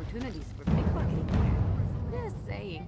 opportunities for pickpocketing here. Just saying.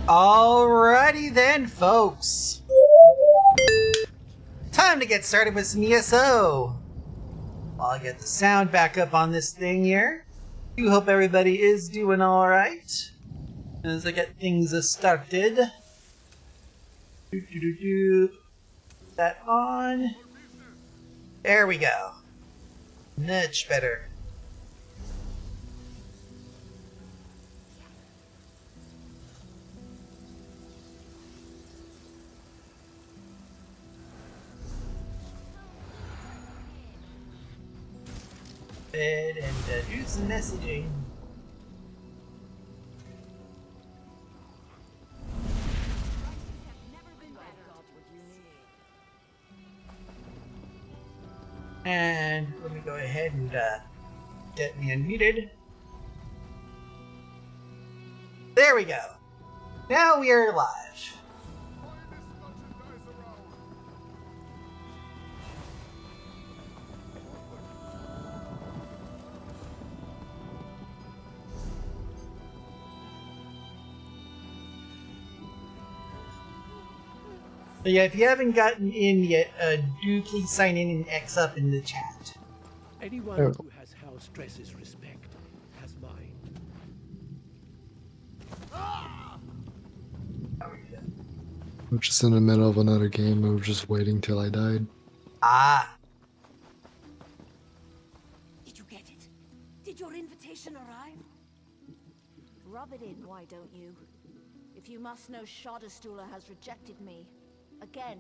Alrighty then, folks. Time to get started with some ESO. I'll get the sound back up on this thing here. Do hope everybody is doing alright. As I get things started. That on. There we go. Much better. And do some messaging. And let me go ahead and get me unmuted. There we go. Now we are live. So yeah, if you haven't gotten in yet, do please sign in and X up in the chat. Anyone who has house dresses respect has mine. I'm just in the middle of another game. I was just waiting till I died. Ah. Did you get it? Did your invitation arrive? Rub it in, why don't you? If you must know, Shadowstooler has rejected me. Again.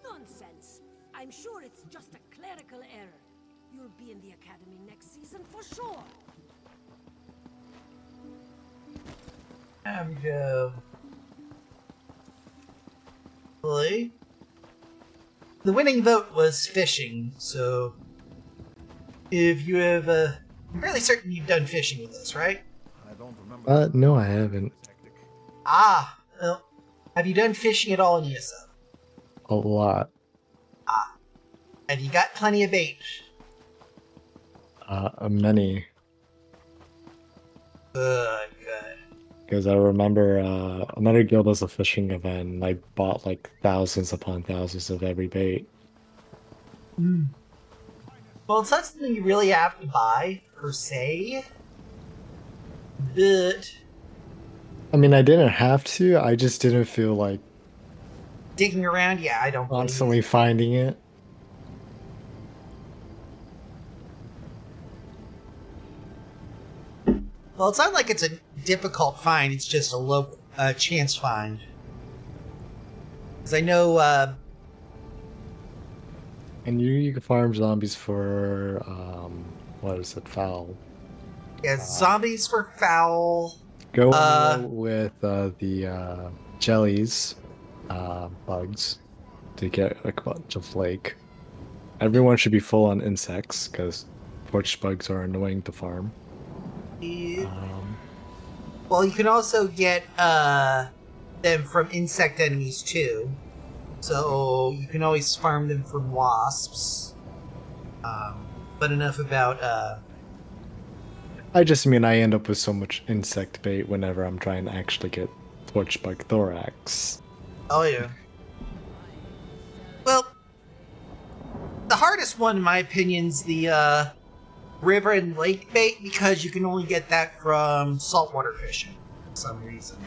Nonsense! I'm sure it's just a clerical error. You'll be in the academy next season for sure. The winning vote was fishing, so if you have, I'm fairly certain you've done fishing with this, right? I don't remember. No, I haven't. Ah, well, have you done fishing at all in ESO? A lot. Ah, have you got plenty of bait? Many. Good. Because I remember another guild was a fishing event, and I bought like thousands upon thousands of every bait. Well, it's not something you really have to buy, per se. But I mean, I didn't have to, I just didn't feel like digging around, yeah, I don't blame you. constantly finding it. Well, it's not like it's a difficult find, it's just a low chance find. Because I know, And you can farm zombies for, what is it, foul. yeah, zombies for foul. Go with the jellies, bugs, to get a bunch of flake. Everyone should be full on insects, because torch bugs are annoying to farm. Well, you can also get them from insect enemies too. So you can always farm them from wasps. But enough about I just mean I end up with so much insect bait whenever I'm trying to actually get torchbug thorax. oh yeah. Well, the hardest one, in my opinion, is the river and lake bait, because you can only get that from saltwater fishing for some reason.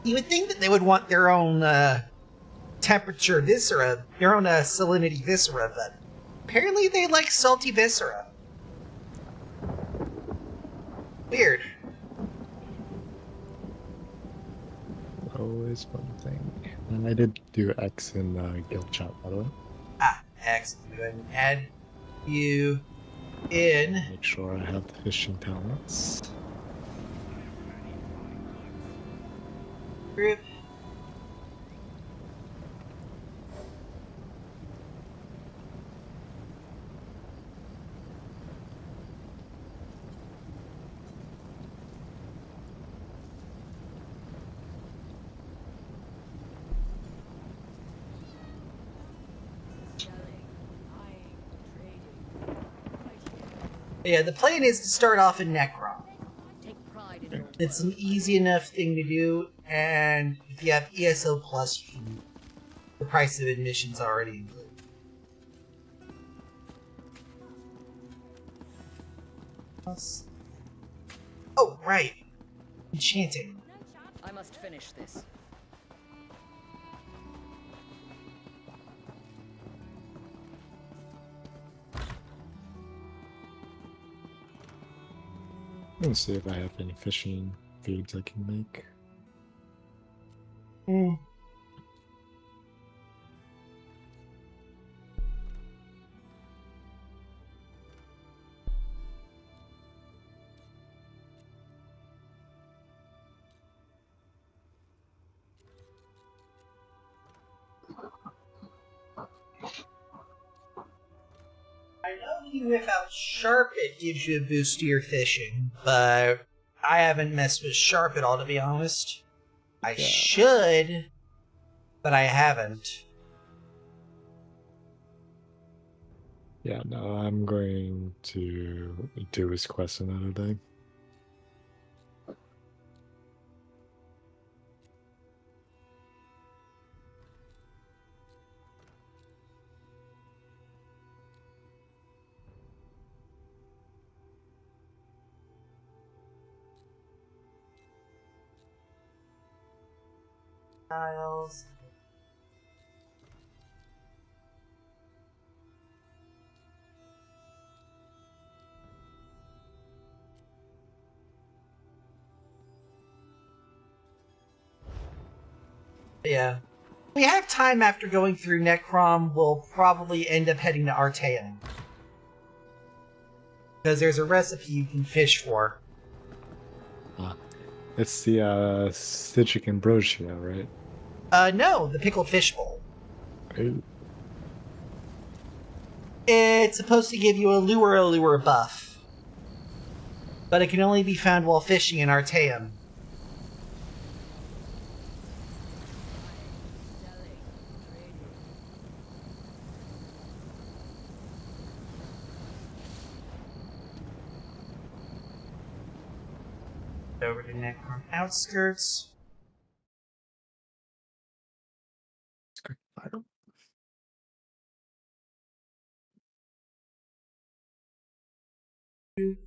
You would think that they would want their own temperature viscera, their own salinity viscera, but apparently they like salty viscera. Weird. Always one thing. And I did do X in guild chat, by the way. Ah, excellent. Go ahead and add you in. Make sure I have the fishing talents. Group. Yeah, the plan is to start off in Necrom. Take pride in your It's an easy enough thing to do, and if you have ESO Plus, the price of admission's already included. Oh, right. Enchanting. I must finish this. Let's see if I have any fishing feeds I can make. I know you whip out Sharp, it gives you a boost to your fishing, but I haven't messed with Sharp at all, to be honest. I should, but I haven't. Yeah, no, I'm going to do his quest another day. Tiles. Yeah. We have time after going through Necrom. We'll probably end up heading to Artaeum. Because there's a recipe you can fish for. It's the Citric Ambrosia, right? No, the pickled fish bowl. Ooh. It's supposed to give you a lure buff. But it can only be found while fishing in Artaeum. Over to Necrom outskirts.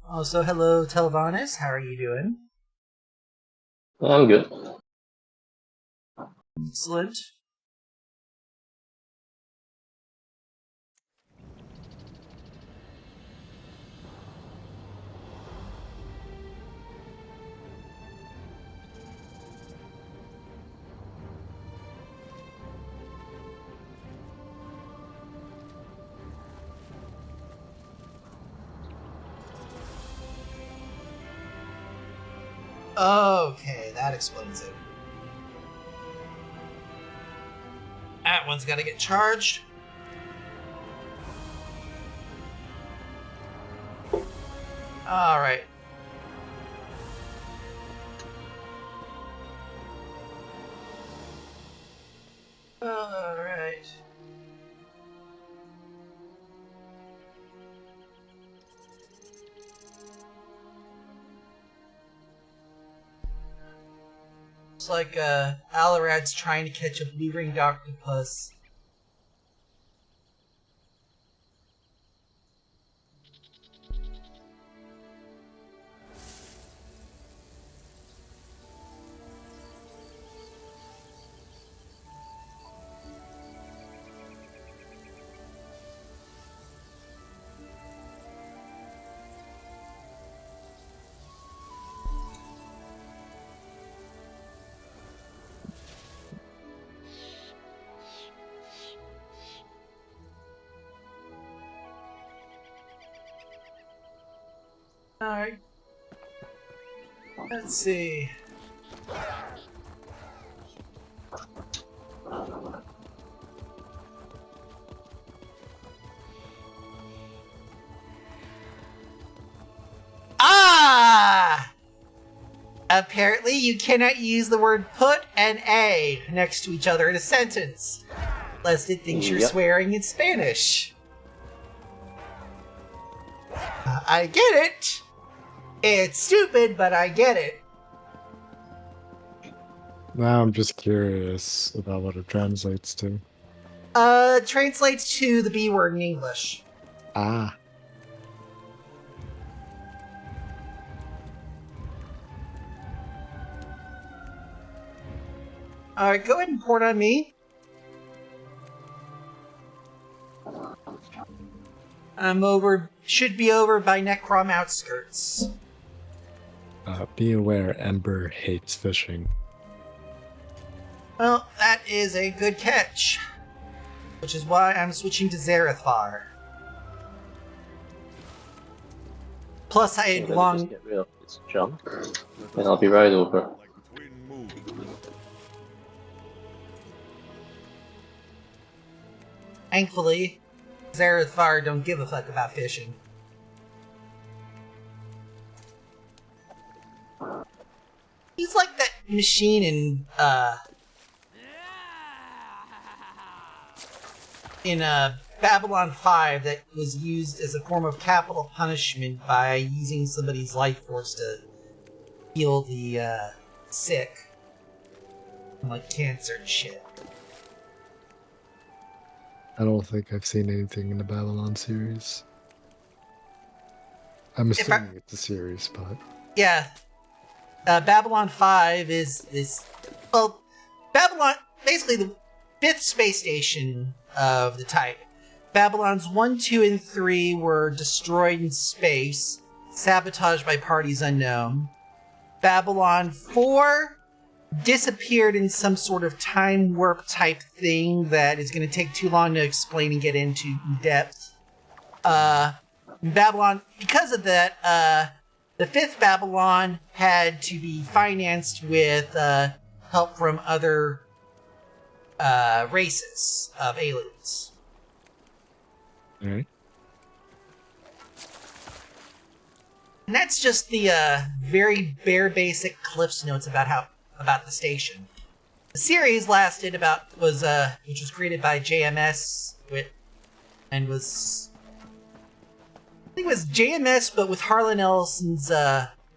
Also, hello, Telvanus. How are you doing? I'm good. Excellent. Okay, that explains it. That one's gotta get charged. Alright. looks like Alarad's trying to catch a blue-ringed octopus. Alright. Let's see. Ah! Apparently you cannot use the word put and a next to each other in a sentence, lest it thinks you're Yep. swearing in Spanish. I get it. It's stupid, but I get it. Now I'm just curious about what it translates to. Translates to the B word in English. Ah. Alright, go ahead and port on me. I'm over, should be over by Necrom outskirts. Be aware, Ember hates fishing. Well, that is a good catch. Which is why I'm switching to Zarethar. Plus, I had Let me long... just get rid of this jump, and I'll be right over. Thankfully, Zarethar don't give a fuck about fishing. He's like that machine in Babylon 5 that was used as a form of capital punishment by using somebody's life force to heal the sick. Like cancer and shit. I don't think I've seen anything in the Babylon series. I'm assuming it's a series, but... Yeah. Babylon 5 is... Well, Babylon... Basically the 5th space station of the type. Babylons 1, 2, and 3 were destroyed in space, sabotaged by parties unknown. Babylon 4 disappeared in some sort of time warp type thing that is going to take too long to explain and get into in depth. Babylon, because of that, the 5th Babylon had to be financed with help from other races of aliens. Alright. And that's just the very bare basic Cliff's Notes about the station. The series lasted which was created by JMS and was, I think it was JMS, but with Harlan Ellison's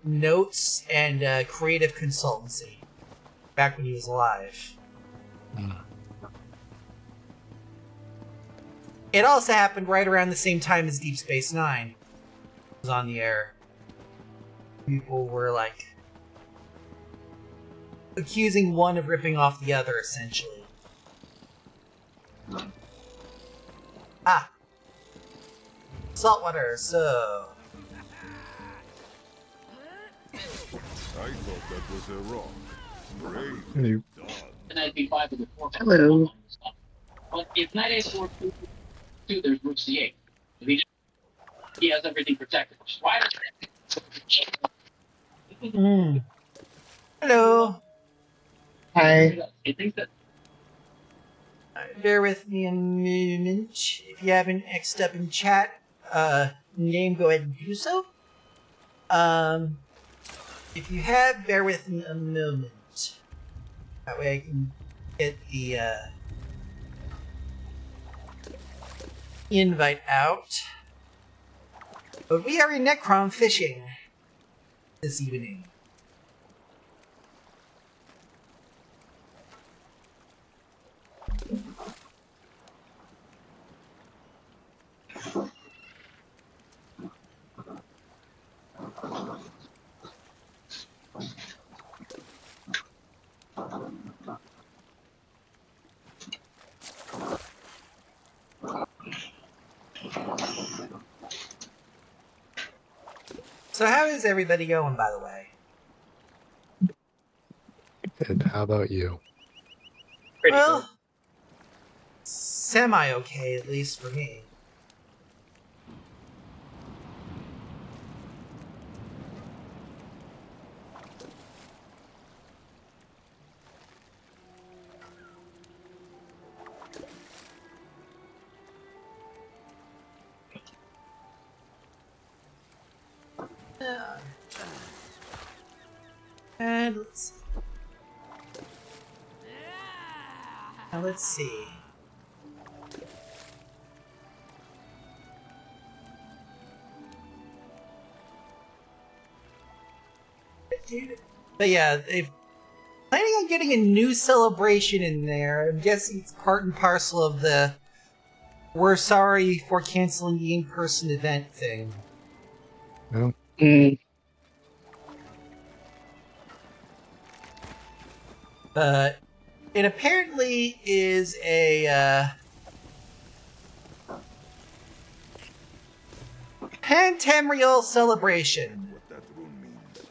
notes and creative consultancy back when he was alive. It also happened right around the same time as Deep Space Nine was on the air. People were like accusing one of ripping off the other, essentially. Ah. Saltwater, so... I thought that was a rock. Brave Hello. And I'd be 5 of the 4. Hello. But if Knight A422, there's Rook C8. If he has everything protected. Why Hello. Hi. It thinks that Bear with me a moment. If you haven't X'd up in chat, name, go ahead and do so. If you have, bear with me a moment. That way I can get the, invite out. But we are in Necrom fishing this evening. So how is everybody going, by the way? And how about you? Pretty good. Well, semi-okay, at least for me. And let's see. But yeah, they're planning on getting a new celebration in there. I'm guessing it's part and parcel of the "we're sorry for canceling the in-person event" thing. No. Mm, But it apparently is a Pantamriel celebration. What that rune means.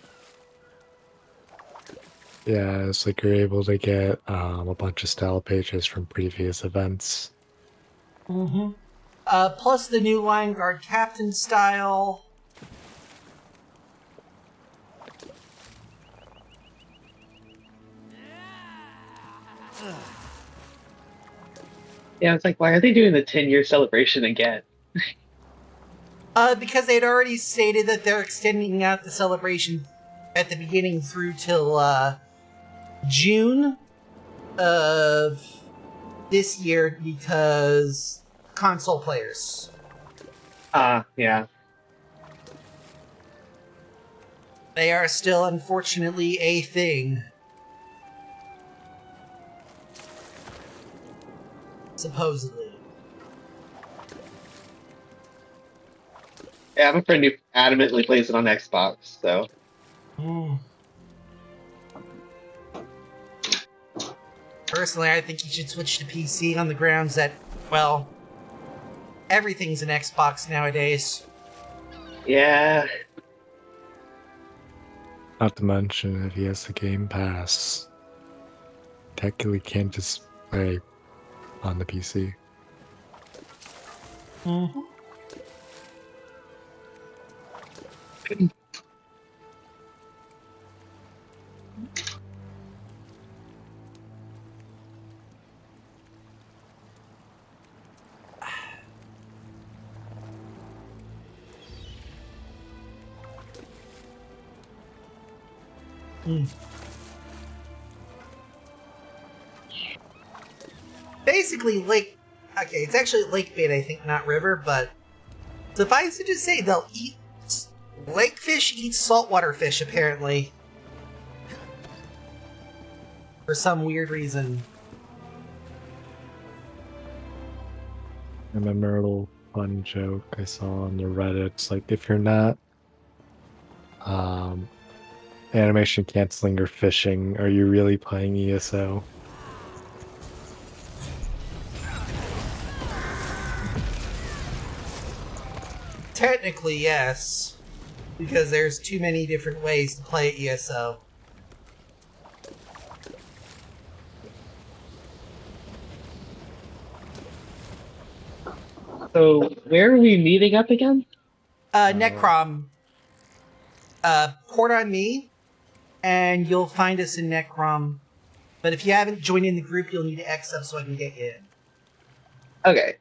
Yeah, it's like you're able to get a bunch of style pages from previous events. Mm-hmm. Plus the new Line Guard Captain style. yeah, it's like, why are they doing the 10-year celebration again? Because they'd already stated that they're extending out the celebration at the beginning through till June of this year because console players. Yeah. They are still, unfortunately, a thing. Supposedly. Yeah, I have a friend who adamantly plays it on Xbox, so. Personally, I think you should switch to PC on the grounds that, well, everything's an Xbox nowadays. Yeah. Not to mention, if he has the Game Pass, technically can't just play on the PC. Mm-hmm. Basically, Lake... Okay, it's actually Lake Bait, I think, not River, but... Suffice it to say, they'll eat... Lake fish eat saltwater fish, apparently. For some weird reason. I remember a little fun joke I saw on the Reddit. It's like, if you're not animation canceling or fishing, are you really playing ESO? Technically, yes. Because there's too many different ways to play ESO. So, where are we meeting up again? Necrom. Port on me, and you'll find us in Necrom. But if you haven't joined in the group, you'll need to X up so I can get you in. Okay.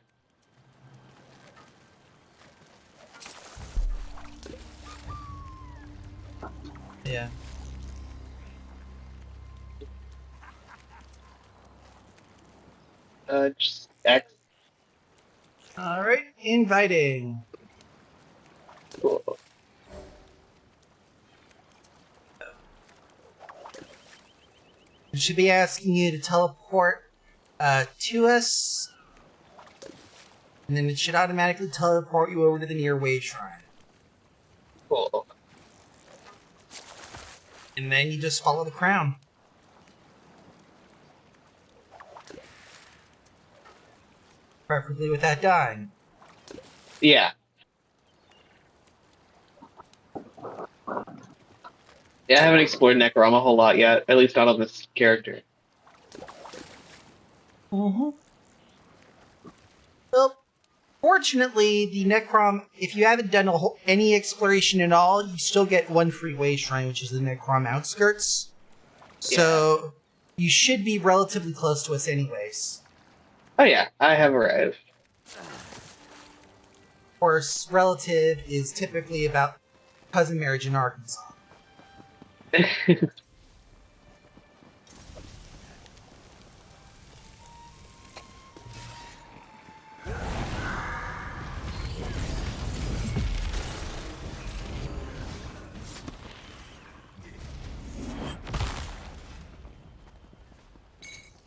Yeah. Just X. Alright, inviting. Cool. It should be asking you to teleport to us. And then it should automatically teleport you over to the near wave shrine. Cool. And then you just follow the crown. Preferably without dying. Yeah. Yeah, I haven't explored Necrom a whole lot yet, at least not on this character. Mm-hmm. Well, fortunately, the Necrom, if you haven't done any exploration at all, you still get one free way shrine, which is the Necrom outskirts. So, you should be relatively close to us anyways. Oh yeah, I have arrived. Of course, relative is typically about cousin marriage in Arkansas.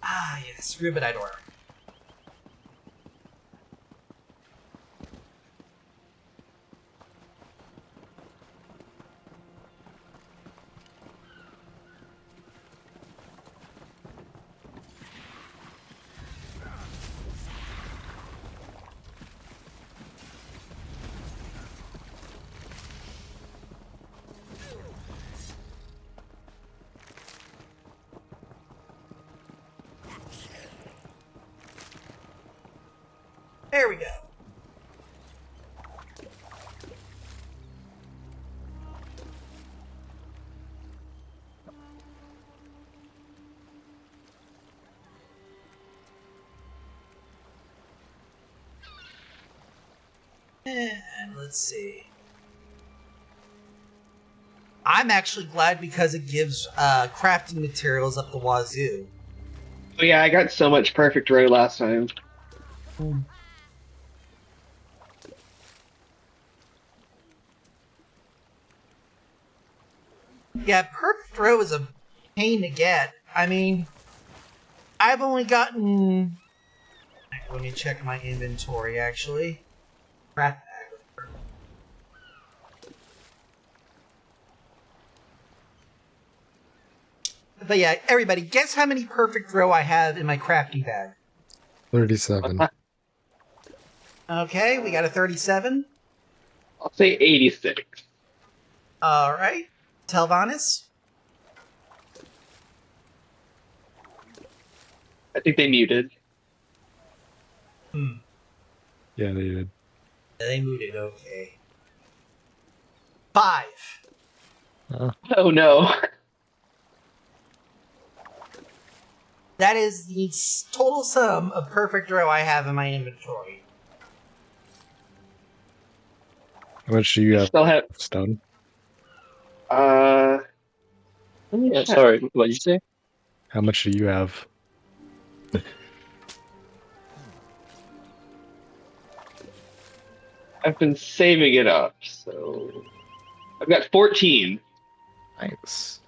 Ah, yes, Rubididor. There we go. And let's see. I'm actually glad because it gives crafting materials up the wazoo. Oh yeah, I got so much perfect row last time. Yeah, perfect row is a pain to get. I mean, I've only gotten... Let me check my inventory, actually. Craft bag. But yeah, everybody, guess how many perfect row I have in my crafting bag? 37. Okay, we got a 37. I'll say 86. Alright. Telvanis? I think they muted. Yeah, they did. They muted, okay. 5. Oh no. That is the total sum of perfect row I have in my inventory. How much do you have, Still have Stone? let me Yeah, check. sorry, what did you say? How much do you have? I've been saving it up, so I've got 14. Nice.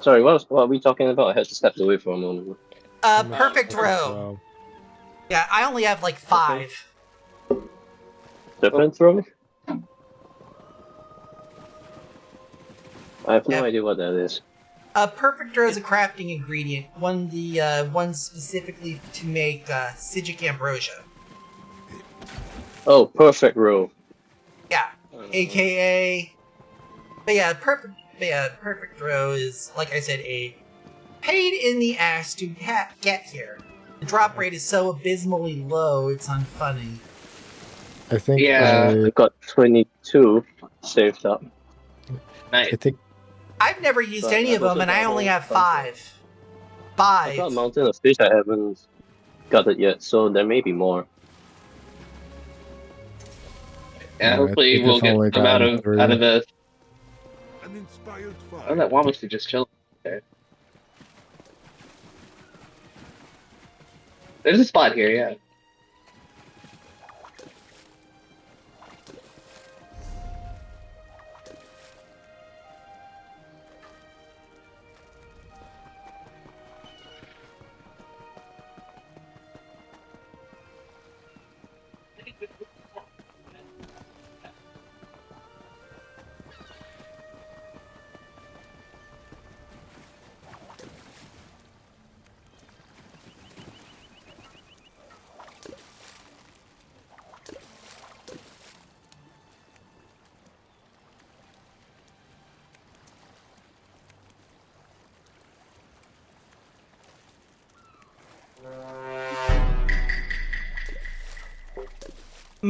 Sorry, what are we talking about? I had to step away for a moment. Perfect row. Yeah, I only have like 5. Serpent throw? I have no Yep. idea what that is. Perfect row is a crafting ingredient. One specifically to make Sigic Ambrosia. Oh, perfect row. Yeah, AKA. But yeah, perfect row is, like I said, a pain in the ass to get here. The drop rate is so abysmally low, it's unfunny. I think Yeah. I got 22 saved up. Nice. I think I've never used But any I've of them, also and I got only a have whole bunch 5. I've got a mountain of fish I haven't got it yet, so there may be more. Yeah, I hopefully think we'll I've get only some out gotten of 3. this. An inspired Oh, fire. that Wamusi just chilling there. There's a spot here, yeah.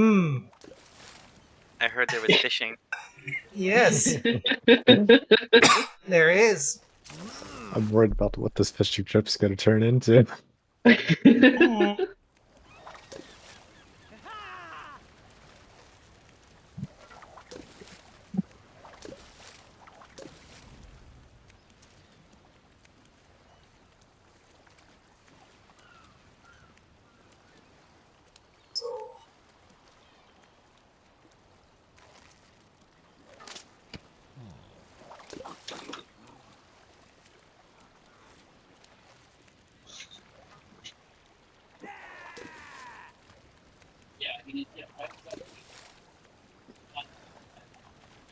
Mmm. I heard there was fishing. Yes, there is. I'm worried about what this fishing trip's gonna turn into. Mm. Yeah, I mean, yeah,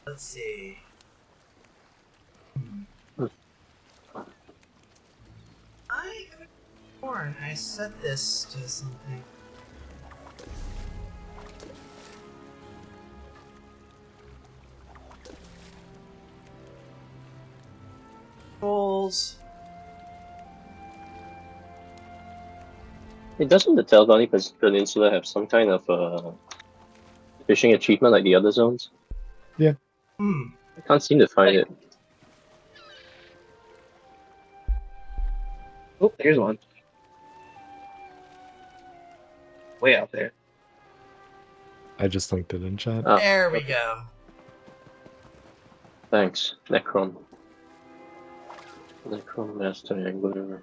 Let's see. I could have sworn I set this to something. Controls. It doesn't the Telvanni Peninsula have some kind of fishing achievement like the other zones? Hmm. I can't seem to find it. Oh, here's one. Way out there. I just linked it in chat. Ah, There we go. thanks, Necron. Necron Master Angler.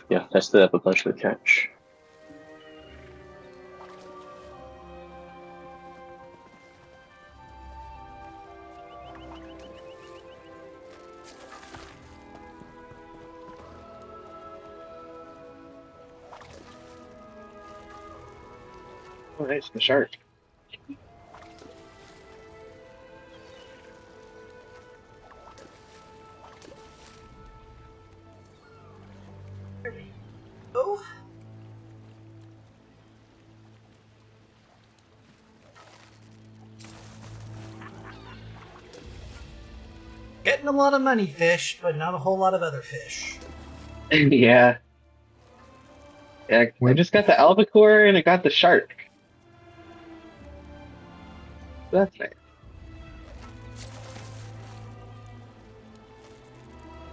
Yeah, I still have a bunch to catch. Oh, nice, the shark. Oh. Getting a lot of money fish, but not a whole lot of other fish. Yeah. Yeah, I When- just got the albacore and I got the shark. That's nice.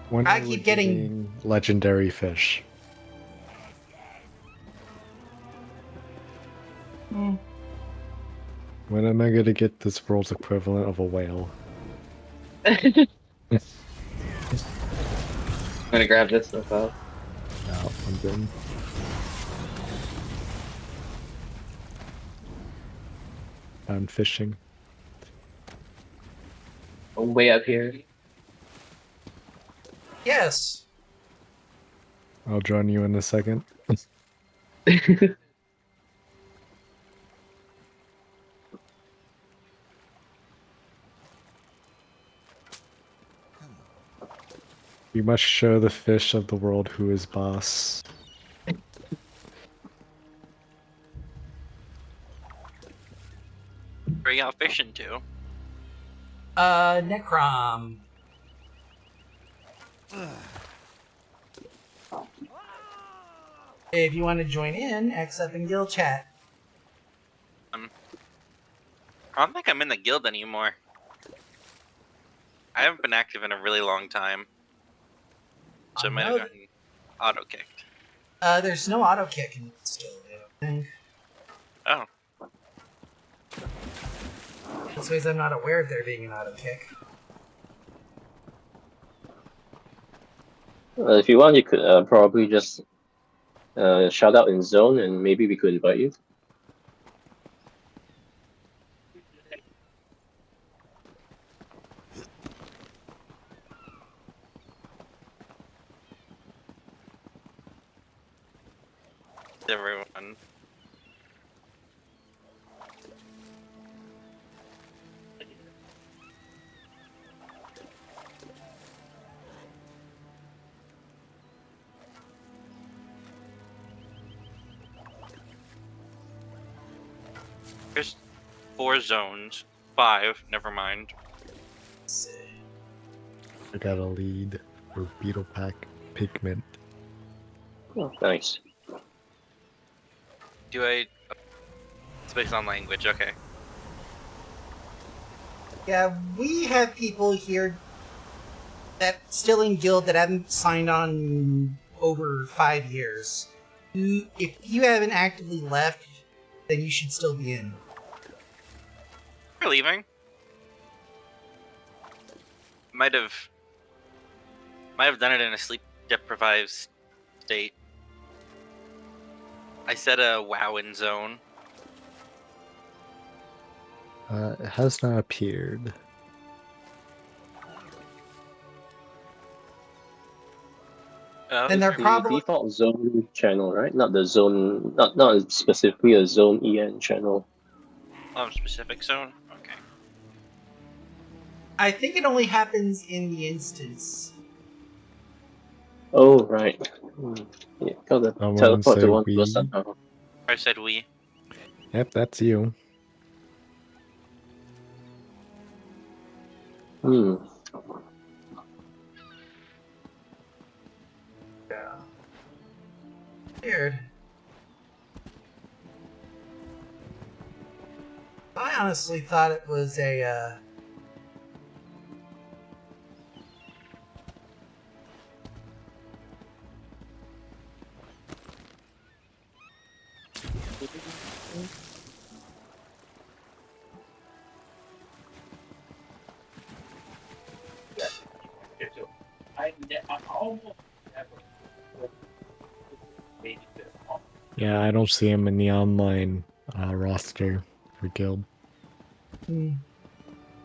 When I are we keep getting- getting legendary fish? Hmm. When am I gonna get this world's equivalent of a whale? I'm gonna grab this stuff out. No, I'm good. I'm fishing. I'm way up here. Yes. I'll join you in a second. We must show the fish of the world who is boss. Where y'all fishing to? Necrom. If you want to join in, X up in guild chat. I don't think I'm in the guild anymore. I haven't been active in a really long time. So I might have gotten auto-kicked. There's no auto kick in it still, I don't think. Oh. That's ways I'm not aware of there being an auto kick. If you want, you could probably just shout out in zone, and maybe we could invite you. Everyone. There's 4 zones. 5, never mind. Let's see. I got a lead for Beetle Pack Pigment. Oh, nice. Do I... It's based on language. Okay. Yeah, we have people here that still in guild that haven't signed on in over 5 years. If you haven't actively left, then you should still be in. We're leaving. Might have done it in a sleep deprived state. I set a WoW in zone. It has not appeared. Oh, And they're The probably default zone channel, right? Not the zone, not specifically a zone EN channel. specific zone. Okay. I think it only happens in the instance. Oh, right. Yeah, gotta Someone teleport to say one we. plus somehow. I said we. Yep, that's you. Hmm. Yeah. Weird. I honestly thought it was a, I almost never made it this far. Yeah, I don't see him in the online roster for guild.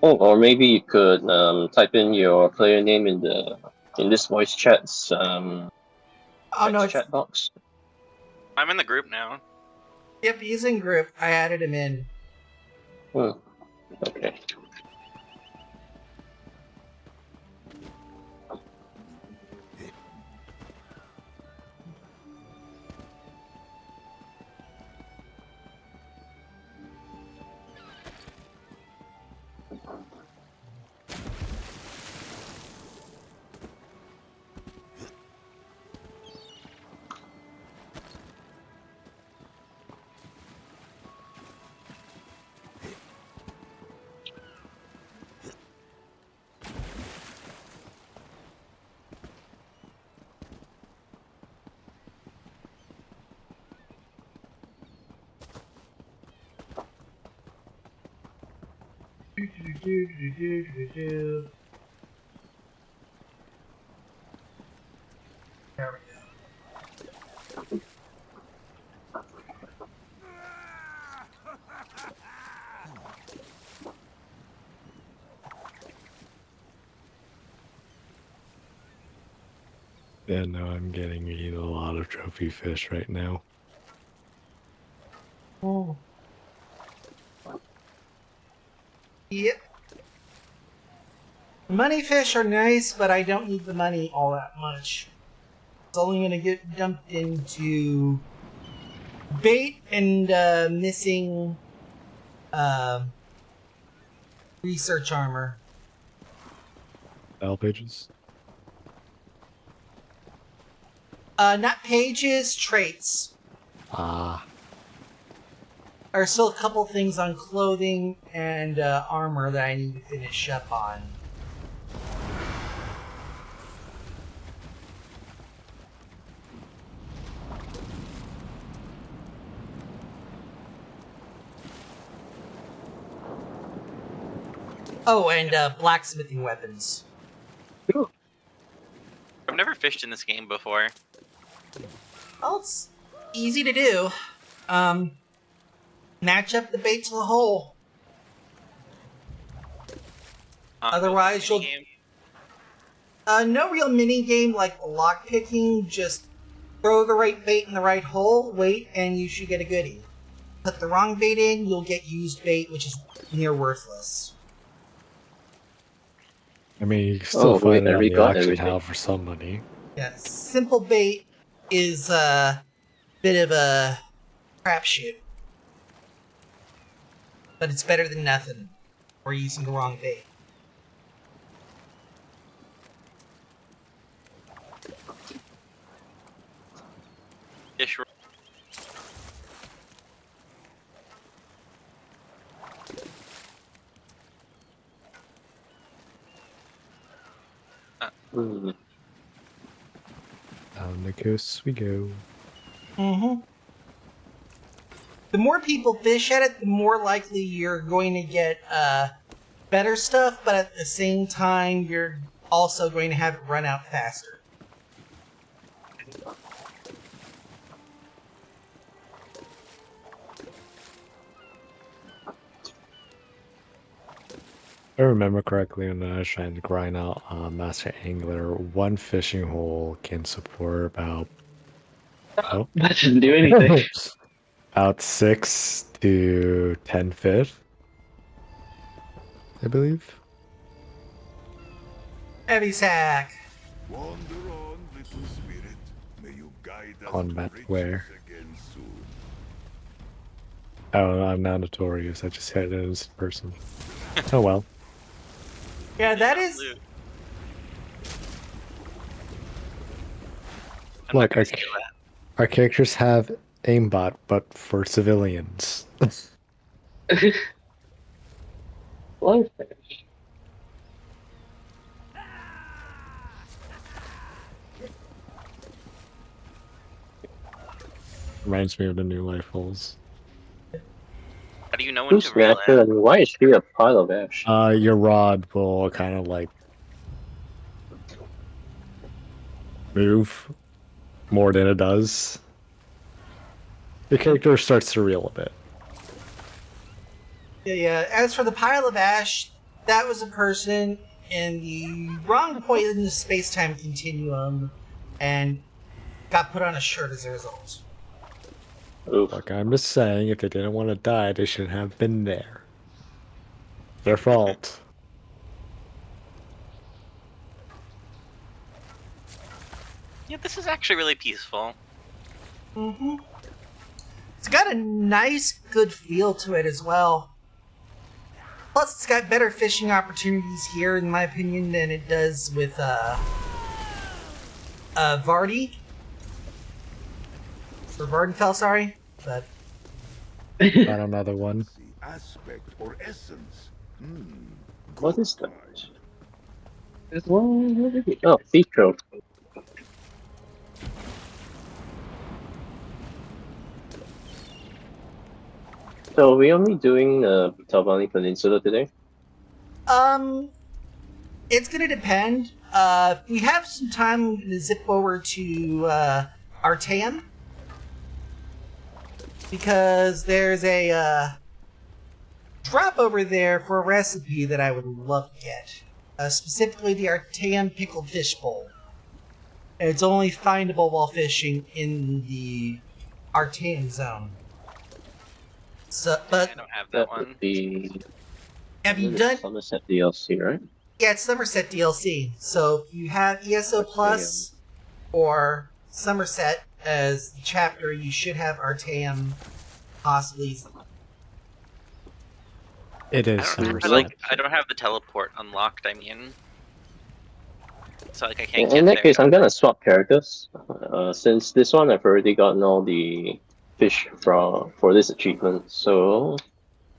Oh, or maybe you could type in your player name in this voice chat's oh no, text it's, chat box. I'm in the group now. yep, he's in group. I added him in. Hmm. Okay. There we go. Yeah, no, I'm getting eat a lot of trophy fish right now. Oh. Yep. Money fish are nice, but I don't need the money all that much. It's only going to get dumped into bait and missing research armor. Battle pages. Not pages, traits. Ah, There are still a couple things on clothing and armor that I need to finish up on. Oh, and blacksmithing weapons. I've never fished in this game before. Well, it's easy to do. Match up the bait to the hole. Otherwise, you'll... Game. no real mini game like lock picking. Just throw the right bait in the right hole, wait, and you should get a goodie. Put the wrong bait in, you'll get used bait, which is near worthless. I mean, you can still Oh, wait, find it I on the regot auction everything. house for some money. Yeah, simple bait is a bit of a crapshoot. But it's better than nothing, or using the wrong bait. Fish. Hmm. Down the coast we go. Mm-hmm. The more people fish at it, the more likely you're going to get better stuff, but at the same time, you're also going to have it run out faster. If I remember correctly, when I was trying to grind out Master Angler, one fishing hole can support about That doesn't do anything. about 6 to 10 fish, I believe. Heavy sack. Wander on, little spirit. May you guide us Combat to riches where? again soon. Oh, I'm now notorious. I just hit an innocent person. Oh well. Yeah, that Not is. loot. I'm not Look, gonna steal that. our characters have aimbot, but for civilians. Blowfish. Reminds me of the new rifles. How do you know when Who's to reel Snatcher in? and why is she a pile of ash? Your rod will kind of like move more than it does. The character starts to reel a bit. Yeah, as for the pile of ash, that was a person in the wrong point in the space-time continuum and got put on a shirt as a result. Oof. Look, I'm just saying, if they didn't want to die, they shouldn't have been there. Their fault. Yeah, this is actually really peaceful. Mm-hmm. It's got a nice, good feel to it as well. Plus, it's got better fishing opportunities here, in my opinion, than it does with Vardy. Or Vardenfell, sorry. But Got another one. See, aspect or essence. What is that? There's one over here. Oh, thief trope. So are we only doing Talvani Peninsula today? it's gonna depend. If we have some time, I'm gonna zip over to Artaeum. Because there's a drop over there for a recipe that I would love to get. Specifically the Artaeum Pickled Fish Bowl. And it's only findable while fishing in the Artaeum zone. So, but I don't have that That one. would be have you done? Somerset DLC, right? Yeah, it's Somerset DLC. So if you have ESO Plus or Somerset as the chapter, you should have Artaeum possibly. It is I don't, Somerset. I don't have the teleport unlocked. I mean, so like I can't In get that there. case, I'm gonna swap characters. Since this one I've already gotten all the fish for this achievement, so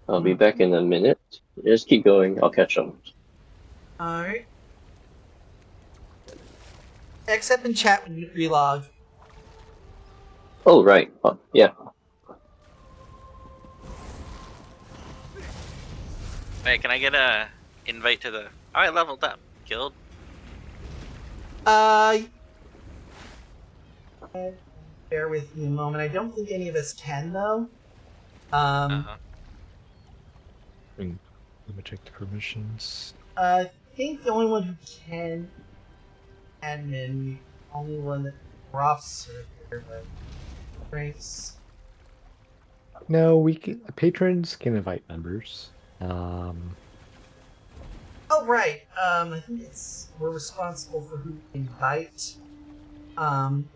I'll be back in a minute. Just keep going, I'll catch up. Alright. Except in chat when you relog. Oh, right. Oh, yeah. Wait, can I get a invite to the? Oh, I leveled up. Guild. Bear with me a moment. I don't think any of us can, though. Uh-huh. Let me check the permissions. I think the only one who can admin, the only one that we're officer here, but Grace. No, patrons can invite members. Oh right. I think we're responsible for who we invite.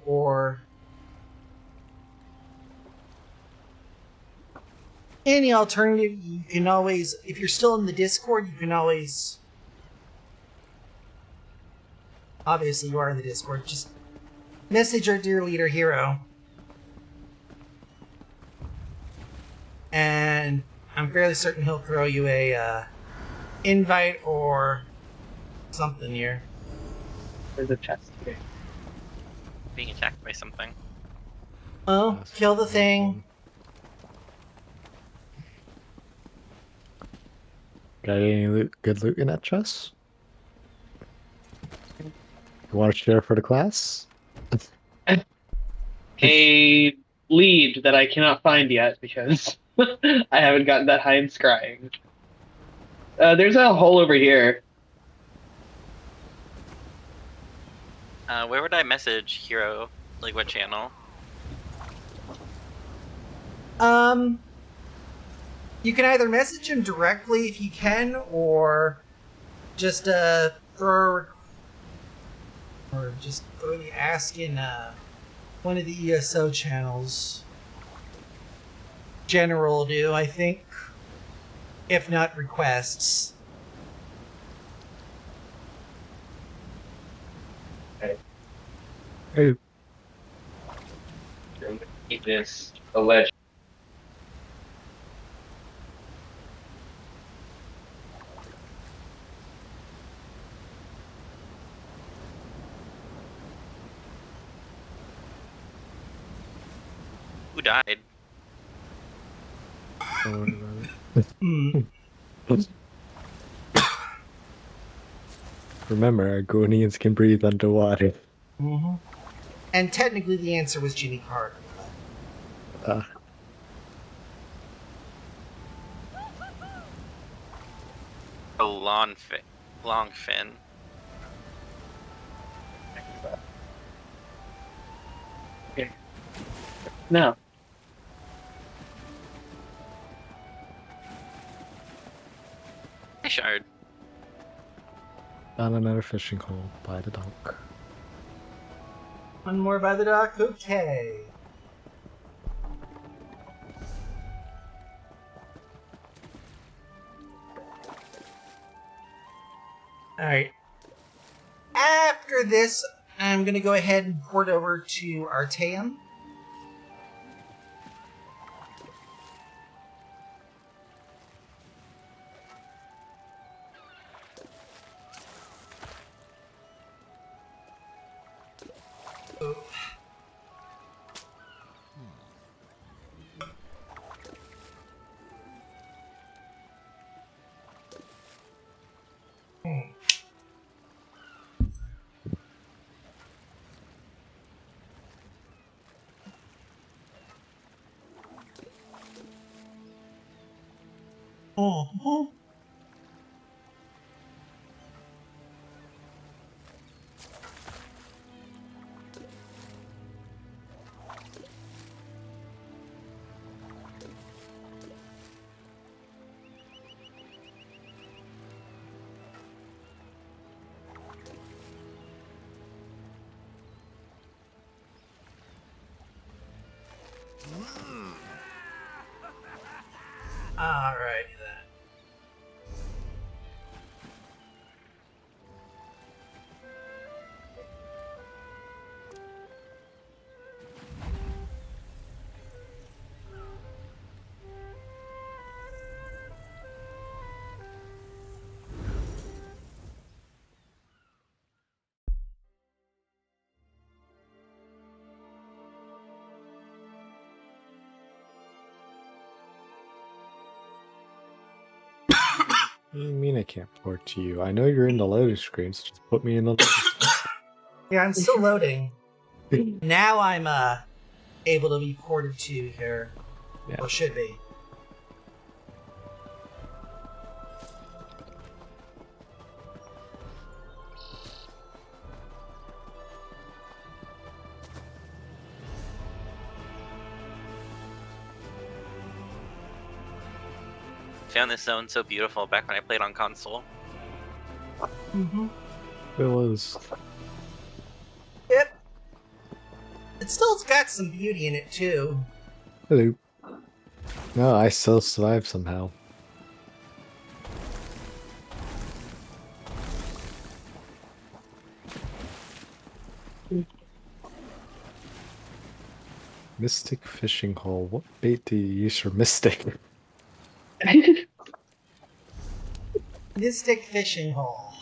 Or any alternative, you can always, if you're still in the Discord, you can always. Obviously, you are in the Discord. Just message our dear leader hero. And I'm fairly certain he'll throw you a invite or something here. There's a chest here. Being attacked by something. Oh, kill the thing. Got any good loot in that chest? You want to share for the class? A lead that I cannot find yet because I haven't gotten that high in scrying. There's a hole over here. Where would I message Hero? Like what channel? You can either message him directly if you can, or just throw the ask in one of the ESO channels. General will do, I think. If not requests. Hey, Keep this alleged. Who died? don't worry about it. Remember, Argonians can breathe underwater. Mm-hmm. And technically the answer was Jimmy Carter. A long fin. Okay. No. Hey, Shard. Found another fishing hole by the dock. One more by the dock? Okay. Alright. After this, I'm going to go ahead and port over to Arteum. Oh. Oh. Alrighty then. What do you mean I can't port to you? I know you're in the loading screen, so just put me in the Yeah, I'm still loading. Now I'm able to be ported to here. Yeah. Well, should be. Found this zone so beautiful back when I played on console. Mm-hmm. It was. Yep. It still's got some beauty in it too. Hello. No, I still survived somehow. Mystic fishing hole. What bait do you use for Mystic? Mystic fishing hole.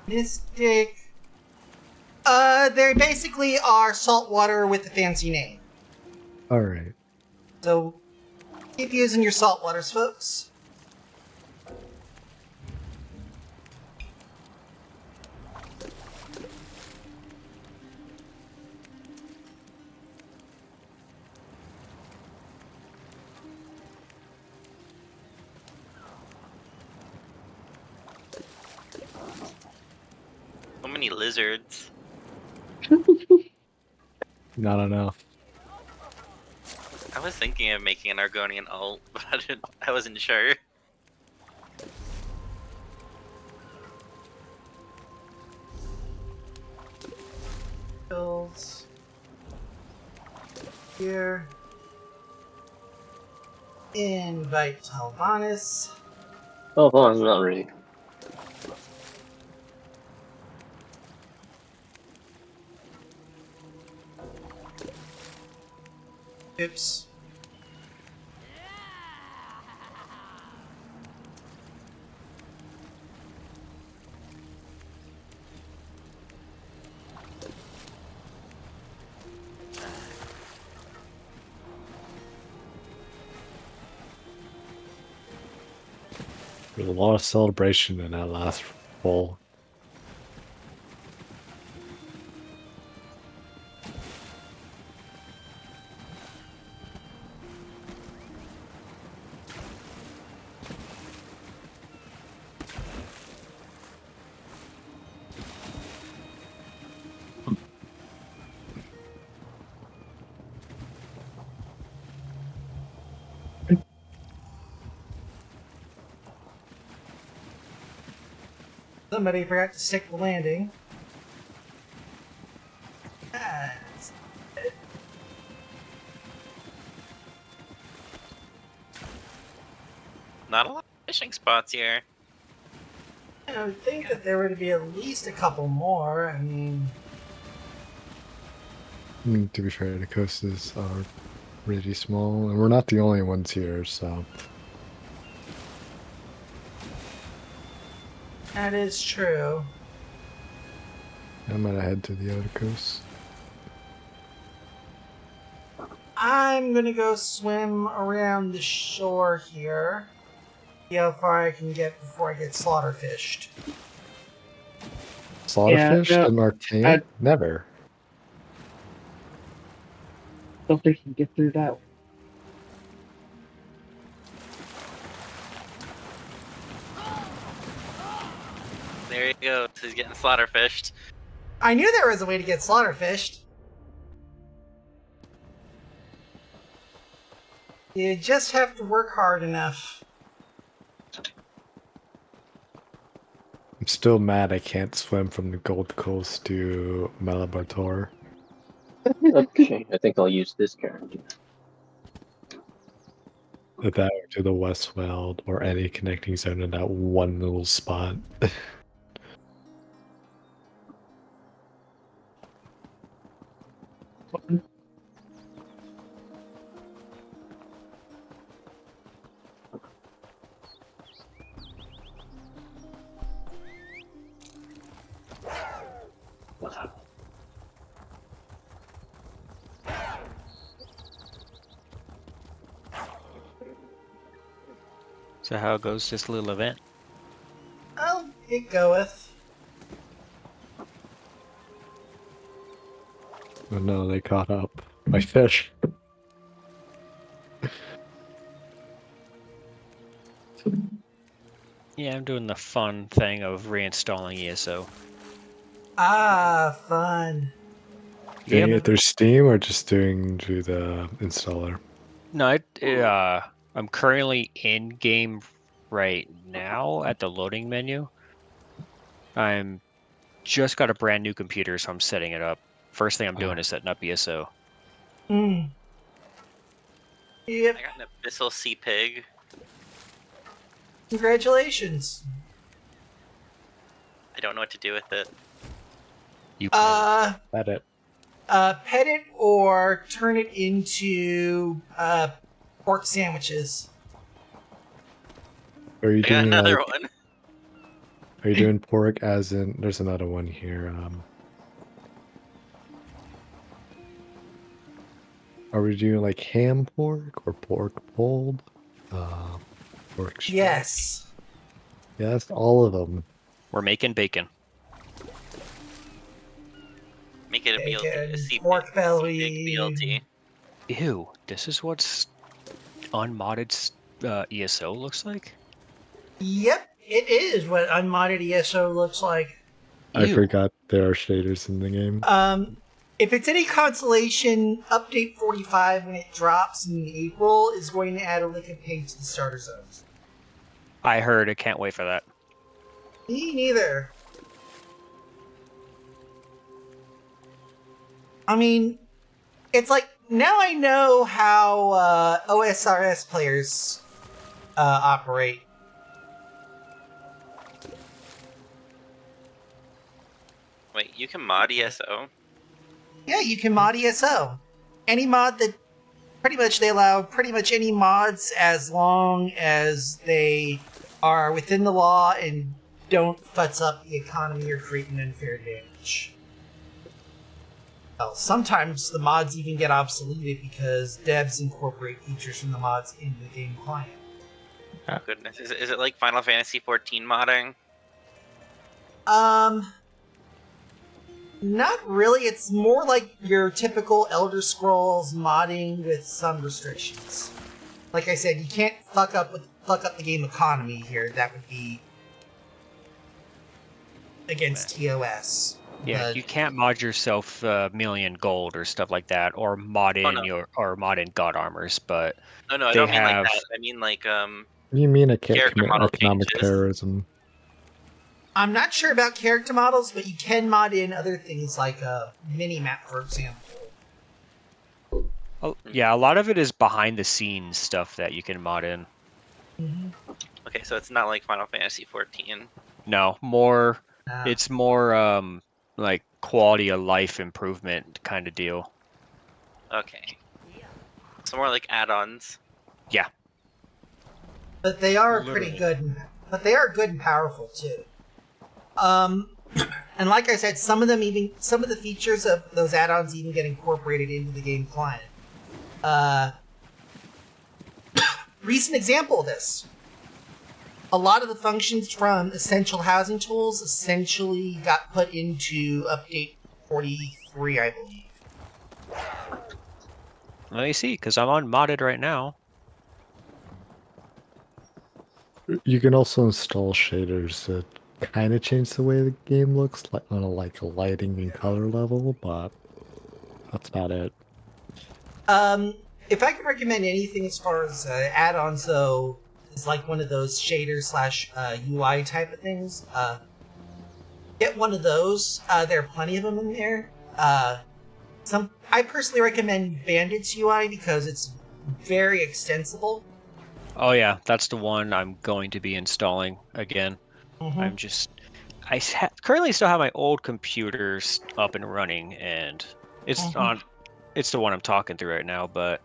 Mystic. They basically are salt water with a fancy name. Alright. So keep using your salt waters, folks. So many lizards. Not enough. I was thinking of making an Argonian ult, but I wasn't sure. Pills. Here. Invite Talvanis. Oh, hold on, not ready. Oops. There's a lot of celebration in that last bowl. Somebody forgot to stick the landing. Ah, Not a lot of fishing spots here. I would think that there would be at least a couple more. I mean, To be fair, the coasts are really small, and we're not the only ones here, so that is true. I'm gonna head to the other coast. I'm gonna go swim around the shore here. See how far I can get before I get slaughterfished. Slaughterfish Yeah, no, and arcane? I Never. don't think you can get through that. There you go. He's getting slaughterfished. I knew there was a way to get slaughterfished. You just have to work hard enough. I'm still mad I can't swim from the Gold Coast to Malabartor. Okay, I think I'll use this character. That or to the Westweld or any connecting zone in that one little spot. So how goes this little event? Oh, it goeth. Oh no, they caught up. My fish. Yeah, I'm doing the fun thing of reinstalling ESO. Ah, fun. Doing Yep. it through Steam or just doing through the installer? No, I'm currently in game right now at the loading menu. I'm just got a brand new computer, so I'm setting it up. First thing I'm doing is setting up ESO. Hmm. Yep. I got an abyssal sea pig. Congratulations. I don't know what to do with it. You can. That it. Pet it or turn it into Pork sandwiches. Are you I got doing another like? one. Are you doing pork as in? There's another one here. Are we doing like ham pork or pork pulled? Pork strip? Yes. Yes, all of them. We're making bacon. Make it a BLT. A Bacon, C pork big belly. BLT. Ew, this is what's unmodded ESO looks like? Yep, it is what unmodded ESO looks like. I Ew. forgot there are shaders in the game. If it's any consolation, update 45 when it drops in April is going to add a lick of paint to the starter zones. I heard. I can't wait for that. Me neither. I mean, it's like, now I know how OSRS players operate. Wait, you can mod ESO? Yeah, you can mod ESO. Any mod that pretty much they allow pretty much any mods as long as they are within the law and don't futz up the economy or create an unfair advantage. Well, sometimes the mods even get obsoleted because devs incorporate features from the mods into the game client. Goodness, is it like Final Fantasy 14 modding? Not really. It's more like your typical Elder Scrolls modding with some restrictions. Like I said, you can't fuck up the game economy here. That would be against TOS. Yeah, But you can't mod yourself million gold or stuff like that, or mod in no. mod in god armors, but No, I they don't mean like have. that. I mean like What do you mean I can't character commit model economic changes. terrorism? I'm not sure about character models, but you can mod in other things like a mini-map, for example. Yeah, a lot of it is behind the scenes stuff that you can mod in. Okay, so it's not like Final Fantasy 14. No, more. Ah. It's more like quality of life improvement kind of deal. Okay. So more like add-ons. Yeah. But they are pretty good. But they are good and powerful too. And like I said, some of the features of those add-ons even get incorporated into the game client. Recent example of this. A lot of the functions from Essential Housing Tools essentially got put into Update 43, I believe. Let me see, because I'm unmodded right now. You can also install shaders that kind of change the way the game looks, like on a lighting and color level, but that's about it. If I could recommend anything as far as add-ons, though, is like one of those shader slash UI type of things. Get one of those. There are plenty of them in there. I personally recommend Bandit's UI because it's very extensible. Oh yeah, that's the one I'm going to be installing again. I'm just, currently still have my old computers up and running, and it's on. It's the one I'm talking through right now, but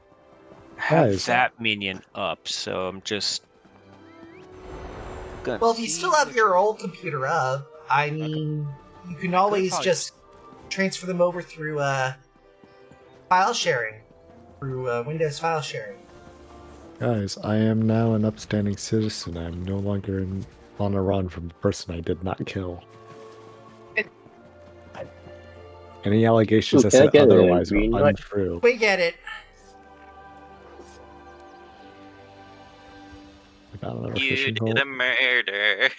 have Guys, that minion up, so I'm just. Gonna Well, if you still have your old computer up, I mean, you can always probably just transfer them over through file sharing, through Windows file sharing. guys, I am now an upstanding citizen. I'm no longer on a run from the person I did not kill. Any allegations that Can I said get a otherwise are green light? untrue. We get it. I got another You fishing did pole. a murder.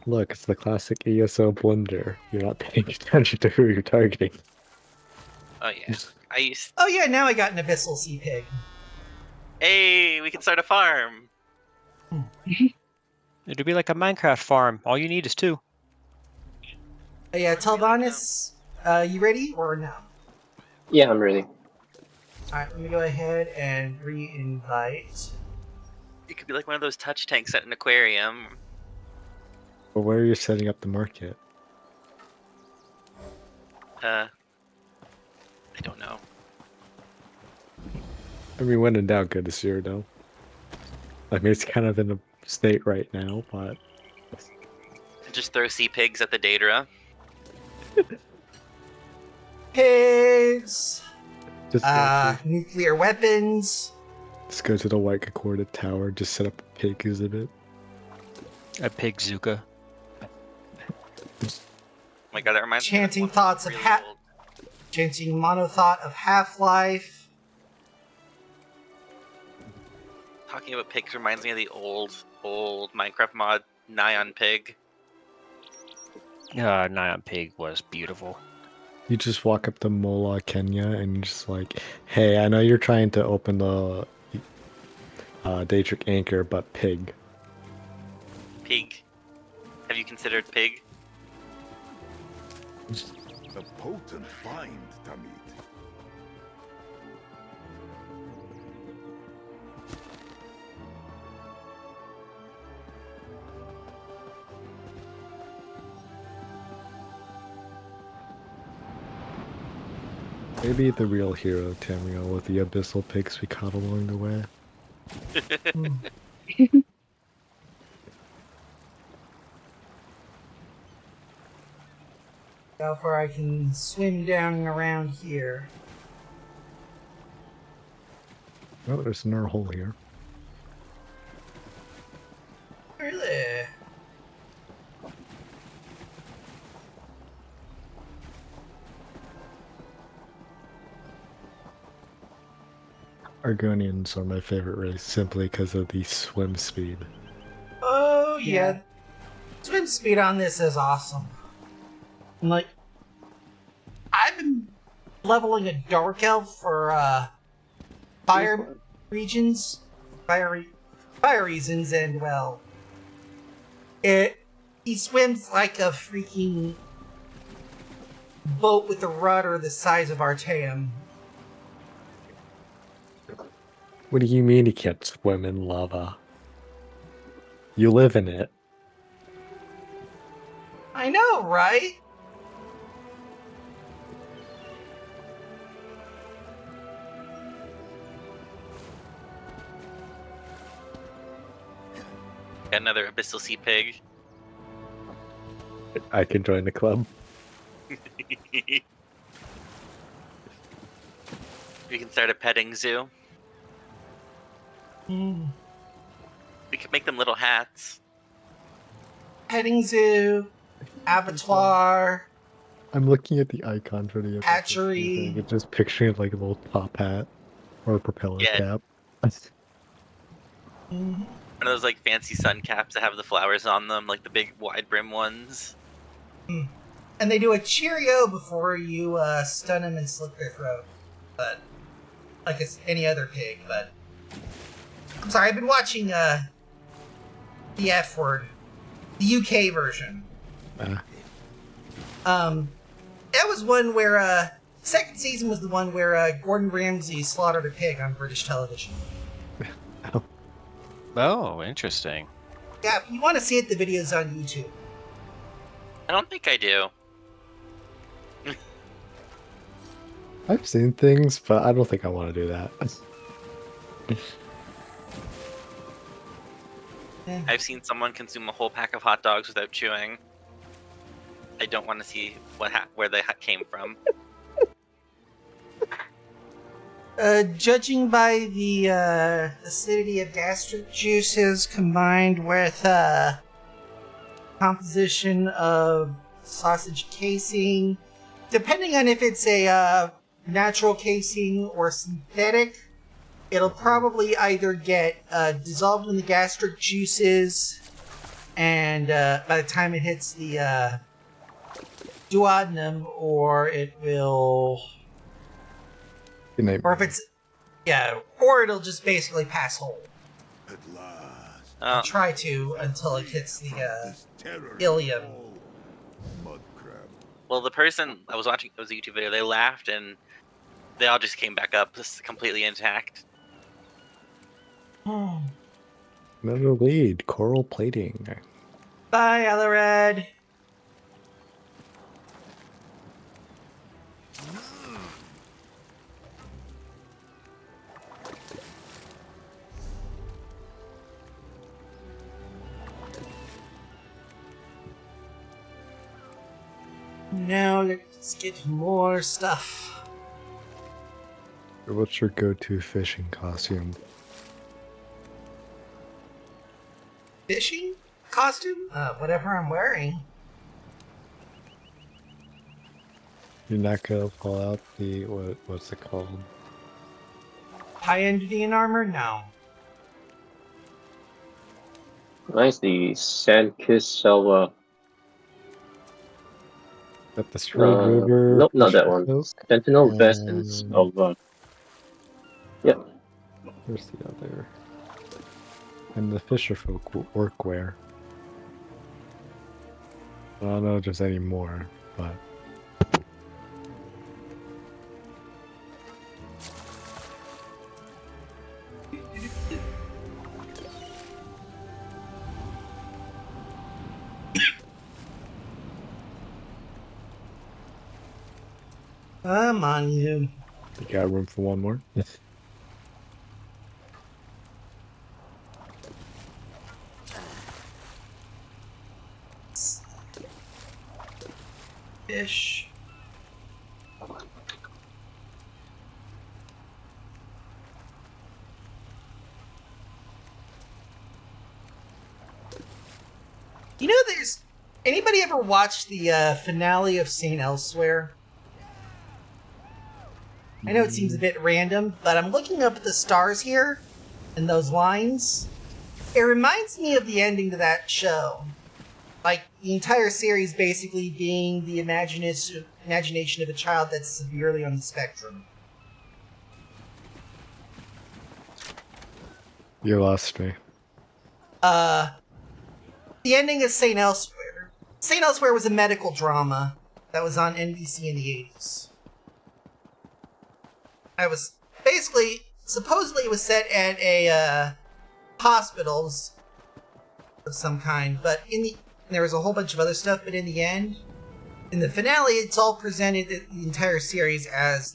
Look, it's the classic ESO blunder. You're not paying attention to who you're targeting. Oh yeah. Oh yeah, now I got an Abyssal Sea Pig. Hey, we can start a farm. It'll be like a Minecraft farm. All you need is 2. Yeah, Talvanis, you ready or no? Yeah, I'm ready. Alright, let me go ahead and re-invite. It could be like one of those touch tanks at an aquarium. But where are you setting up the market? I don't know. I mean, when in doubt, good to see her though. I mean, it's kind of in a state right now, but Just throw sea pigs at the Daedra. Pigs! just go Nuclear weapons. to the White Concordat Tower, just set up a pig exhibit. A pig Zuka. Oh my god, that reminds Chanting me of thoughts of chanting monothought of Half-Life. Talking about pigs reminds me of the old Minecraft mod, Nyan Pig. Nyan Pig was beautiful. You just walk up to Mola, Kenya, and you're just like, hey, I know you're trying to open the Daedric Anchor, but pig. Pig. Have you considered pig? A potent find, Tamid. Maybe the real hero, Tamriel, with the abyssal pigs we caught along the way. How far I can swim down and around here. Oh, there's another hole here. Really? Argonians are my favorite race simply because of the swim speed. Oh, yeah. Swim speed on this is awesome. Like, I've been leveling a Dark Elf for, fire regions, fire reasons, and, well, he swims like a freaking boat with a rudder the size of Artaeum. What do you mean he can't swim in lava? You live in it. I know, right? Got another abyssal sea pig. I can join the club. We can start a petting zoo. Mm. We could make them little hats. Petting zoo, abattoir, I'm looking at the icon for the hatchery. I'm just picturing like a little top hat or a propeller cap. Mm-hmm. One of those like fancy sun caps that have the flowers on them, like the big wide brim ones. And they do a Cheerio before you stun them and slit their throat. But, like it's any other pig, but... I'm sorry, I've been watching the F Word, the UK version. That was one where, second season was the one where Gordon Ramsay slaughtered a pig on British television. Oh, interesting. Yeah, if you want to see it, the video's on YouTube. I don't think I do. I've seen things, but I don't think I want to do that. I've seen someone consume a whole pack of hot dogs without chewing. I don't want to see where they came from. Judging by the acidity of gastric juices combined with composition of sausage casing, depending on if it's a natural casing or synthetic, it'll probably either get dissolved in the gastric juices, and by the time it hits the duodenum, or it will... Or if it's... Yeah, or it'll just basically pass whole. At last. I'll try to until it hits the ilium. Mud crab. Well, the person I was watching, it was a YouTube video, they laughed and they all just came back up, just completely intact. Another lead, coral plating. Bye, Alared. Now let's get more stuff. What's your go-to fishing costume? Fishing costume? Whatever I'm wearing. You're not gonna pull out the what's it called? High-end Indian armor? No. Nice, the Sand-Kissed Selva. Got the Straight River. Nope, not that Fisher one. Folk, Sentinel Vest and and Selva. Yep. where's the other? And the Fisher Folk workwear. I don't know if there's any more, but Come on, you. you got room for one more. Fish. You know, there's... Anybody ever watched the finale of St. Elsewhere? I know it seems a bit random, but I'm looking up at the stars here, and those lines. It reminds me of the ending to that show. Like, the entire series basically being the imagination of a child that's severely on the spectrum. You lost me. The ending of St. Elsewhere. St. Elsewhere was a medical drama that was on NBC in the 80s. I was basically, supposedly it was set at a hospitals of some kind, but there was a whole bunch of other stuff, but in the end, in the finale, it's all presented, the entire series, as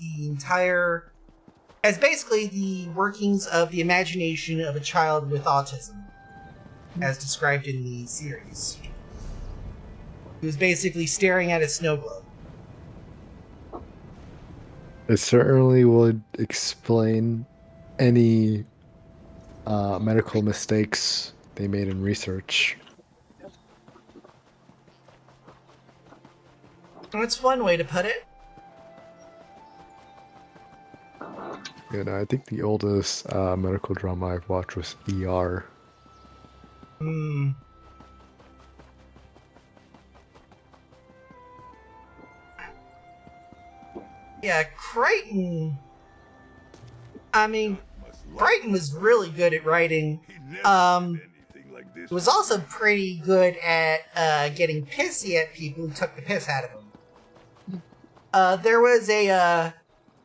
basically the workings of the imagination of a child with autism, as described in the series. He was basically staring at a snow globe. It certainly would explain any medical mistakes they made in research. That's one way to put it. You know, I think the oldest medical drama I've watched was ER. Yeah, Crichton... I mean, Crichton was really good at writing. He was also pretty good at getting pissy at people who took the piss out of him. There was a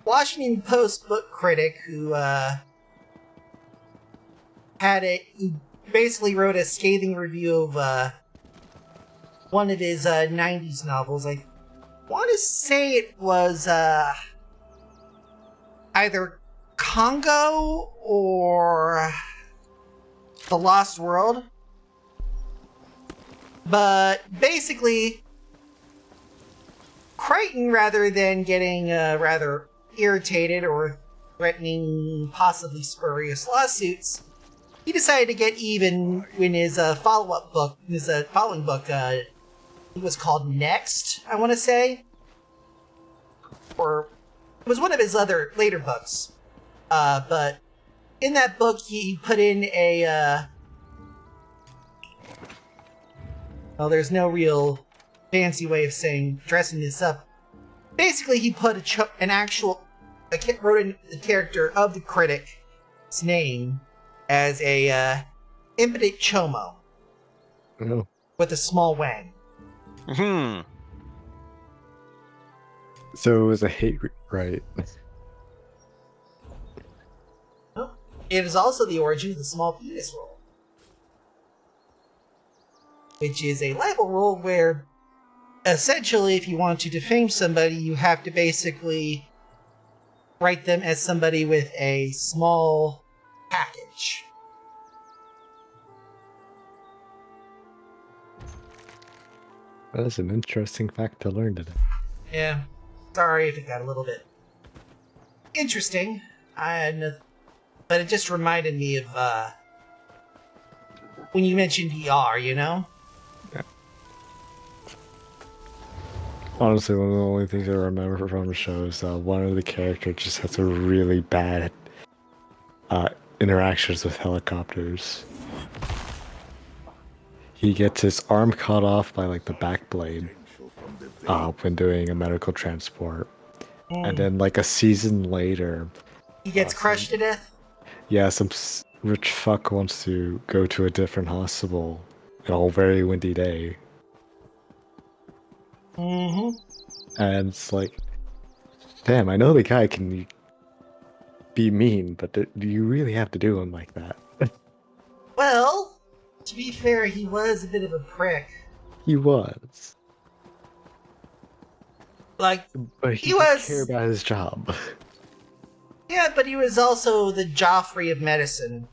Washington Post book critic who who basically wrote a scathing review of one of his 90s novels. I want to say it was either Congo or The Lost World. But basically, Crichton, rather than getting rather irritated or threatening possibly spurious lawsuits, he decided to get even in his follow-up book, his following book, it was called Next, I want to say. Or it was one of his other later books. But in that book, he put in a... well, there's no real fancy way of dressing this up. Basically, he put wrote in the character of the critic's name as a impotent chomo. Oh. With a small wang. So it was a hate right. It is also the origin of the small penis rule, which is a libel rule where, essentially, if you want to defame somebody, you have to basically write them as somebody with a small package. That's an interesting fact to learn today. Yeah. Sorry if it got a little bit interesting. But it just reminded me of when you mentioned VR, you know? Honestly, one of the only things I remember from the show is one of the characters just has a really bad interactions with helicopters. He gets his arm cut off by like the back blade when doing a medical transport. And then like a season later, He gets crushed to death? yeah, some rich fuck wants to go to a different hospital on a very windy day. Mm-hmm. And it's like, damn, I know the guy can be mean, but do you really have to do him like that? Well, to be fair, he was a bit of a prick. He was. Like, But he did care about his job. Yeah, but he was also the Joffrey of medicine.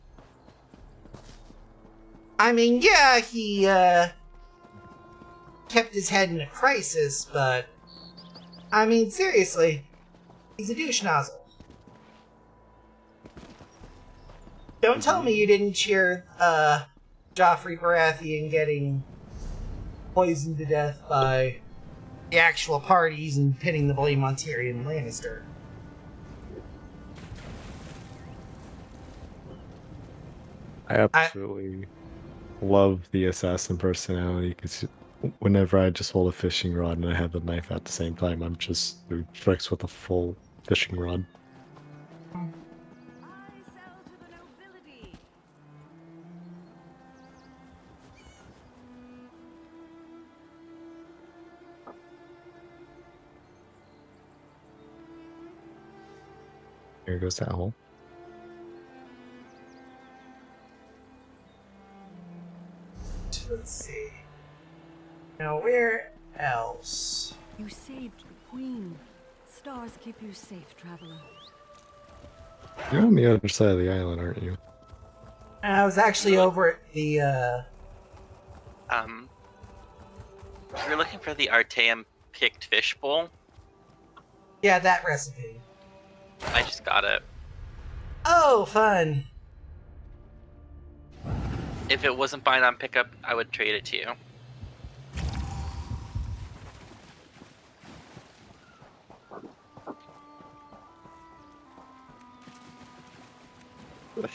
I mean, yeah, he kept his head in a crisis, but I mean, seriously, he's a douche nozzle. Don't tell me you didn't cheer Joffrey Baratheon getting poisoned to death by the actual parties and pinning the blame on Tyrion Lannister. I absolutely love the assassin personality because whenever I just hold a fishing rod and I have the knife at the same time, I'm just doing tricks with a full fishing rod. Here goes that hole. Let's see. Now, where else? You saved the Queen. Stars keep you safe, traveler. You're on the other side of the island, aren't you? I was actually over at the, If you're looking for the Arteum picked fish bowl, yeah, that recipe. I just got it. Oh, fun. If it wasn't buying on pickup, I would trade it to you.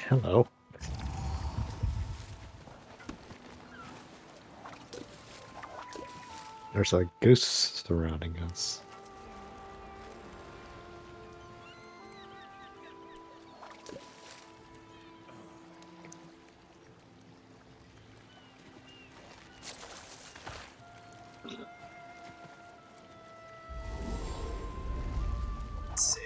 Hello. There's like ghosts surrounding us. Let's see.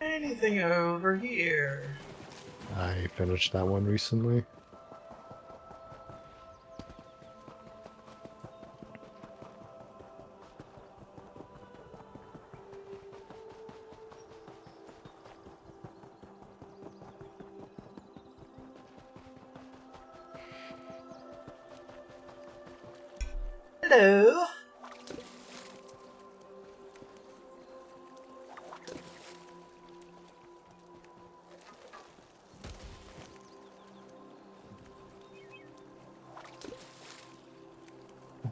Anything over here? I finished that one recently. Hello.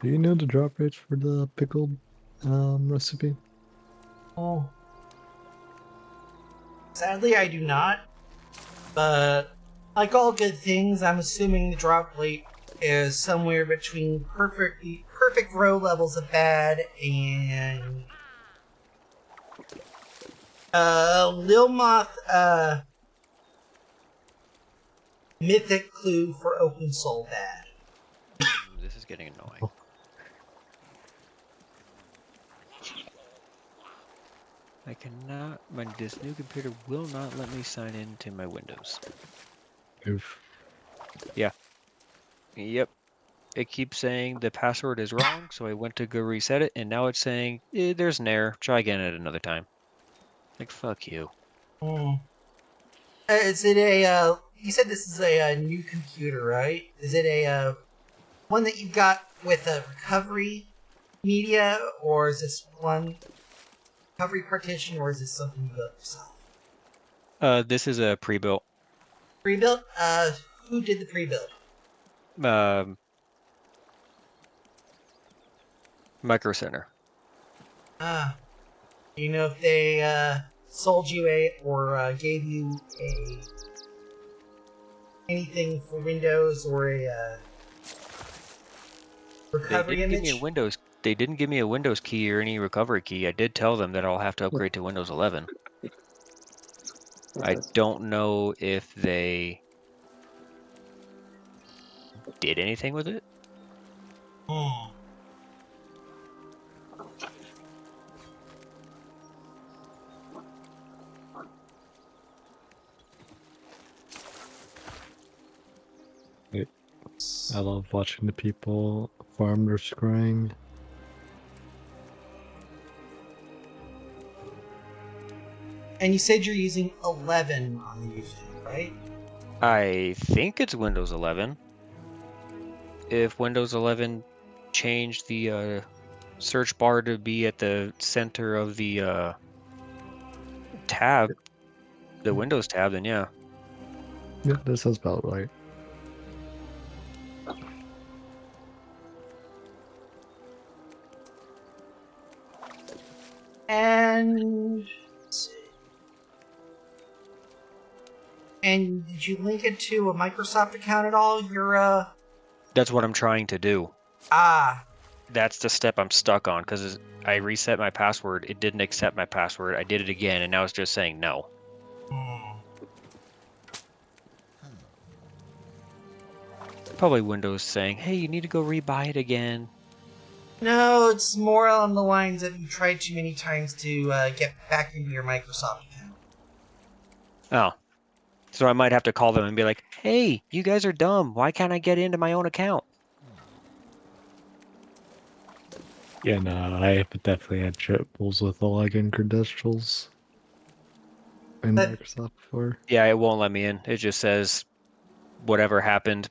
Do you know the drop rate for the pickled recipe? Oh. Sadly, I do not. But like all good things, I'm assuming the drop rate is somewhere between perfect row levels of bad and Lil Moth mythic clue for open soul bad. This is getting annoying. I cannot. This new computer will not let me sign into my Windows. Oof. Yeah. Yep. it keeps saying the password is wrong, so I went to go reset it, and now it's saying there's an error. Try again at another time. Like, fuck you. Hmm. Is it a, you said this is a, new computer, right? Is it a, one that you've got with a recovery media, or is this one recovery partition, or is this something you built yourself? This is a pre-built. Pre-built? Who did the pre-build? Micro Center. Do you know if they, sold you a, or, gave you a, anything for Windows, or a, recovery They didn't image? give me a Windows. They didn't give me a Windows key or any recovery key. I did tell them that I'll have to upgrade to Windows 11. I don't know if they did anything with it. Hmm. I love watching the people farm their scrying. And you said you're using 11 on the new thing, right? I think it's Windows 11. If Windows 11 changed the search bar to be at the center of the tab, the Windows tab, then yeah. Yeah, that sounds about right. And let's see. And did you link it to a Microsoft account at all? Your That's what I'm trying to do. ah. That's the step I'm stuck on because I reset my password. It didn't accept my password. I did it again, and now it's just saying no. Hmm. Probably Windows saying, hey, you need to go rebuy it again. No, it's more on the lines of you tried too many times to get back into your Microsoft account. Oh. So I might have to call them and be like, hey, you guys are dumb. Why can't I get into my own account? Yeah, no, I have definitely had triples with the login credentials in But Microsoft before. Yeah, it won't let me in. It just says, whatever happened,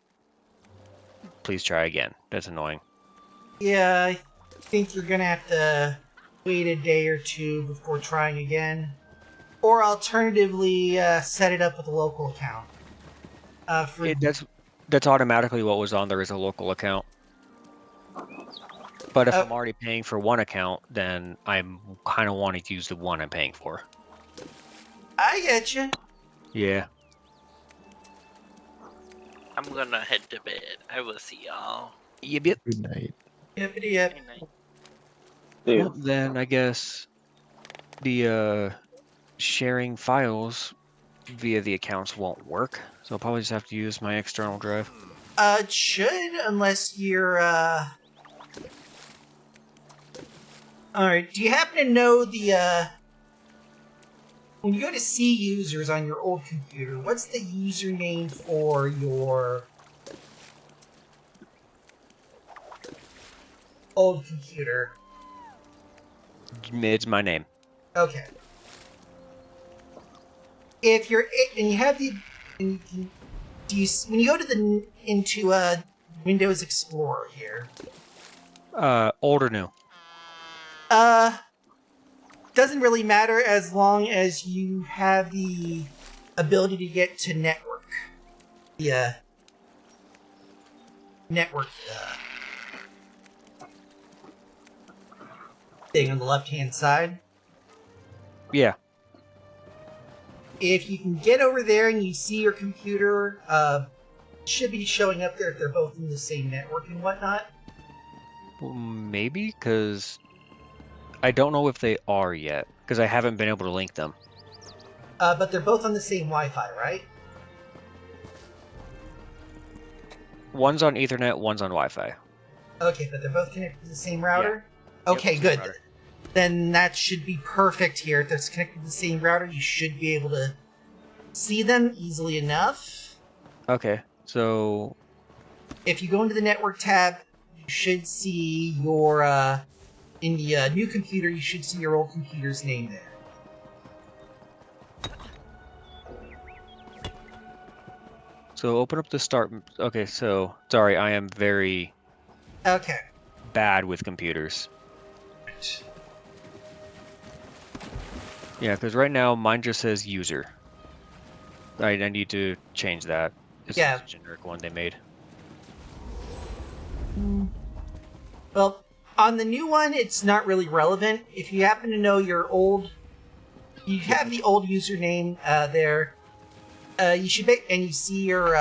please try again. That's annoying. yeah, I think you're gonna have to wait a day or two before trying again, or alternatively set it up with a local account. That's automatically what was on there as a local account. But if uh, I'm already paying for one account, then I'm kind of wanting to use the one I'm paying for. I get you. Yeah. I'm gonna head to bed. I will see y'all. Yep. Good night. Yippity yip. Good night. Well, then I guess the sharing files via the accounts won't work. So I'll probably just have to use my external drive. It should, unless you're Alright, do you happen to know the when you go to see users on your old computer, what's the username for your old computer? It's my name. Okay. If you're and you have the and you can, do you when you go to the into Windows Explorer here? Old or new? Doesn't really matter as long as you have the ability to get to network. The network thing on the left-hand side. Yeah. If you can get over there and you see your computer, it should be showing up there if they're both in the same network and whatnot. Maybe, because I don't know if they are yet, because I haven't been able to link them. But they're both on the same Wi-Fi, right? One's on Ethernet, one's on Wi-Fi. Okay, but they're both connected to the same router? Yeah. Okay, Yep, good. router. Then that should be perfect here. If they're connected to the same router, you should be able to see them easily enough. Okay, so if you go into the network tab, you should see your, in the new computer, you should see your old computer's name there. So open up the start. Okay, so sorry, I am very Okay. bad with computers. Yeah, because right now mine just says user. I need to change that. This is a generic one they made. Well, on the new one, it's not really relevant. If you happen to know your old, you have the old username there. You should be, and you see your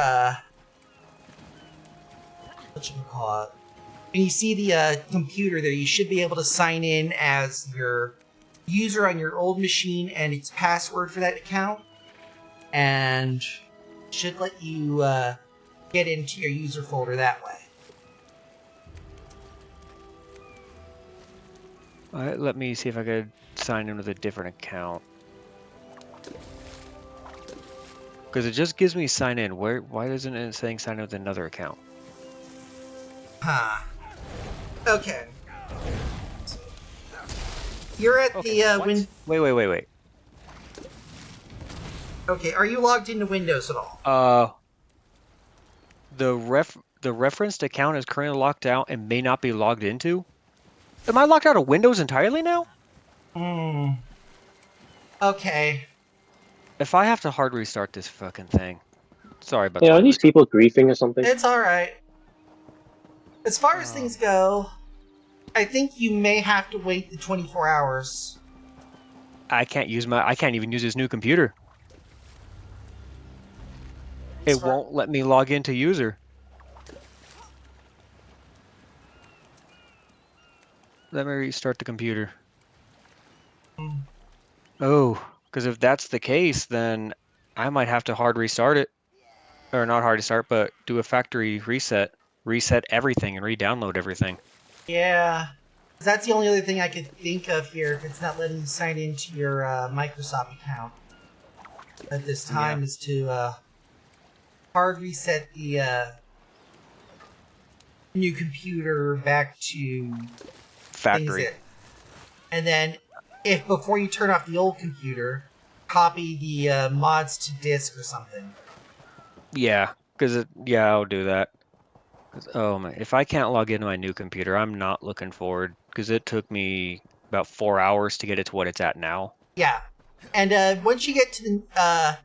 what should we call it? And you see the computer there. You should be able to sign in as your user on your old machine and its password for that account, and should let you get into your user folder that way. Let me see if I could sign in with a different account. Because it just gives me sign in. Why isn't it saying sign in with another account? Huh. Okay. You're at the Wait. Okay, are you logged into Windows at all? The referenced account is currently locked out and may not be logged into. Am I locked out of Windows entirely now? Okay. If I have to hard restart this fucking thing. Sorry about Yeah, that. are these people griefing or something? It's alright. As far as things go, I think you may have to wait the 24 hours. I can't even use this new computer. It won't let me log into user. Let me restart the computer. Oh, because if that's the case, then I might have to hard restart it. Or not hard restart, but do a factory reset. Reset everything and re-download everything. Yeah. That's the only other thing I could think of here if it's not letting you sign into your Microsoft account at this time is to hard reset the new computer back to factory. And then, if before you turn off the old computer, copy the mods to disk or something. Yeah, I'll do that. Oh man, if I can't log into my new computer, I'm not looking forward because it took me about 4 hours to get it to what it's at now. Yeah, and once you get to the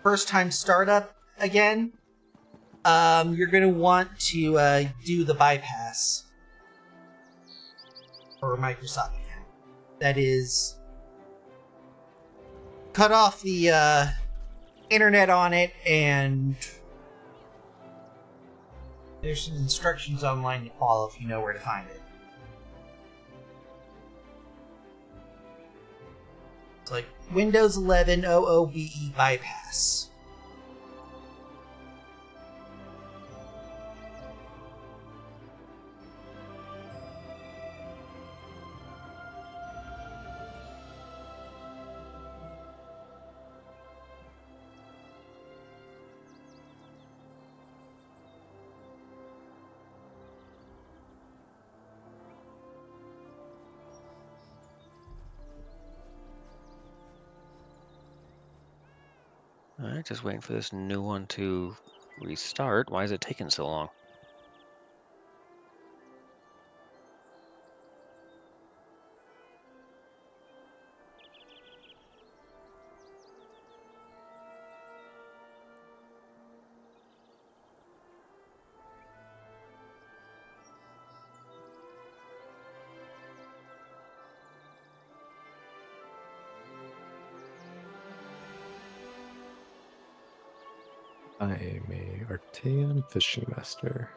first time startup again, you're gonna want to do the bypass for Microsoft account. That is, cut off the internet on it, and there's some instructions online to follow if you know where to find it. It's like Windows 11 OOBE bypass. Alright, just waiting for this new one to restart. Why is it taking so long? I am a Artean fishing master.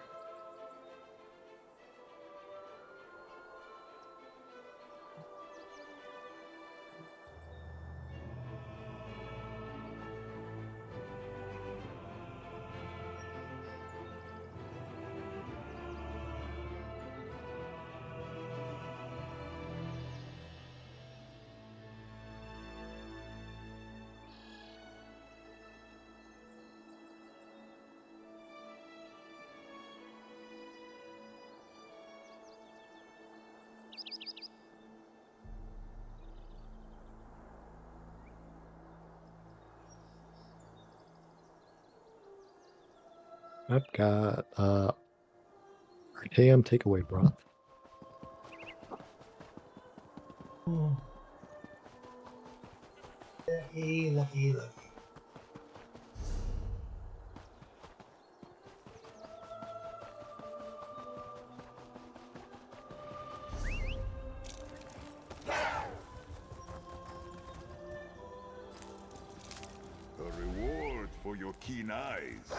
I've got Archaeum takeaway broth. Lucky, lucky, lucky. A reward for your keen eyes.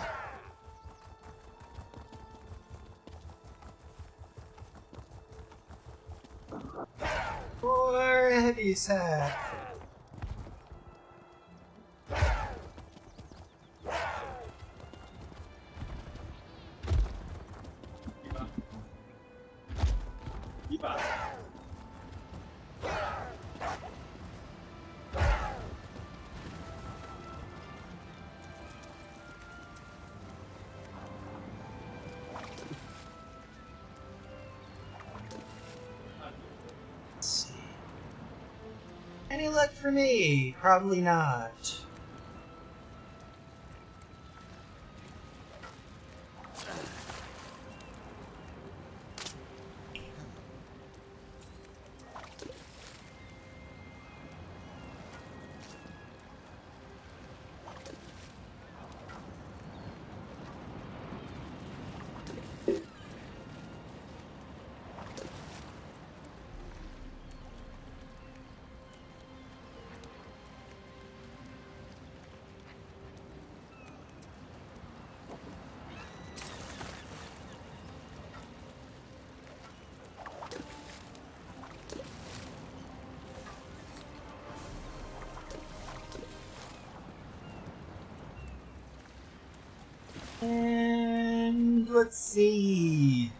More heavy sack. Let's see. Any luck for me? Probably not. And let's see.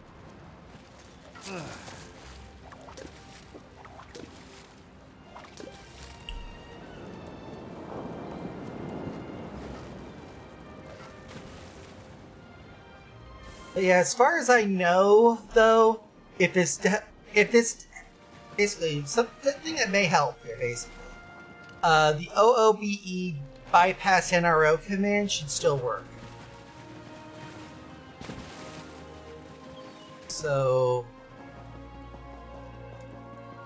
Yeah, as far as I know, though, if this basically something that may help here, basically, the OOBE bypass NRO command should still work. So,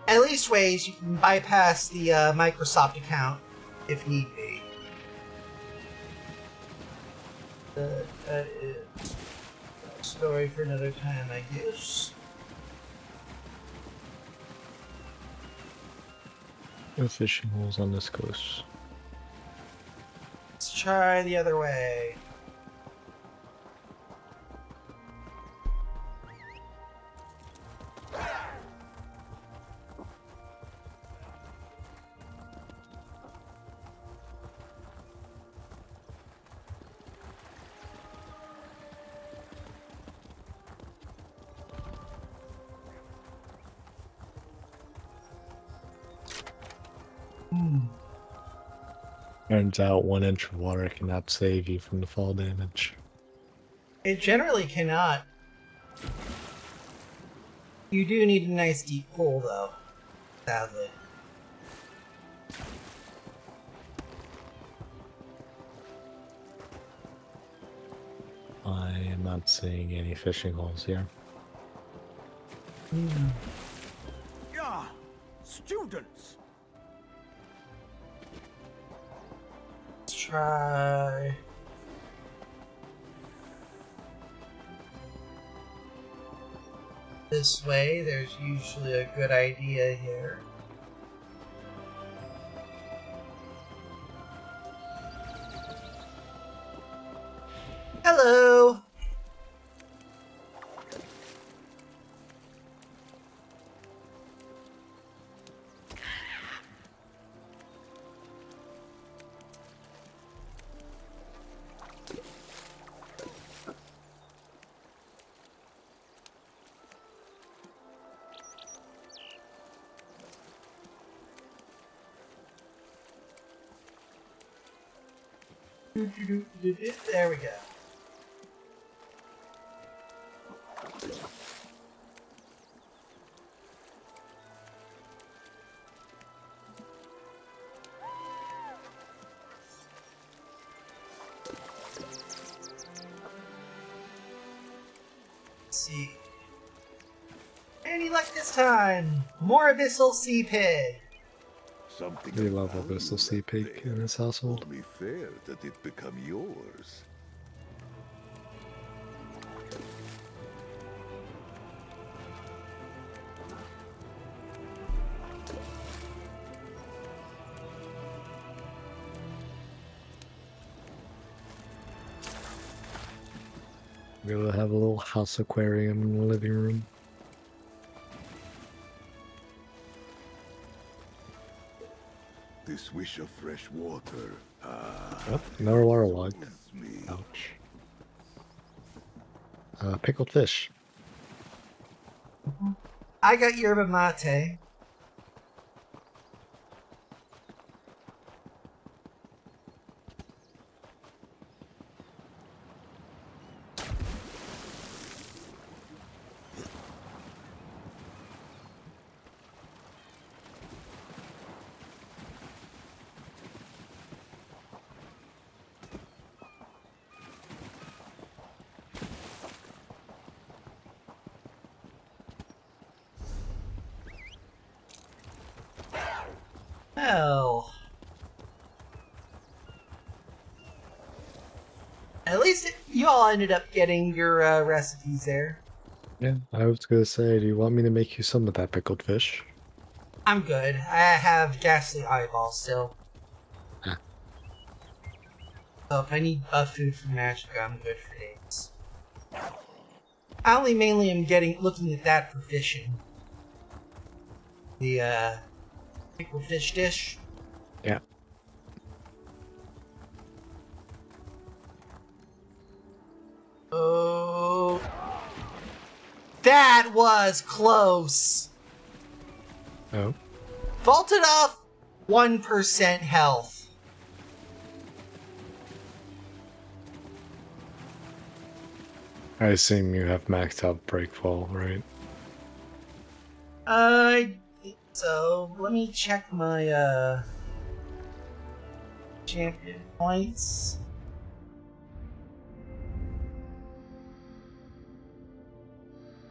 at least ways you can bypass the Microsoft account if need be. That is a story for another time, I guess. No fishing holes on this coast. Let's try the other way. Turns out 1 inch of water cannot save you from the fall damage. It generally cannot. You do need a nice deep pool, though. Sadly. I am not seeing any fishing holes here. Yeah, students. Let's try. This way, there's usually a good idea here. Hello! There we go. see. Any luck this time? More Abyssal Sea Pig. Something We love about Abyssal you Sea left Pig there. in this household. Only fair that it become yours. We'll have a little house aquarium in the living room. This wish of fresh water. Oh, another water log. soothes me. Ouch. Pickled fish. I got yerba mate. Well, at least you all ended up getting your recipes there. Yeah, I was gonna say, do you want me to make you some of that pickled fish? I'm good. I have ghastly eyeballs still. Huh. So if I need buff food from Magica, I'm good for days. I only mainly am looking at that for fishing. The pickled fish dish. Yeah. Oh, that was close. Oh. Vaulted off 1% health. I assume you have maxed out breakfall, right? So let me check my champion points.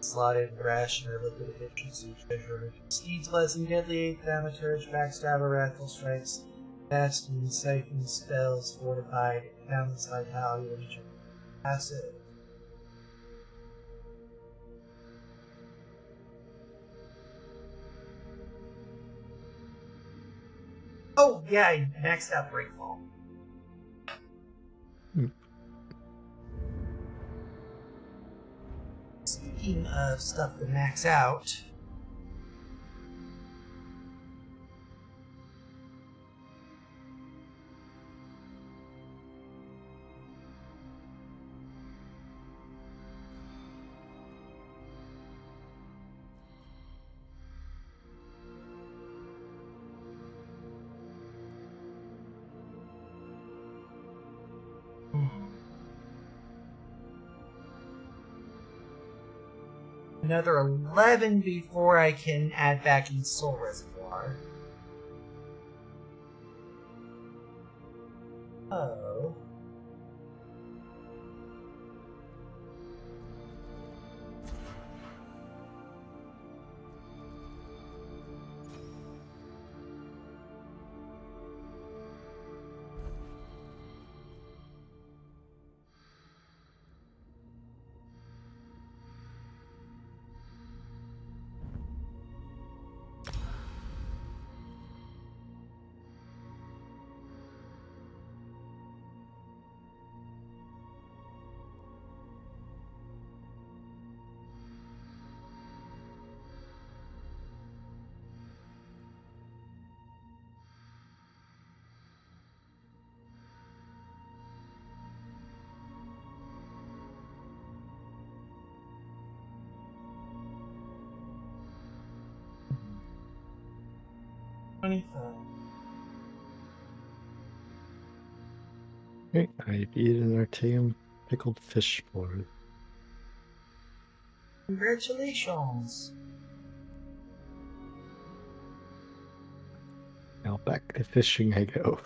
Slotted Rationer, Liquid Efficiency, Treasure, Steed's Blessing, Deadly, Thaumaturge, Backstabber, Wrathful Strikes, Bastion, Siphon, Spells, Fortified, Boundless Vitality, Legion, Passive. Oh, yeah, I maxed out Breakfall. Speaking of stuff to max out, another 11 before I can add back in Soul Reservoir. Oh. Okay, I've eaten Arteum pickled fish for it. Congratulations. Now back to fishing I go.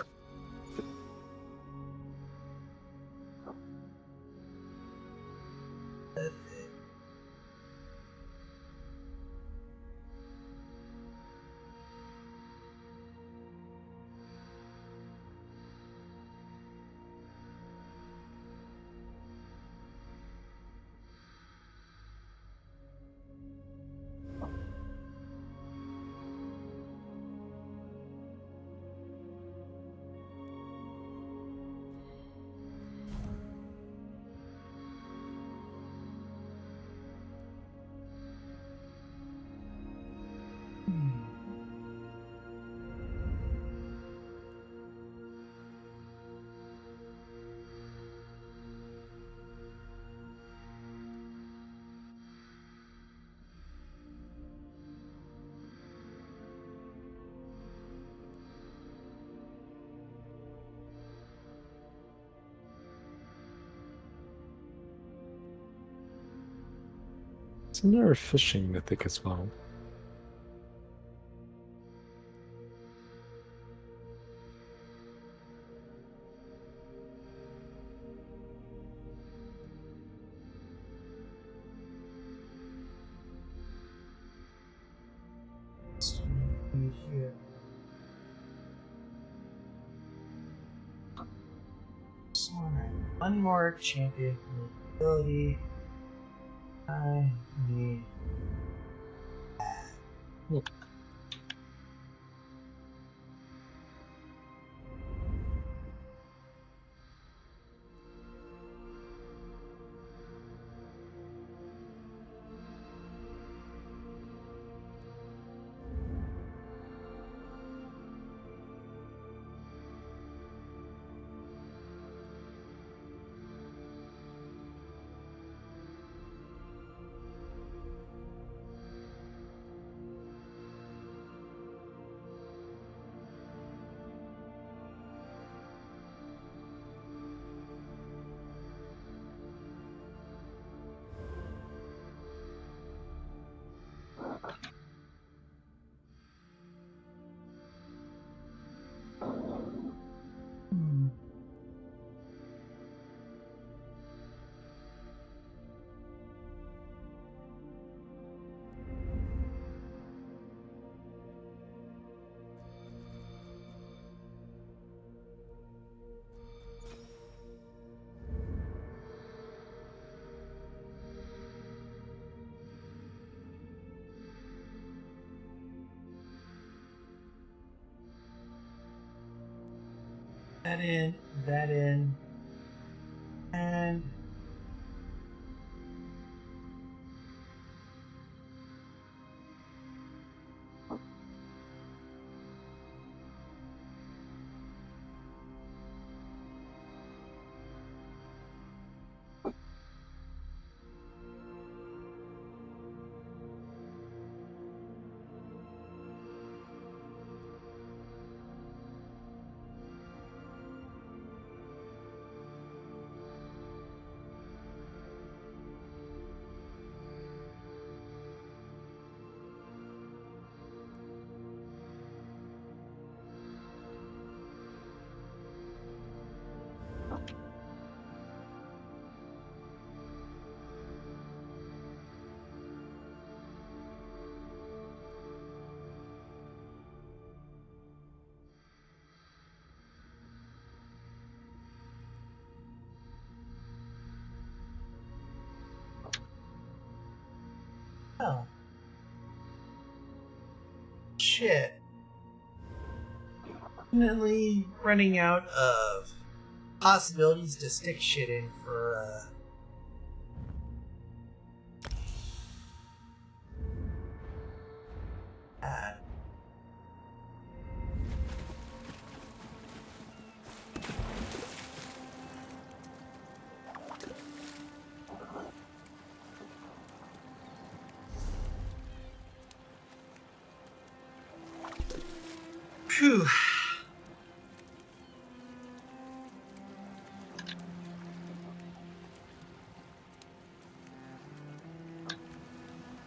It's another fishing mythic as well. Here. One more champion ability. I need that in, and oh shit. Definitely running out of possibilities to stick shit in for that. Phew.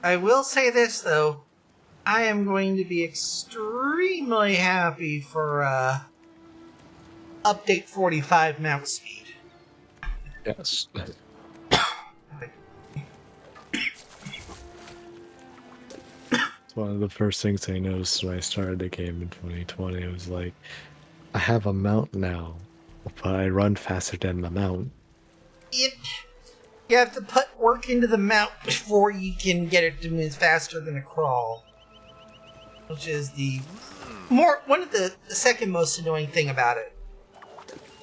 I will say this though, I am going to be extremely happy for update 45 mount speed. Yes. It's one of the first things I noticed when I started the game in 2020. It was like, I have a mount now, but I run faster than the mount. You have to put work into the mount before you can get it to move faster than a crawl. Which is one of the second most annoying thing about it.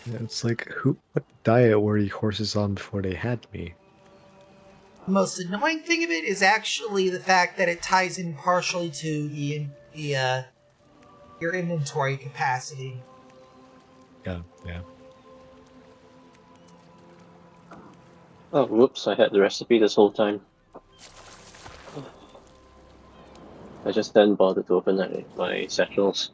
Yeah, it's like, what diet were you horses on before they had me? The most annoying thing of it is actually the fact that it ties in partially to your inventory capacity. Yeah. Oh, whoops, I had the recipe this whole time. I just didn't bother to open my satchels.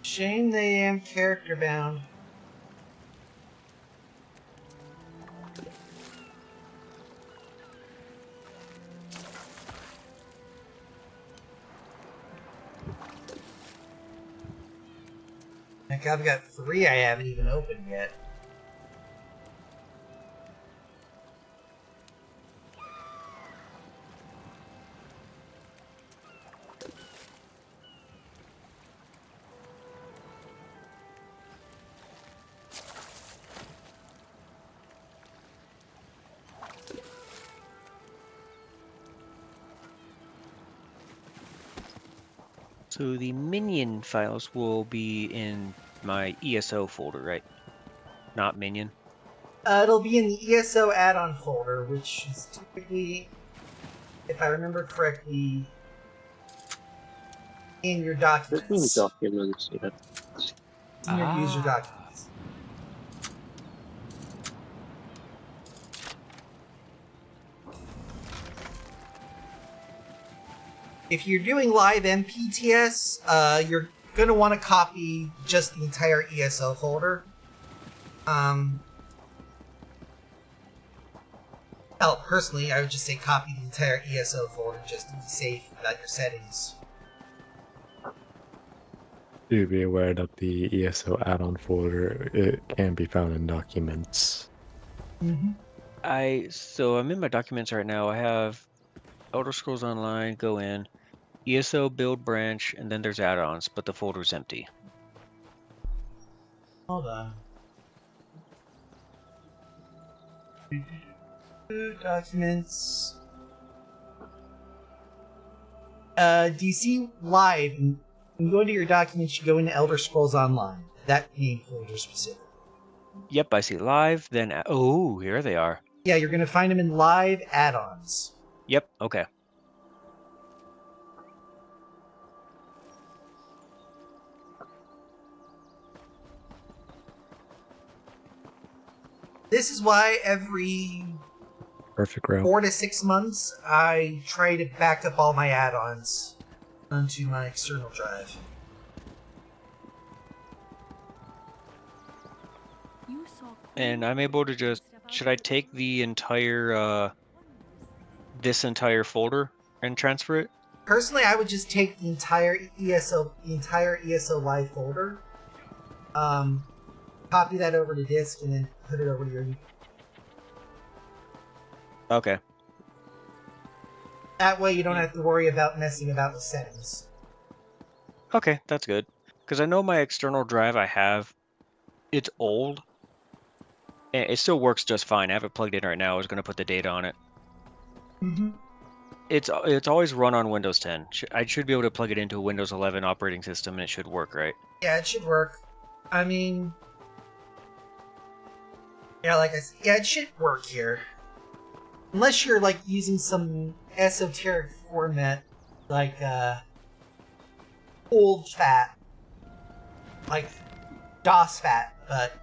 Shame they am character bound. Heck, I've got 3 I haven't even opened yet. So the minion files will be in my ESO folder, right? Not minion. It'll be in the ESO add-on folder, which is typically, if I remember correctly, in your documents. Documents, yeah. In your user documents. If you're doing live MPTS, you're going to want to copy just the entire ESO folder. Well, personally, I would just say copy the entire ESO folder just to be safe about your settings. Do be aware that the ESO add-on folder it can be found in documents. Mm-hmm. So I'm in my documents right now. I have Elder Scrolls Online, go in, ESO build branch, and then there's add-ons, but the folder's empty. Hold on. Documents. Do you see live? When you go into your documents, you go into Elder Scrolls Online. That name folder specific. Yep, I see live, then oh, here they are. Yeah, you're gonna find them in live add-ons. Yep, okay. This is why every Perfect route. 4 to 6 months, I try to back up all my add-ons onto my external drive. And I'm able to just, should I take the entire, this entire folder and transfer it? Personally, I would just take the entire ESO live folder, copy that over to disk, and then put it over to your. Okay. That way, you don't have to worry about messing about with settings. Okay, that's good. Because I know my external drive I have, it's old. And it still works just fine. I have it plugged in right now. I was going to put the data on it. Mm-hmm. It's always run on Windows 10. I should be able to plug it into a Windows 11 operating system and it should work, right? Yeah, it should work. I mean, yeah, like I said, yeah, it should work here. Unless you're like using some esoteric format, like old fat, like DOS fat, but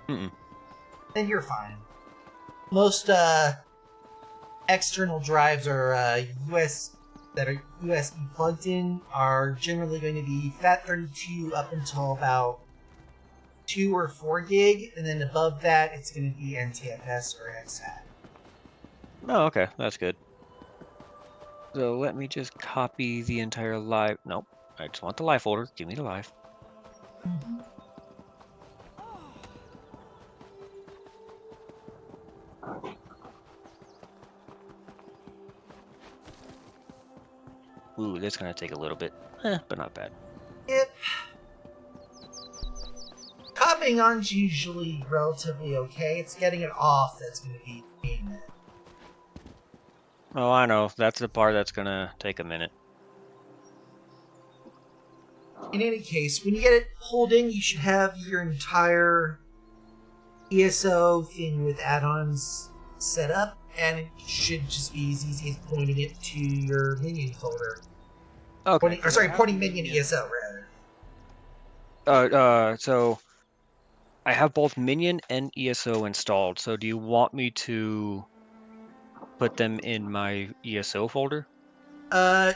then you're fine. Most external drives are that are USB plugged in are generally going to be FAT32 up until about 2 or 4 gig, and then above that it's going to be NTFS or exFAT. Oh, okay, that's good. So let me just copy the entire live. Nope, I just want the live folder. Give me the live. Ooh, that's gonna take a little bit, but not bad. Yep. Copying on's usually relatively okay. It's getting it off that's going to be the main. Oh, I know. That's the part that's gonna take a minute. In any case, when you get it pulled in, you should have your entire ESO thing with add-ons set up, and it should just be as easy as pointing it to your minion folder. Okay. Pointing minion ESO, rather. So I have both Minion and ESO installed. So do you want me to put them in my ESO folder?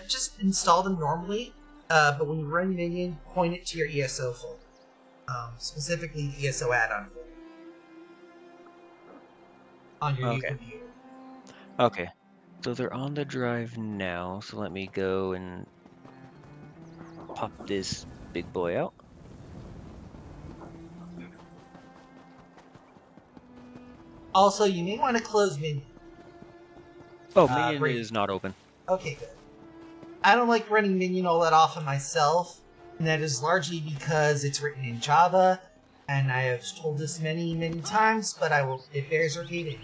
Just install them normally, but when you run minion, point it to your ESO folder. Specifically the ESO add-on folder. On your new computer. Okay. So they're on the drive now. So let me go and pop this big boy out. Also, you may want to close menu. Oh, minion brief. is not open. Okay, good. I don't like running minion all that often myself, and that is largely because it's written in Java, and I have told this many, many times, but it bears repeating.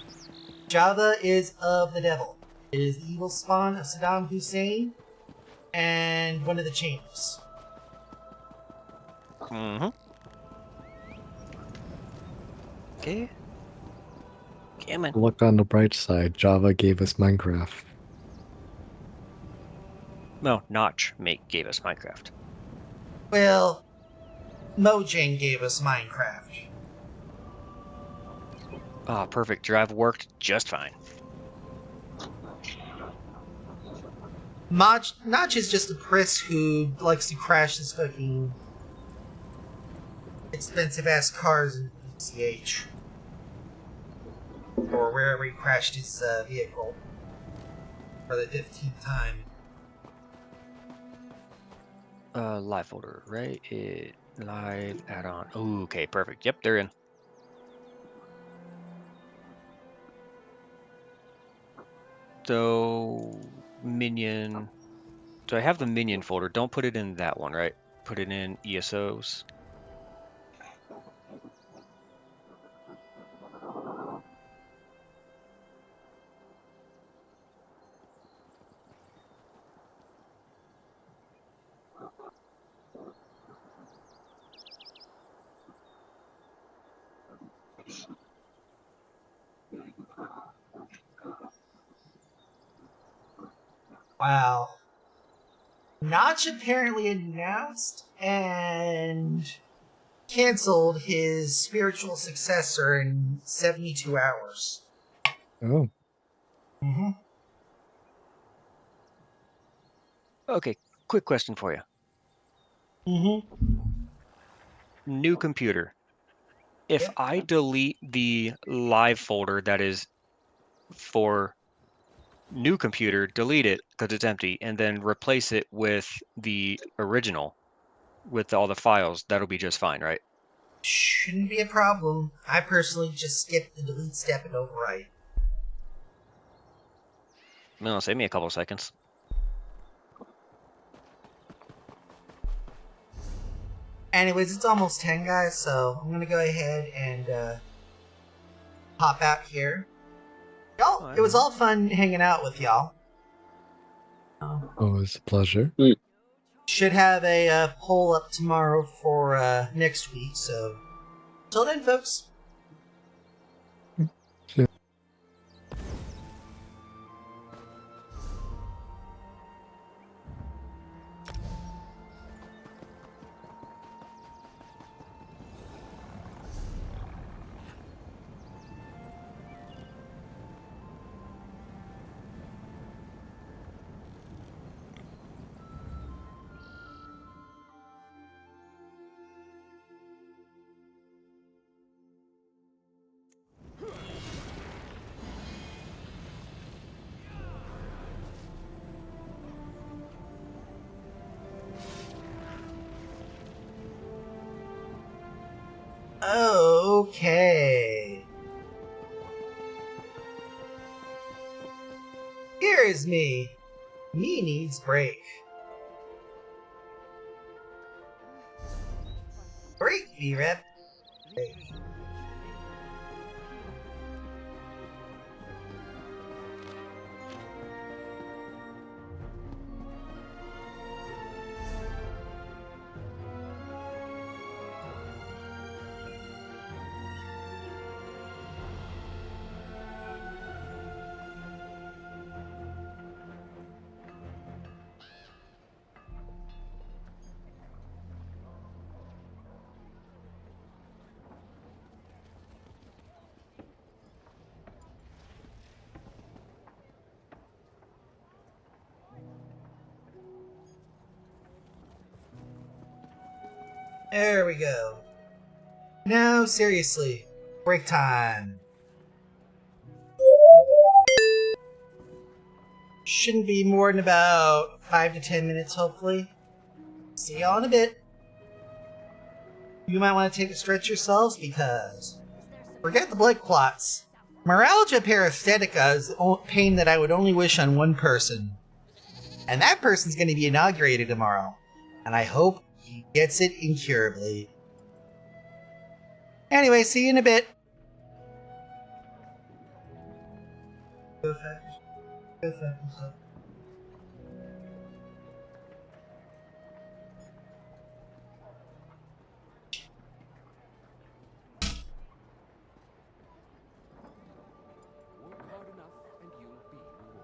Java is of the devil. It is the evil spawn of Saddam Hussein and one of the chambers. Mm-hmm. Okay. Come on. Look on the bright side. Java gave us Minecraft. No, Notch gave us Minecraft. Well, Mojang gave us Minecraft. Ah, perfect. Drive worked just fine. Notch is just a priss who likes to crash his fucking expensive-ass cars in ECH. Or wherever he crashed his vehicle. For the 15th time. Live folder, right? Live add-on. Ooh, okay, perfect. Yep, they're in. So, minion. So I have the minion folder. Don't put it in that one, right? Put it in ESOs. Wow. Notch apparently announced and canceled his spiritual successor in 72 hours. Oh. Mm-hmm. Okay, quick question for you. Mm-hmm. New computer. If Yeah. I delete the live folder that is for new computer, delete it because it's empty, and then replace it with the original with all the files, that'll be just fine, right? Shouldn't be a problem. I personally just skip the delete step and overwrite. No, save me a couple seconds. Anyways, it's almost 10, guys, so I'm gonna go ahead and pop out here. Y'all, it was all fun hanging out with y'all. Oh, it's a pleasure. Should have a poll up tomorrow for next week, so till then, folks. Okay. Here is me. Me needs break. Break me, rep. Break. There we go. No, seriously. Break time. Shouldn't be more than about 5 to 10 minutes, hopefully. See y'all in a bit. You might want to take a stretch yourselves because forget the blood clots. Neuralgia paresthetica is pain that I would only wish on one person. And that person's going to be inaugurated tomorrow. And I hope he gets it incurably. Anyway, see you in a bit. Work hard enough and you'll be rewarded.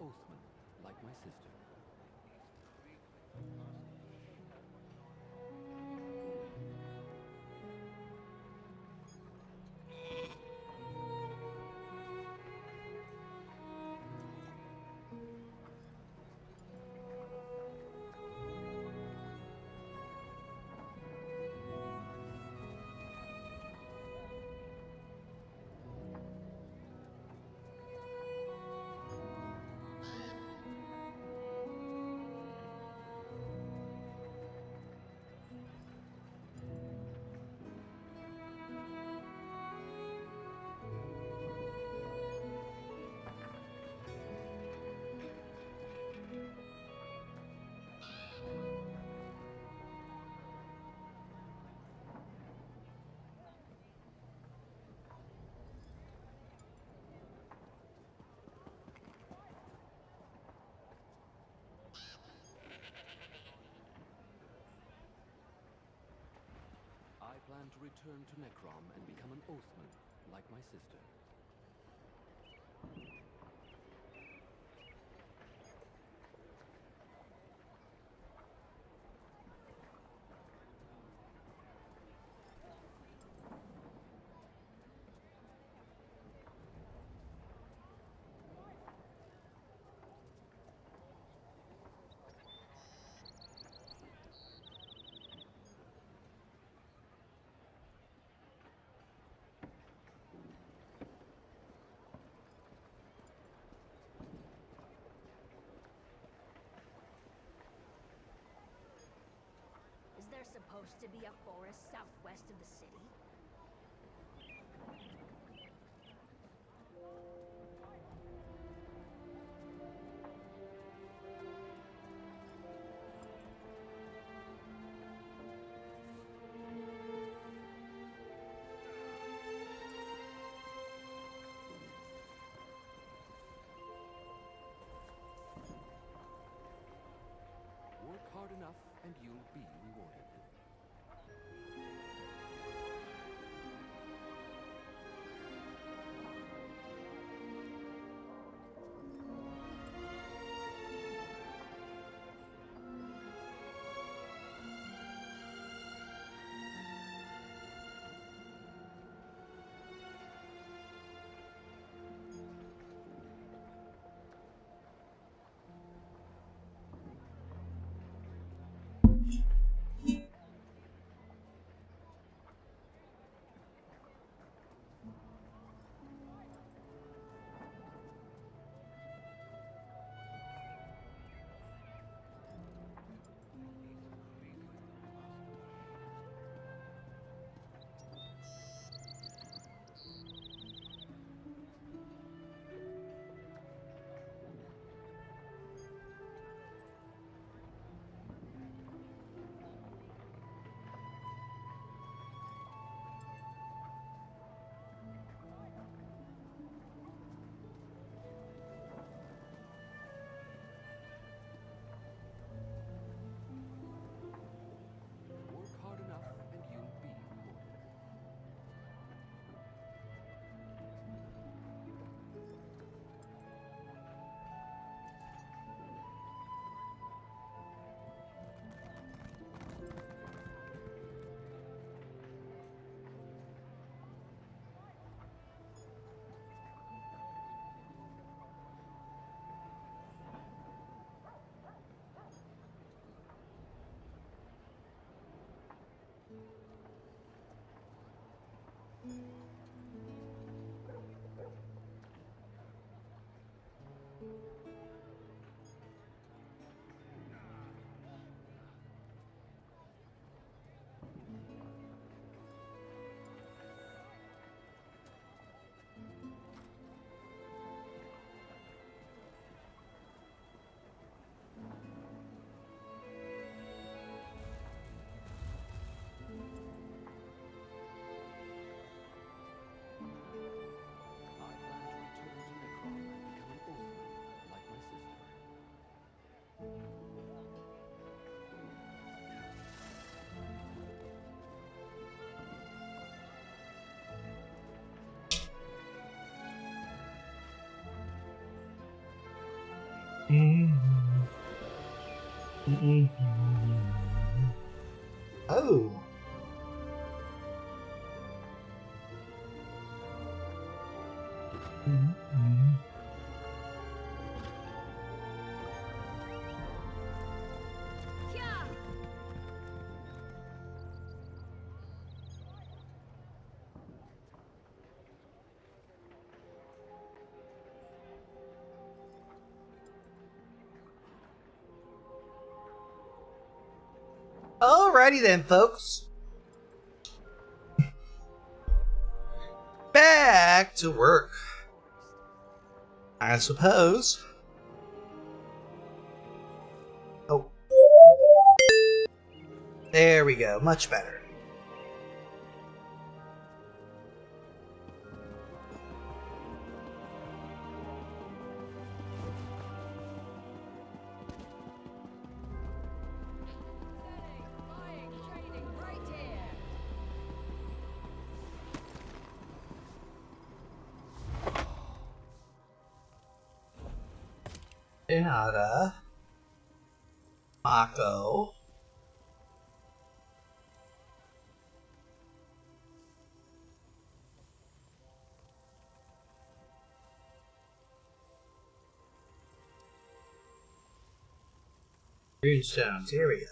Oathman, like my sister. I plan to return to Necrom and become an Oathman, like my sister. Is there supposed to be a forest southwest of the city? Work hard enough and you'll be rewarded. Work hard enough and you'll be rewarded. Oh. Alrighty then, folks. Back to work, I suppose. Oh. There we go. Much better. Inada. Mako. Runestones, here we go.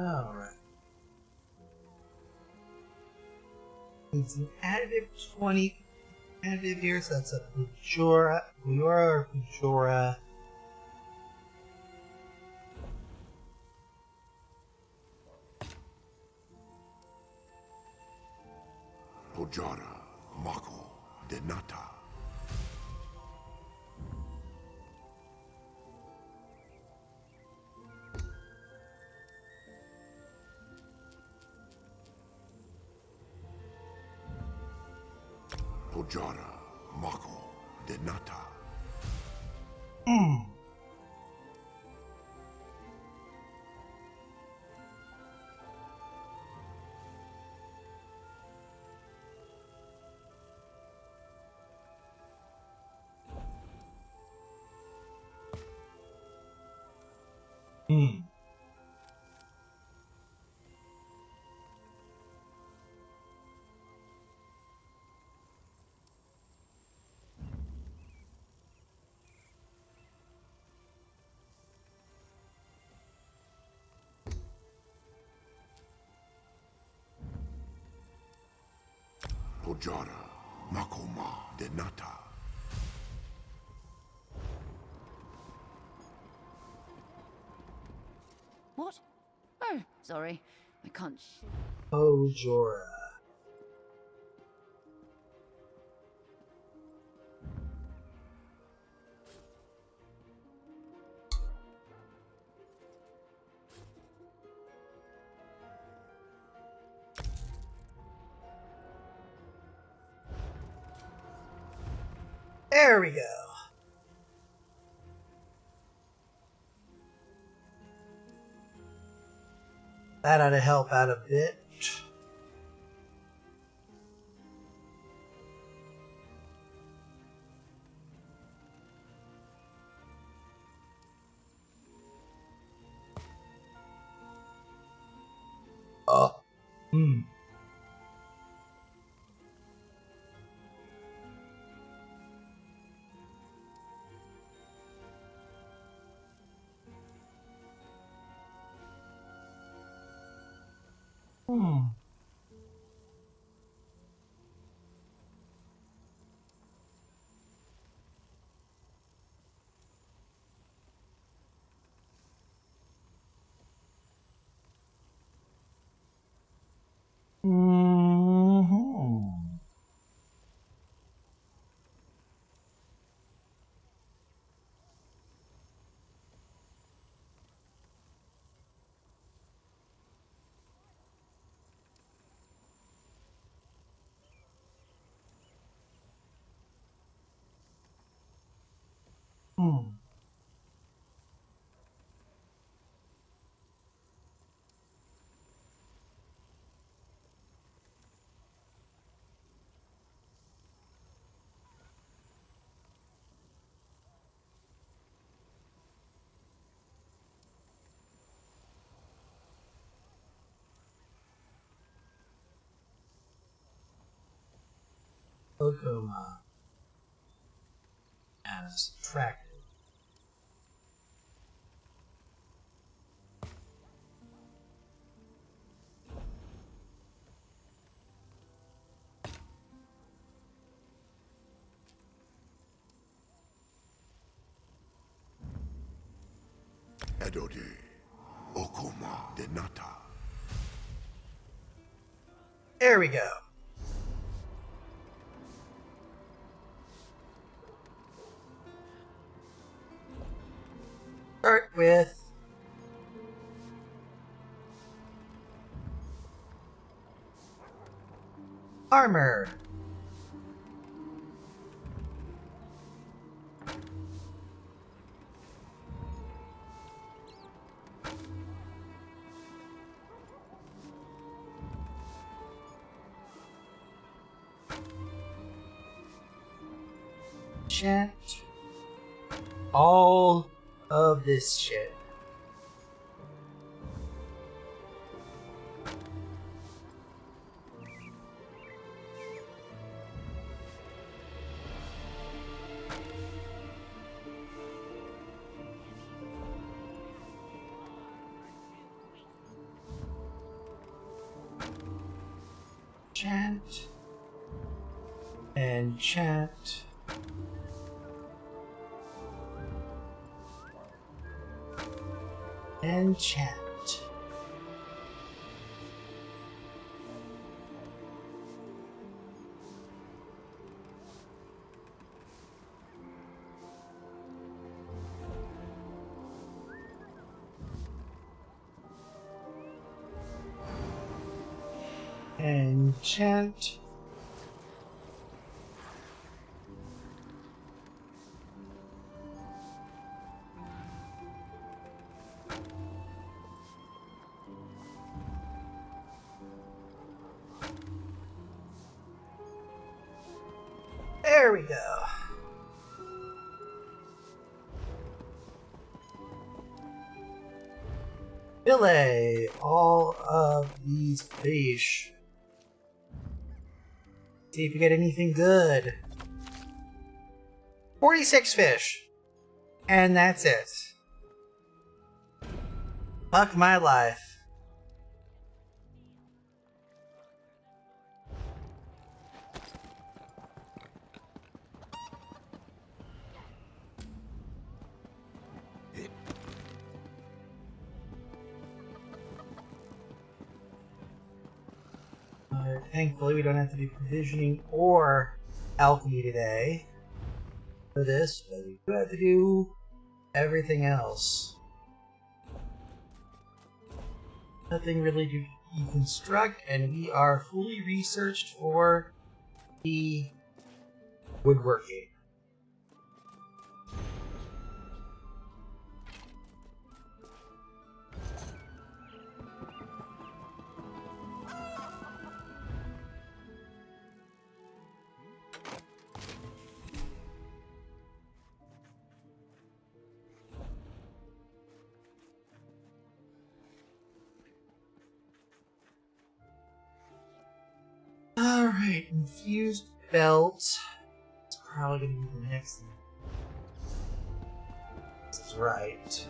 Alright. It's an additive 20 additive here, so that's a Bujora or Bujora. Pojara, Mako, Denata. Pojara, Mako, Denata. Pojara, Makoma, Denata. What? Oh, sorry. I can't Bujora. There we go. That ought to help out a bit. Oh. Pokemon. And subtracted. Edode. Okoma Denata. There we go. Start with armor. Chant all of this shit. Chant and chant. And chant. And chant. There we go. Fillet all of these fish. See if you get anything good. 46 fish. And that's it. Fuck my life. Thankfully, we don't have to do provisioning or alchemy today for this, but we do have to do everything else. Nothing really to deconstruct, and we are fully researched for the woodworking. Alright, infused belt. It's probably gonna be the next thing. This is right.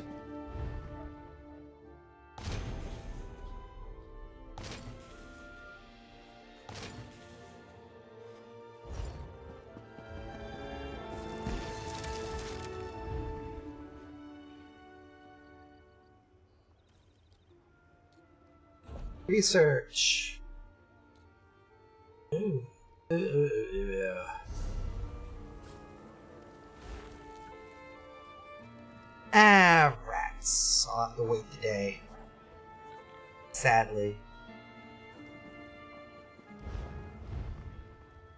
Research. Ooh. Ah, rats. I'll have to wait today. Sadly.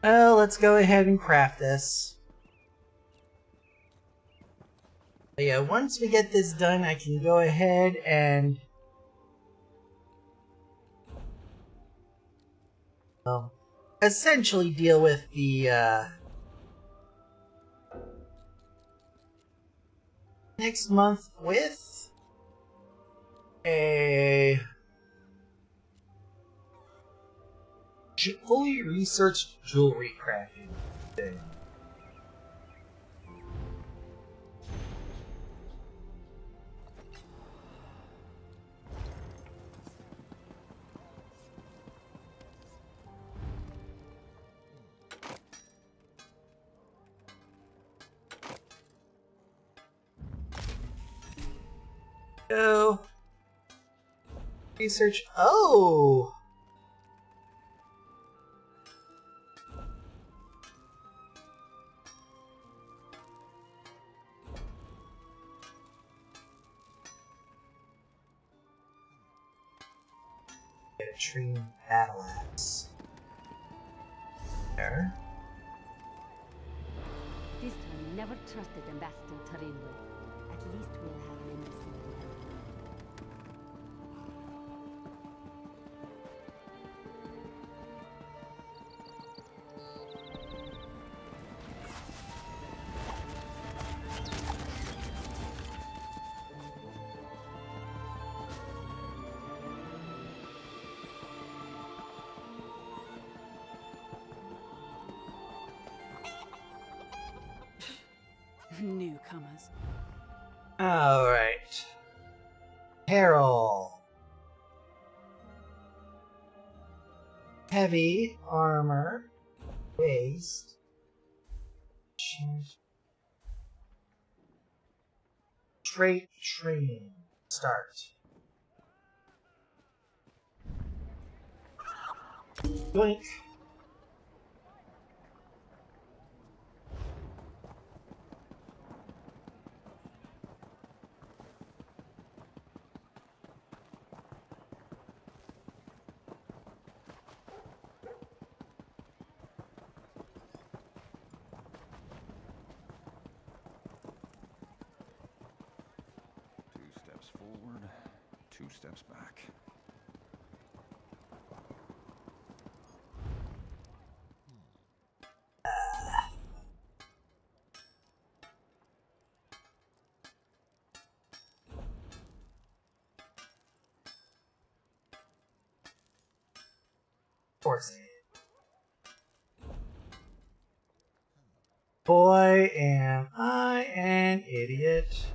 Well, let's go ahead and craft this. But yeah, once we get this done, I can go ahead and essentially deal with the next month with a fully researched jewelry crafting thing. Go research. Oh, get a tree battle axe. There. This time, never trusted Ambassador Tarinway. At least we'll have an embassy. Newcomers. Alright. Peril. Heavy armor. Waist. Trait training. Start. Blink. Forward, 2 steps back. Force. Boy, am I an idiot.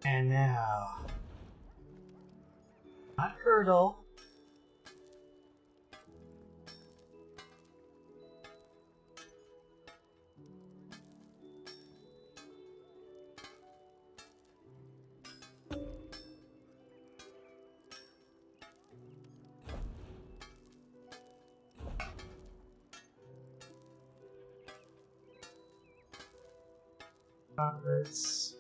And now, not hurdle. Converts.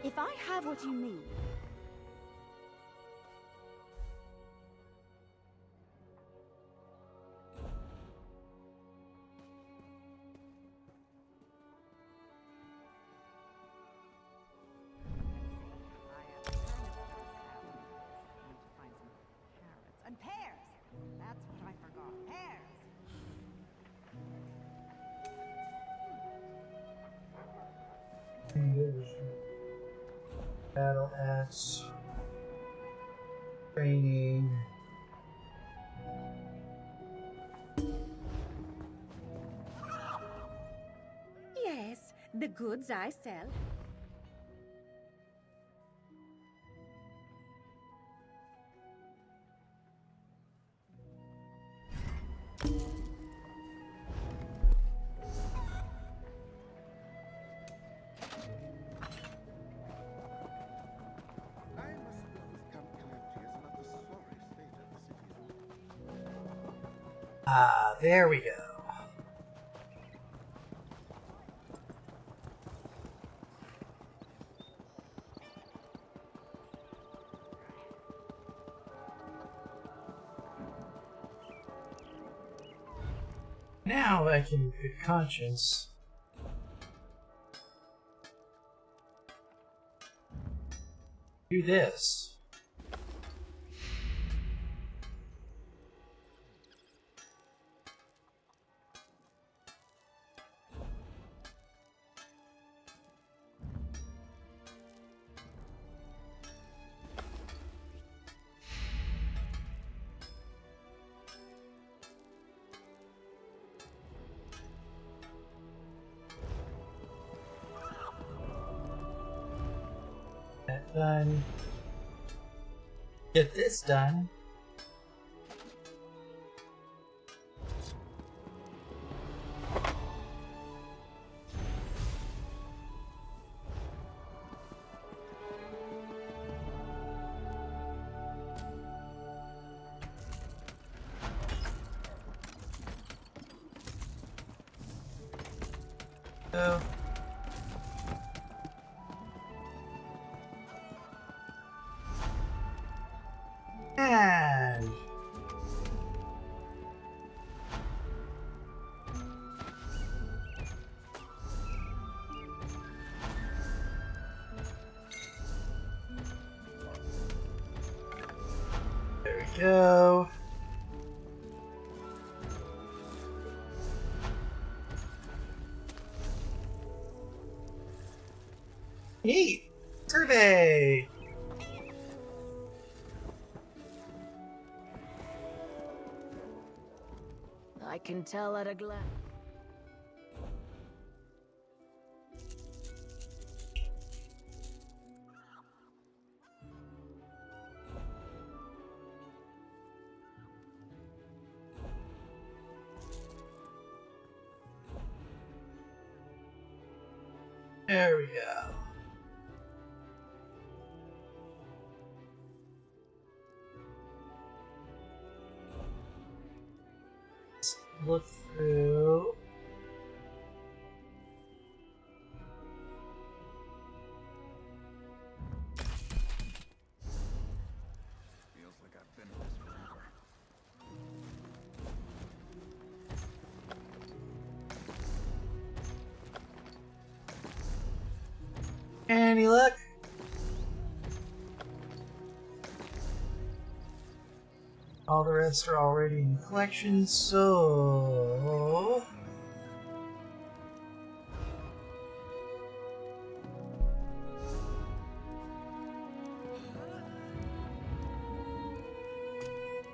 If I have what you need, And pears! That's what I forgot. Pears! Battle axe. Training. The goods I sell. Ah, there we go. Now I can, with good conscience, do this. That done. Get this done. So, and there we go. Neat. Survey. I can tell at a glance. There we go. Let's look through. Feels like I've been at this forever. Any luck? All the rest are already in the collection, so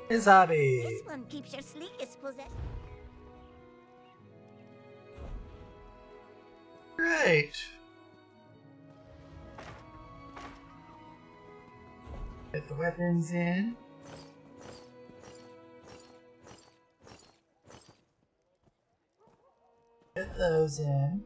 his hobby. This one keeps your sleekest possessed. Right. Get the weapons in. Get those in.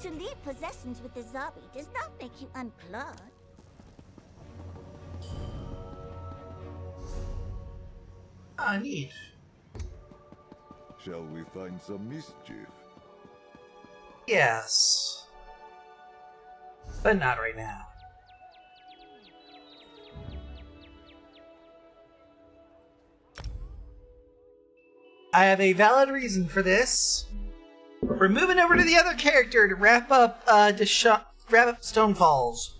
To leave possessions with the zombie does not make you unplugged. Ah, neat. Shall we find some mischief? Yes. But not right now. I have a valid reason for this. We're moving over to the other character to wrap up grab up Stone Falls.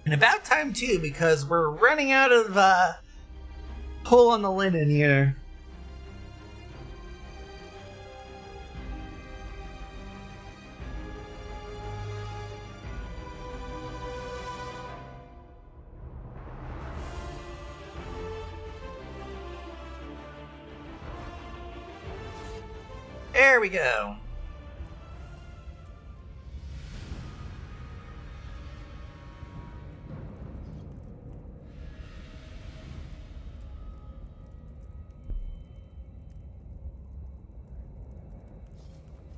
And about time too, because we're running out of pull on the linen here. There we go.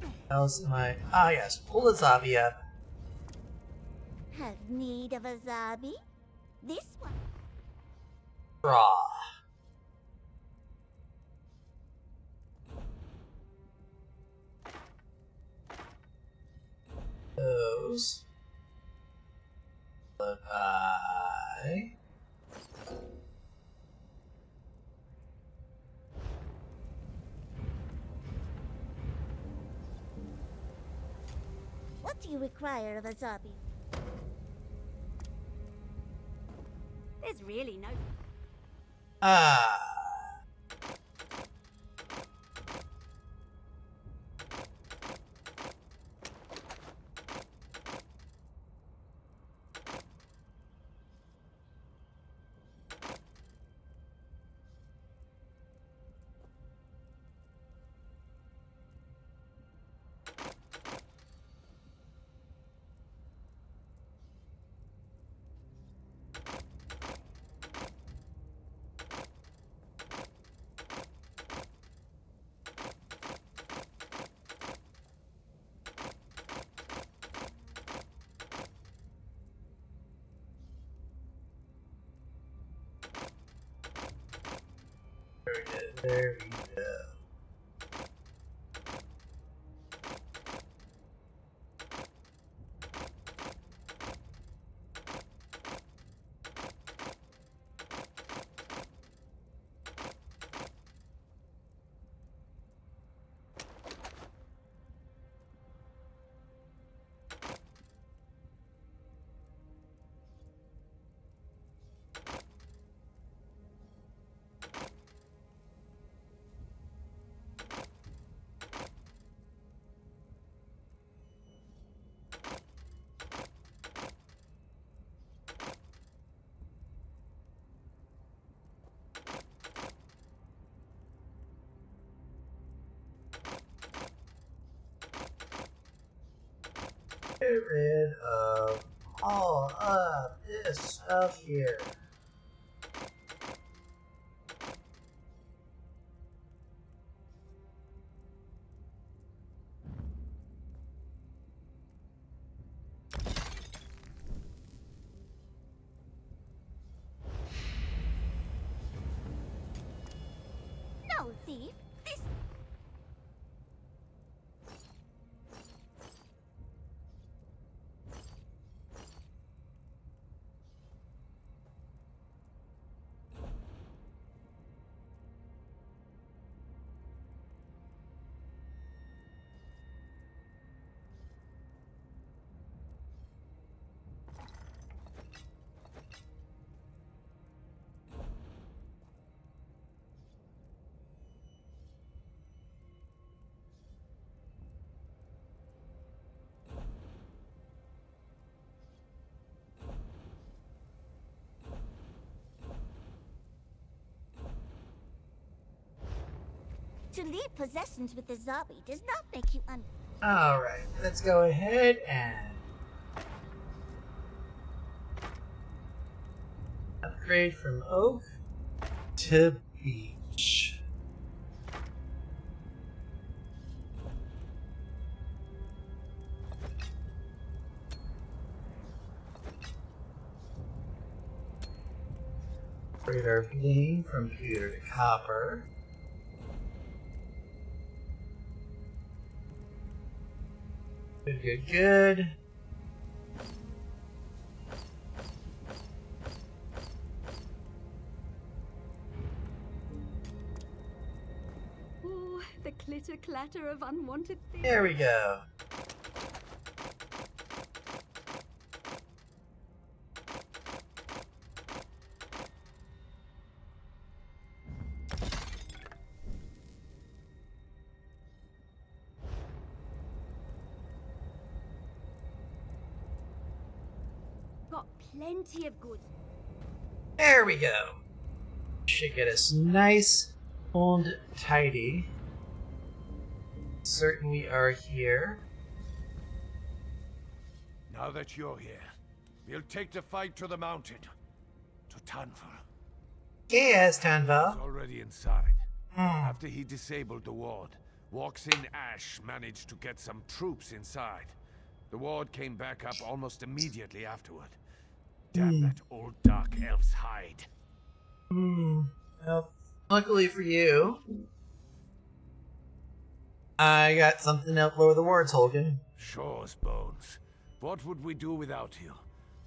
What else am I? Ah, yes. Pull the zombie up. Have need of a zombie? This one. Raw. Those. Look, What do you require of a zombie? There's really no. Ah. There we go. Get rid of all of this stuff here. No, thief. This. To leave possessions with the zombie does not make you Alright, let's go ahead and upgrade from oak to beech. Upgrade our bling from pewter to copper. Good, good, good. clitter clatter of unwanted things. There we go. Got plenty of goods. There we go. Should get us nice and tidy. Certain we are here. Now that you're here, we'll take the fight to the mountain. To Tanval. Yes, He's Tanval. already inside. After he disabled the ward, Walks in Ash managed to get some troops inside. The ward came back up almost immediately afterward. Damn that old dark elf's hide. Well, luckily for you, I got something up over the wards, Holgen. Shore's bones. What would we do without you?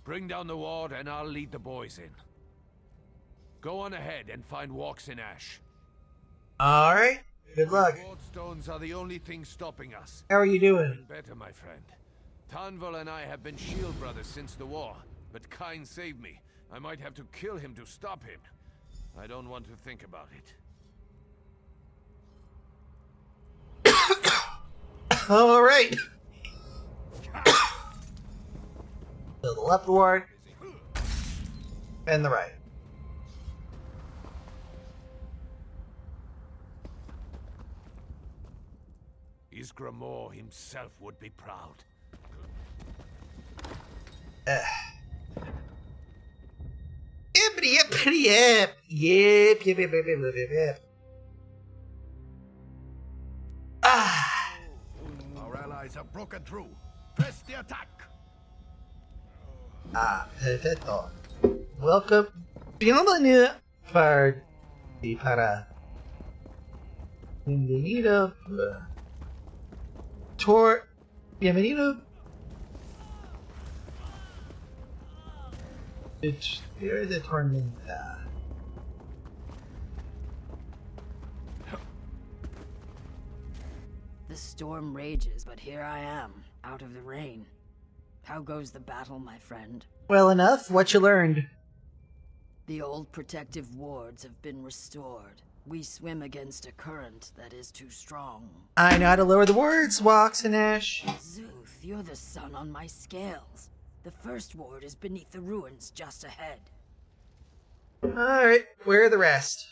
Bring down the ward and I'll lead the boys in. Go on ahead and find Walks in Ash. Alright, good luck. Ward stones are the only thing stopping us. How are you doing? Better, my friend. Tanval and I have been shield brothers since the war, but Kyne saved me. I might have to kill him to stop him. I don't want to think about it. Alright. So the left ward and the right. Isgramor himself would be proud. Yep. Ah. Our allies have broken through. Press the attack. Perfecto. Welcome. Bienvenido para. Bienvenido. Bienvenido. Here the tormenta. The storm rages, but here I am, out of the rain. How goes the battle, my friend? Well enough. What you learned? The old protective wards have been restored. We swim against a current that is too strong. I know how to lower the wards, Walks in Ash. Zuth, you're the sun on my scales. The first ward is beneath the ruins just ahead. Alright, where are the rest?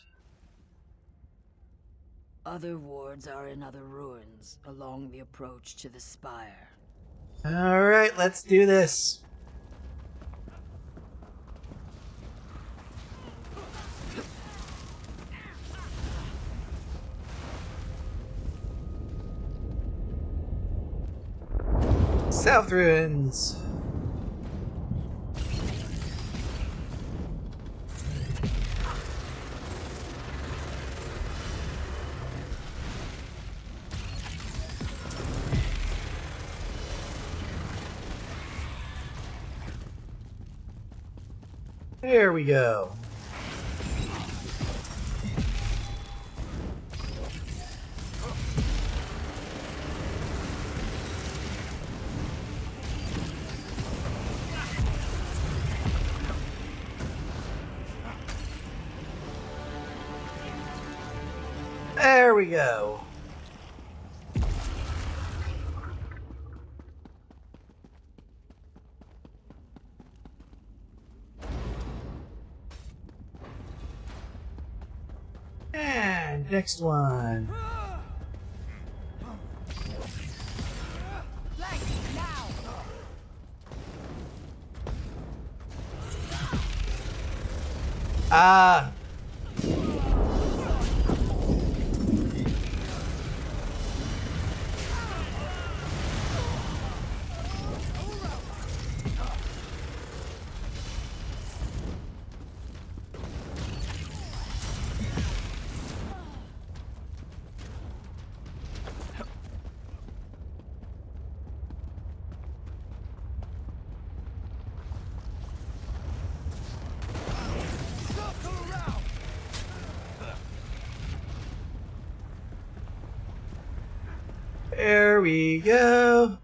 Other wards are in other ruins, along the approach to the spire. Alright, let's do this. South Ruins. There we go. There we go. And next one. Ah. There we go.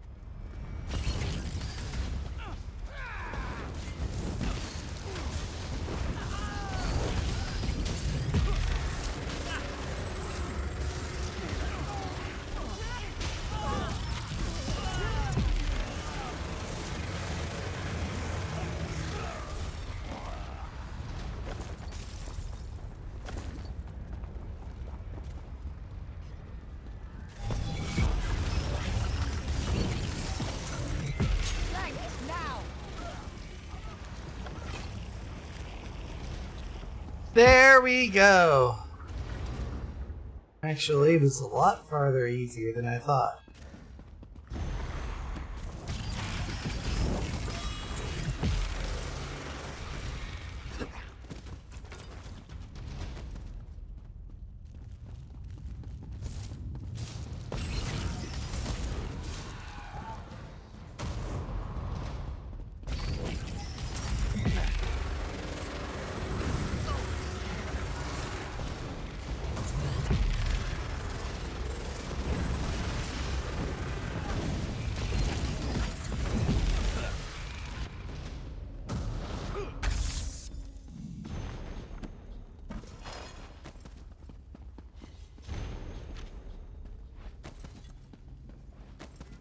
There we go. Actually, it was a lot farther easier than I thought.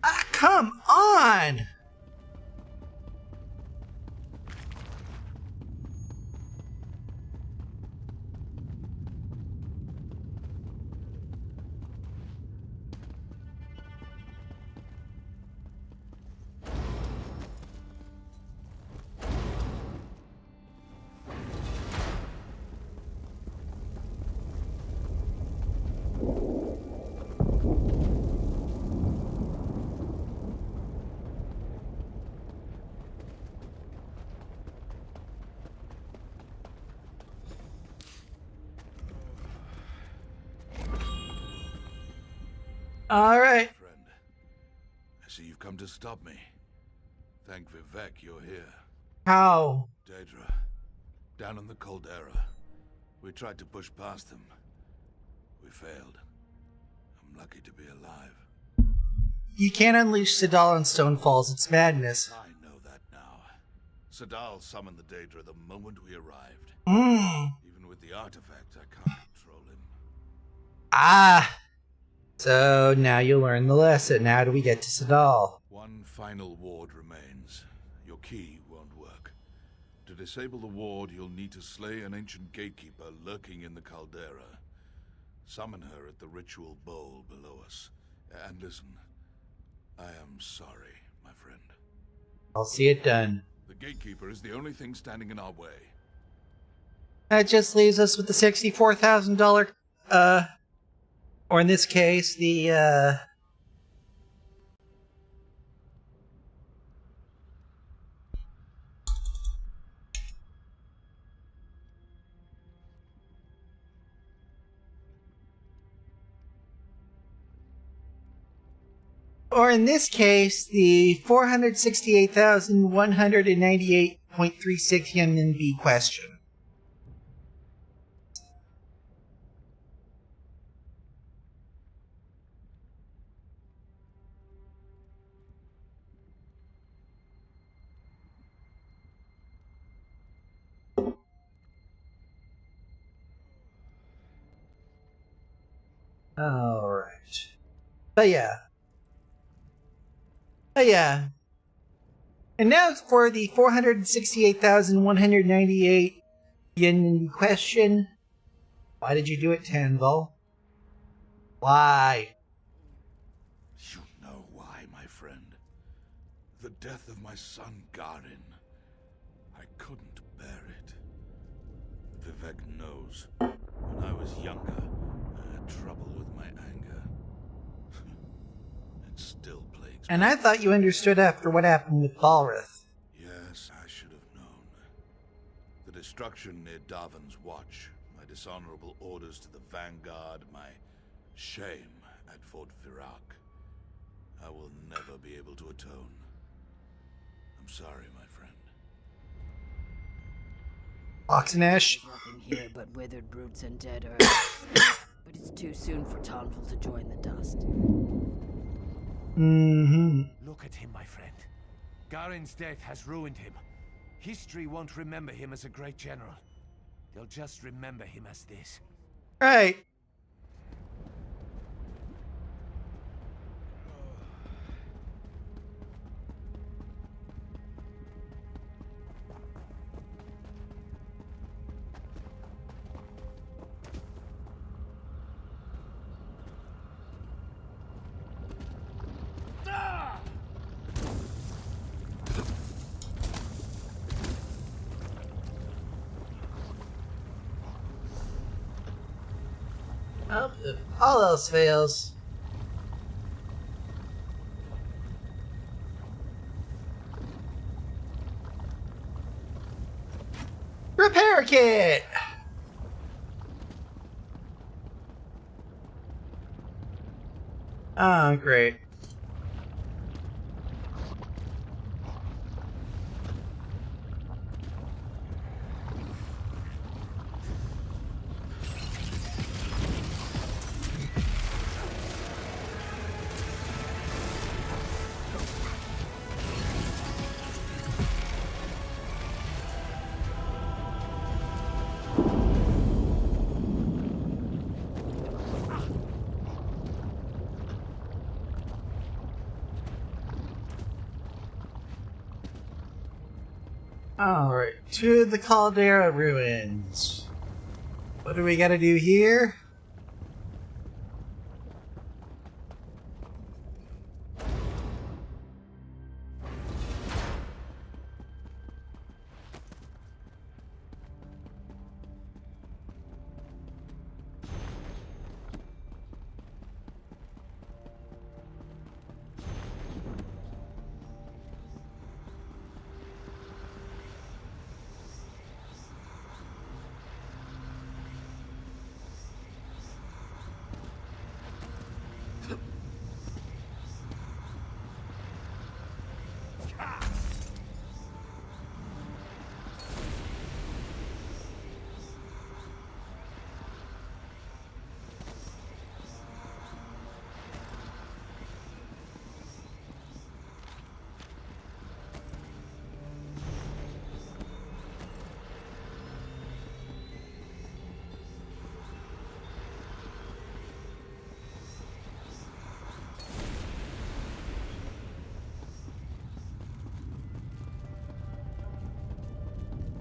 Ah, come on! All right. Friend, I see you've come to stop me. Thank Vivek you're here. How? Daedra, down in the caldera. We tried to push past them. We failed. I'm lucky to be alive. You can't unleash Sidal on Stone Falls. It's madness. I know that now. Sadal summoned the Daedra the moment we arrived. Even with the artifact, I can't control him. Ah! So now you learn the lesson. How do we get to Sidal? One final ward remains. Your key won't work. To disable the ward, you'll need to slay an ancient gatekeeper lurking in the caldera. Summon her at the ritual bowl below us. And listen, I am sorry, my friend. I'll see it done. The gatekeeper is the only thing standing in our way. That just leaves us with the $64,000, or in this case, the, or in this case, the 468,198.36 yen question. Alright. But yeah. And now for the 468,198 yen question. Why did you do it, Tanval? Why? You know why, my friend. The death of my son, Garin. I couldn't bear it. Vivek knows. When I was younger, I had trouble with my anger. It still plagues me. And I thought you understood after what happened with Balrith. Yes, I should have known. The destruction near Darvin's Watch, my dishonorable orders to the Vanguard, my shame at Fort Virac. I will never be able to atone. I'm sorry, my friend. Oxenash? There's nothing here but withered brutes and dead earth. But it's too soon for Tonval to join the dust. Mm-hmm. Look at him, my friend. Garin's death has ruined him. History won't remember him as a great general. They'll just remember him as this. Right. Well, if all else fails. Repair kit! Oh, great. Alright, to the Caldera Ruins. What do we gotta do here?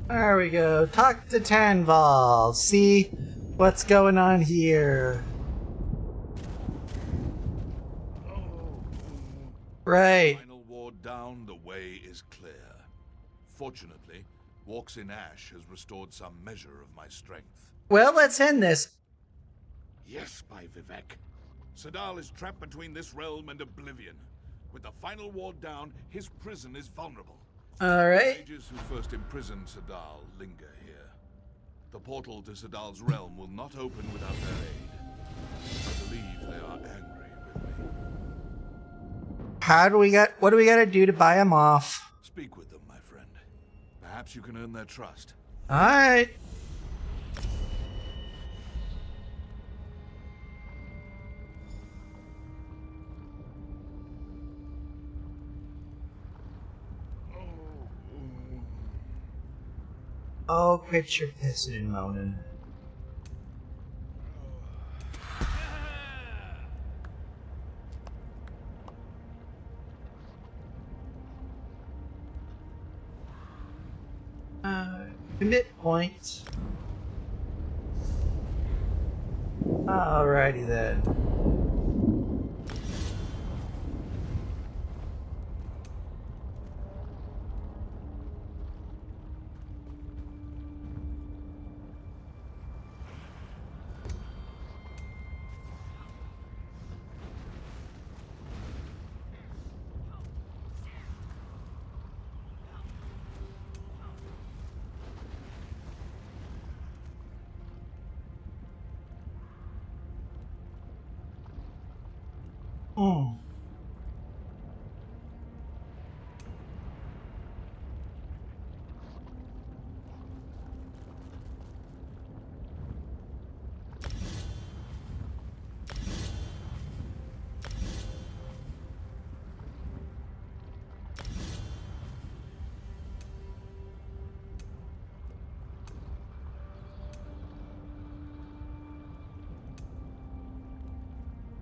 There we go. Talk to Tanval. See what's going on here. Right. Final ward down, the way is clear. Fortunately, Walks in Ash has restored some measure of my strength. Well, let's end this. Yes, by Vivek. Sadal is trapped between this realm and oblivion. With the final ward down, his prison is vulnerable. Alright. The mages who first imprisoned Sadal linger here. The portal to Sadal's realm will not open without their aid. I believe they are angry with me. What do we gotta do to buy them off? Speak with them, my friend. Perhaps you can earn their trust. Alright. Oh, quit your pissing and moaning. Commit point. Alrighty then. Oh.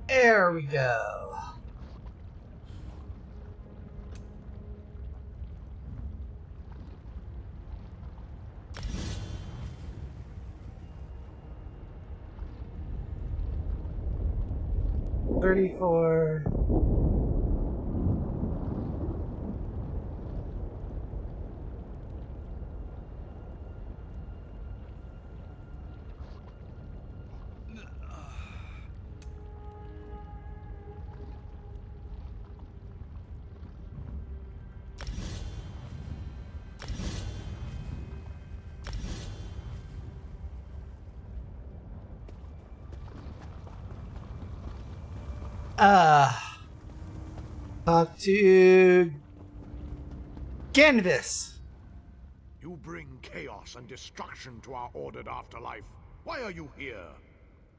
There we go. $34. Talk to Canvas. You bring chaos and destruction to our ordered afterlife. Why are you here?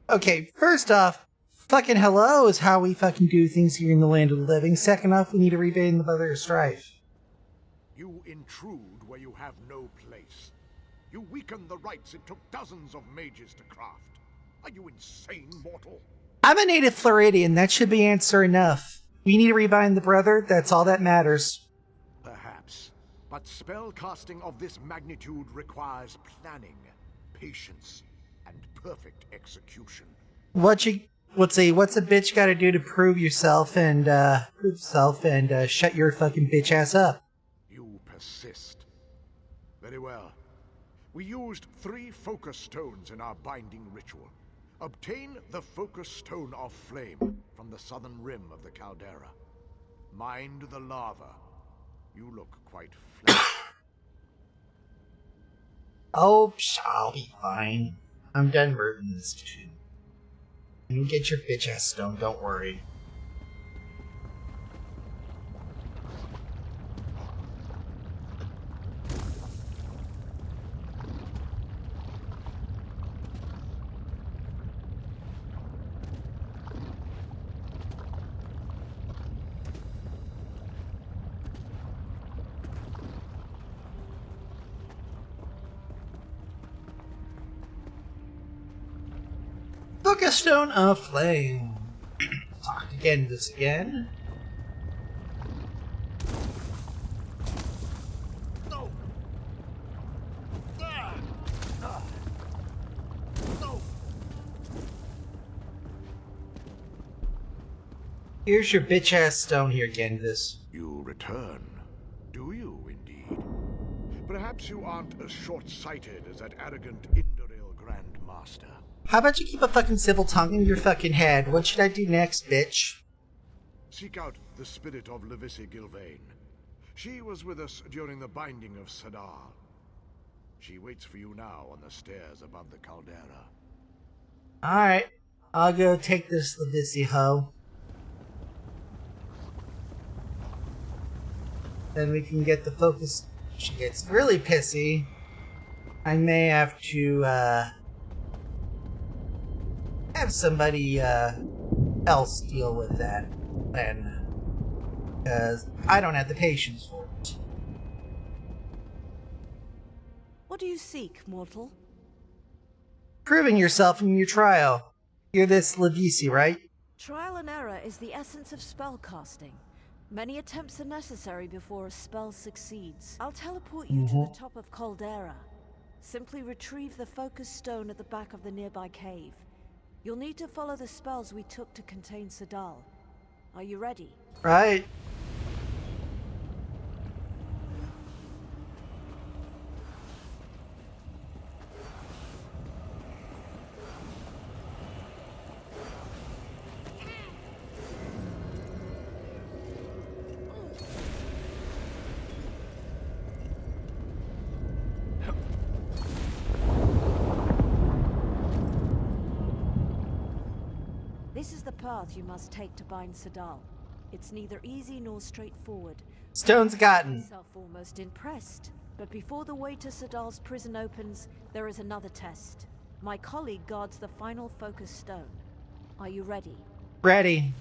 Okay, first off, fucking hello is how we fucking do things here in the land of the living. Second off, we need to rebate the Mother of Strife. You intrude where you have no place. You weaken the rites it took dozens of mages to craft. Are you insane, mortal? I'm a native Floridian. That should be answer enough. We need to rebind the brother. That's all that matters. Perhaps. But spell casting of this magnitude requires planning, patience, and perfect execution. What's a bitch got to do to prove yourself and shut your fucking bitch ass up? You persist. Very well. We used 3 focus stones in our binding ritual. Obtain the focus stone of flame from the southern rim of the caldera. Mind the lava. You look quite flat. Oh, I'll be fine. I'm done murdering this dude. You get your bitch ass stone, don't worry. Focus stone of flame. Talk again this again. No. No. Here's your bitch ass stone here, Gendis. You return. Do you indeed? Perhaps you aren't as short-sighted as that arrogant Indoril Grand Master. How about you keep a fucking civil tongue in your fucking head? What should I do next, bitch? Seek out the spirit of Levisi Gilvain. She was with us during the binding of Sadal. She waits for you now on the stairs above the caldera. Alright, I'll go take this Levisi hoe. Then we can get the focus. She gets really pissy. I may have to, have somebody, else deal with that then. Because I don't have the patience for it. What do you seek, mortal? Proving yourself in your trial. You're this Levisi, right? Trial and error is the essence of spellcasting. Many attempts are necessary before a spell succeeds. I'll teleport you to the top of Caldera. Simply retrieve the focus stone at the back of the nearby cave. You'll need to follow the spells we took to contain Sadal. Are you ready? Right. This is the path you must take to bind Sadal. It's neither easy nor straightforward. Stone's gotten. Myself almost impressed. But before the way to Sadal's prison opens, there is another test. My colleague guards the final focus stone. Are you ready? Ready.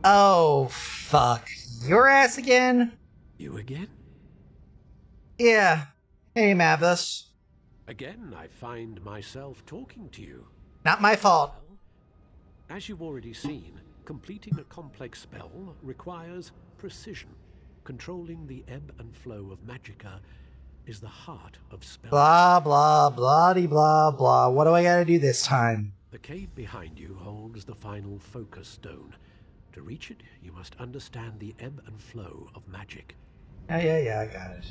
Oh, fuck. Your ass again? You again? Yeah. Hey, Mavis. Again, I find myself talking to you. Not my fault. As you've already seen, completing a complex spell requires precision. Controlling the ebb and flow of magicka is the heart of spell. Blah, blah, blah, blah. What do I gotta do this time? The cave behind you holds the final focus stone. To reach it, you must understand the ebb and flow of magic. Yeah, I got it.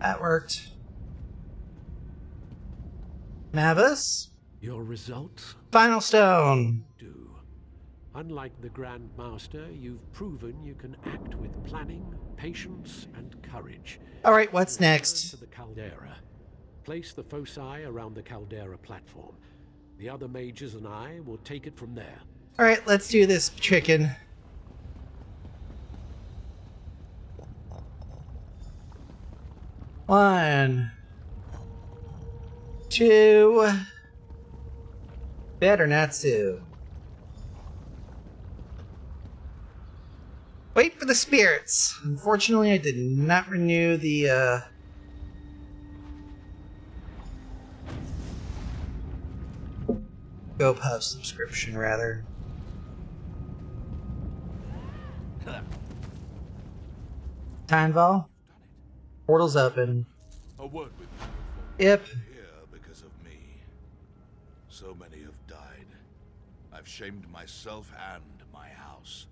That worked. Mavis? Your results? Final stone. Unlike the Grand Master, you've proven you can act with planning, patience, and courage. All right, what's Return next? to the caldera. Place the foci around the caldera platform. The other mages and I will take it from there. All right, let's do this, chicken. One, two. Better not to. Wait for the spirits. Unfortunately, I did not renew the GoPub subscription, rather. Tinval? Portal's open. A word with you. Yep. Here because of me. So many have died. I've shamed myself and my house.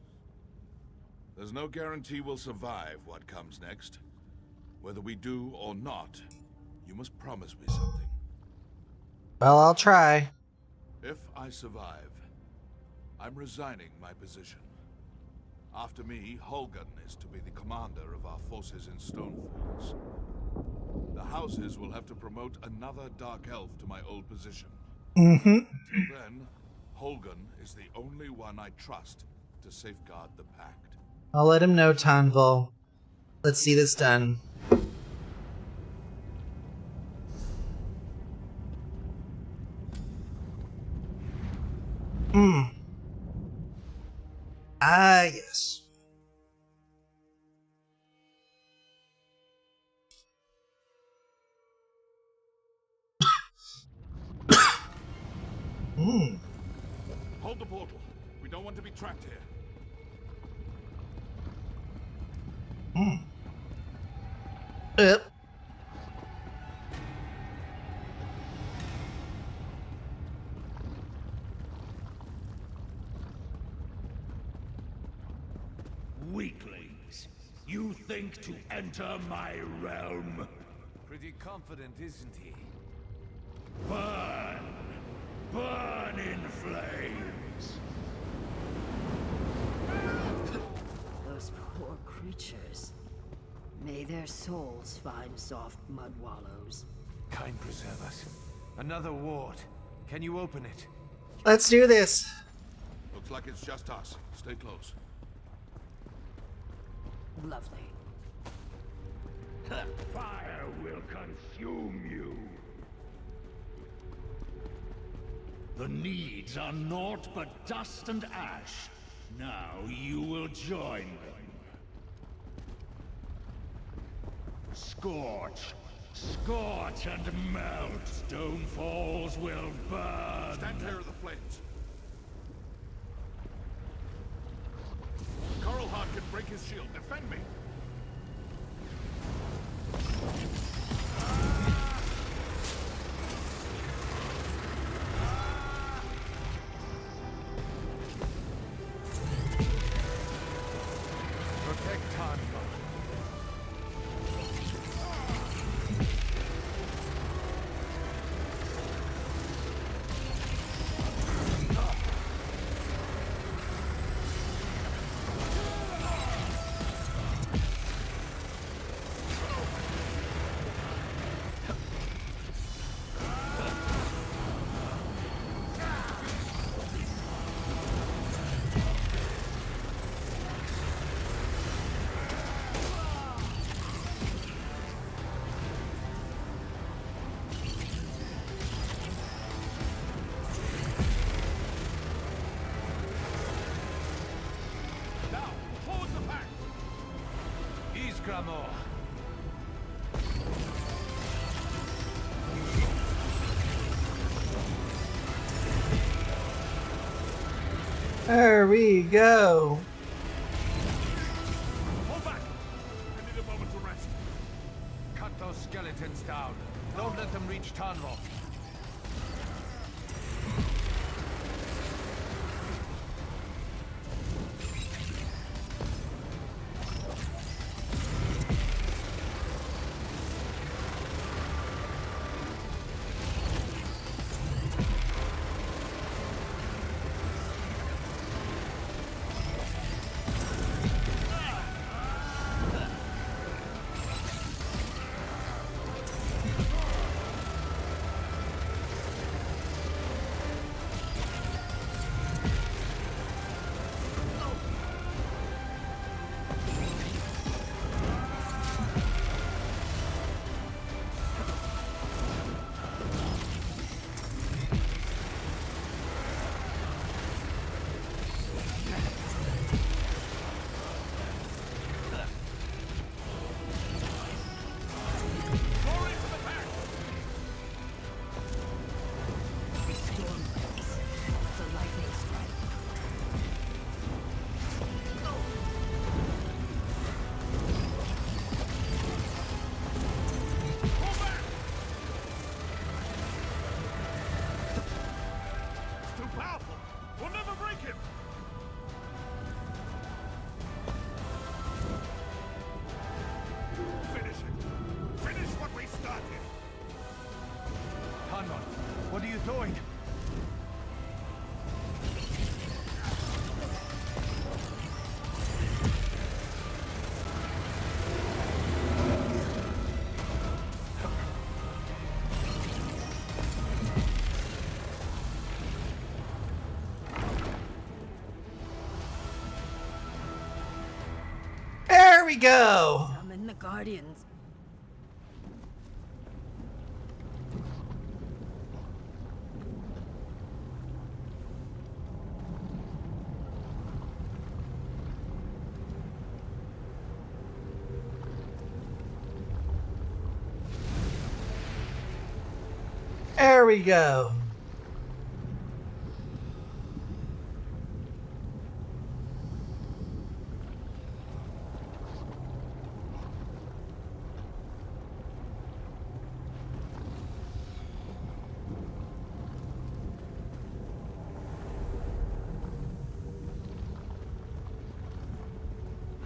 There's no guarantee we'll survive what comes next. Whether we do or not, you must promise me something. Well, I'll try. If I survive, I'm resigning my position. After me, Holgun is to be the commander of our forces in Stonefalls. The houses will have to promote another Dark Elf to my old position. Mm-hmm. Until then, Holgun is the only one I trust to safeguard the Pact. I'll let him know, Tinval. Let's see this done. Ah, yes. Hold the portal. We don't want to be trapped here. Yep. Weaklings, you think to enter my realm? Pretty confident, isn't he? Burn! Burn in flames! Those poor creatures. May their souls find soft mud wallows. Kind preserve us. Another ward. Can you open it? Let's do this. Looks like it's just us. Stay close. Lovely. Fire will consume you. The needs are naught but dust and ash. Now you will join them. Scorch! Scorch and melt! Stonefalls will burn! Stand clear of the flames. Coralheart can break his shield. Defend me! Protect Tanva. There we go. Hold back! I need a moment to rest. Cut those skeletons down. Don't let them reach Tanro. What are you doing? There we go. Summon the Guardians. There we go.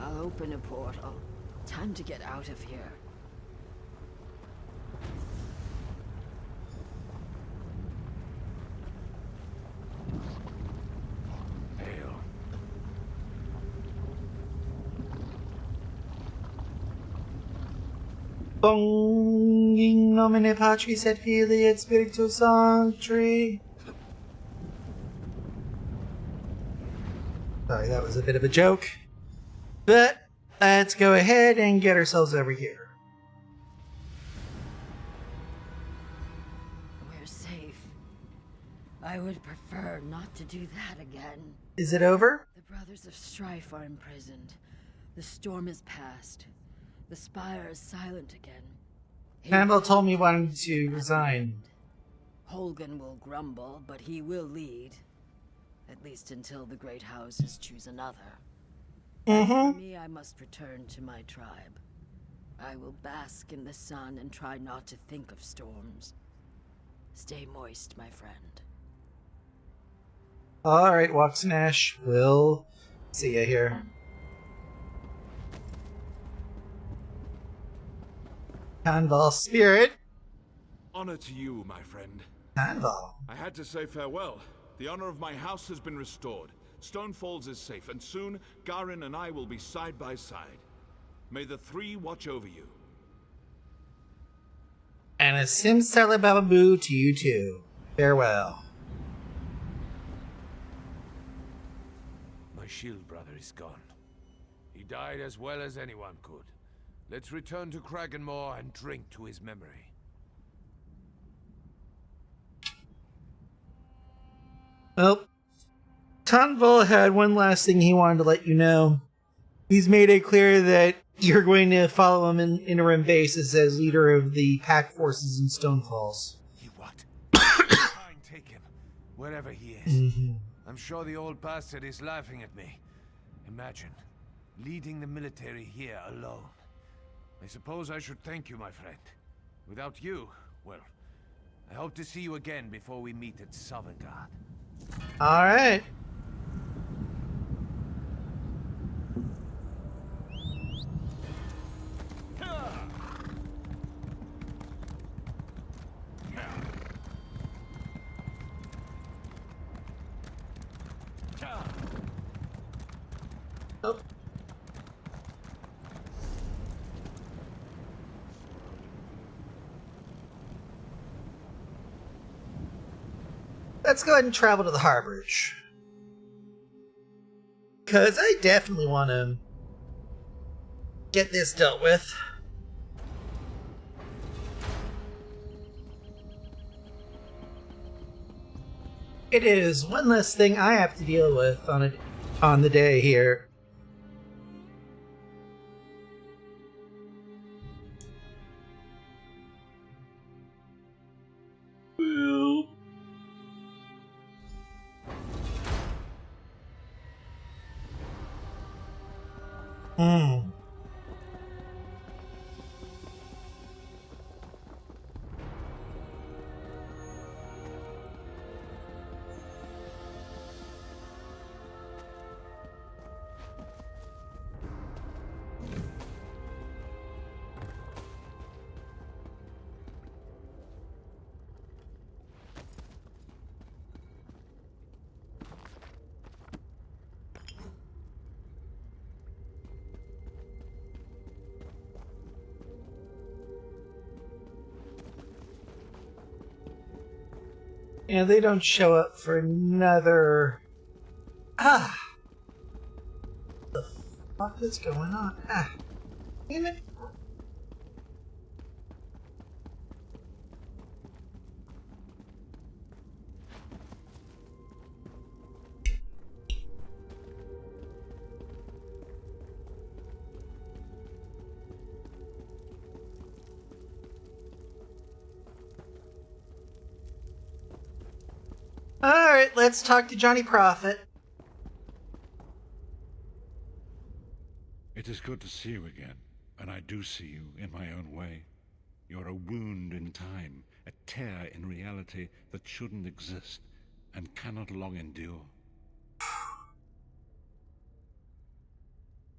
I'll open a portal. Time to get out of here. Hail. Bonging nomine patris et filii et spiritus sancti. Sorry, that was a bit of a joke. But let's go ahead and get ourselves over here. We're safe. I would prefer not to do that again. Is it over? The Brothers of Strife are imprisoned. The storm is past. The spire is silent again. Annabelle told me he wanted to resign. Holgan will grumble, but he will lead. At least until the great houses choose another. For me, I must return to my tribe. I will bask in the sun and try not to think of storms. Stay moist, my friend. Alright, Waxnash. We'll see ya here. Kanval Spirit. Honor to you, my friend. Kanval. I had to say farewell. The honor of my house has been restored. Stone Falls is safe, and soon Garin and I will be side by side. May the three watch over you. And a simsalababoo to you too. Farewell. My shield brother is gone. He died as well as anyone could. Let's return to Kragenmoor and drink to his memory. Well, Tanval had one last thing he wanted to let you know. He's made it clear that you're going to follow him in interim basis as leader of the pack forces in Stonefalls. He what? Fine, take him. Wherever he is. I'm sure the old bastard is laughing at me. Imagine, leading the military here alone. I suppose I should thank you, my friend. Without you, well, I hope to see you again before we meet at Sovngarde. Alright. Oh. Let's go ahead and travel to the Harborage. Because I definitely want to get this dealt with. It is one less thing I have to deal with on the day here. Hmm. Yeah, they don't show up for another... Ah! What the fuck is going on? Ah! Damn it! Alright, let's talk to Johnny Prophet. It is good to see you again, and I do see you in my own way. You're a wound in time, a tear in reality that shouldn't exist and cannot long endure.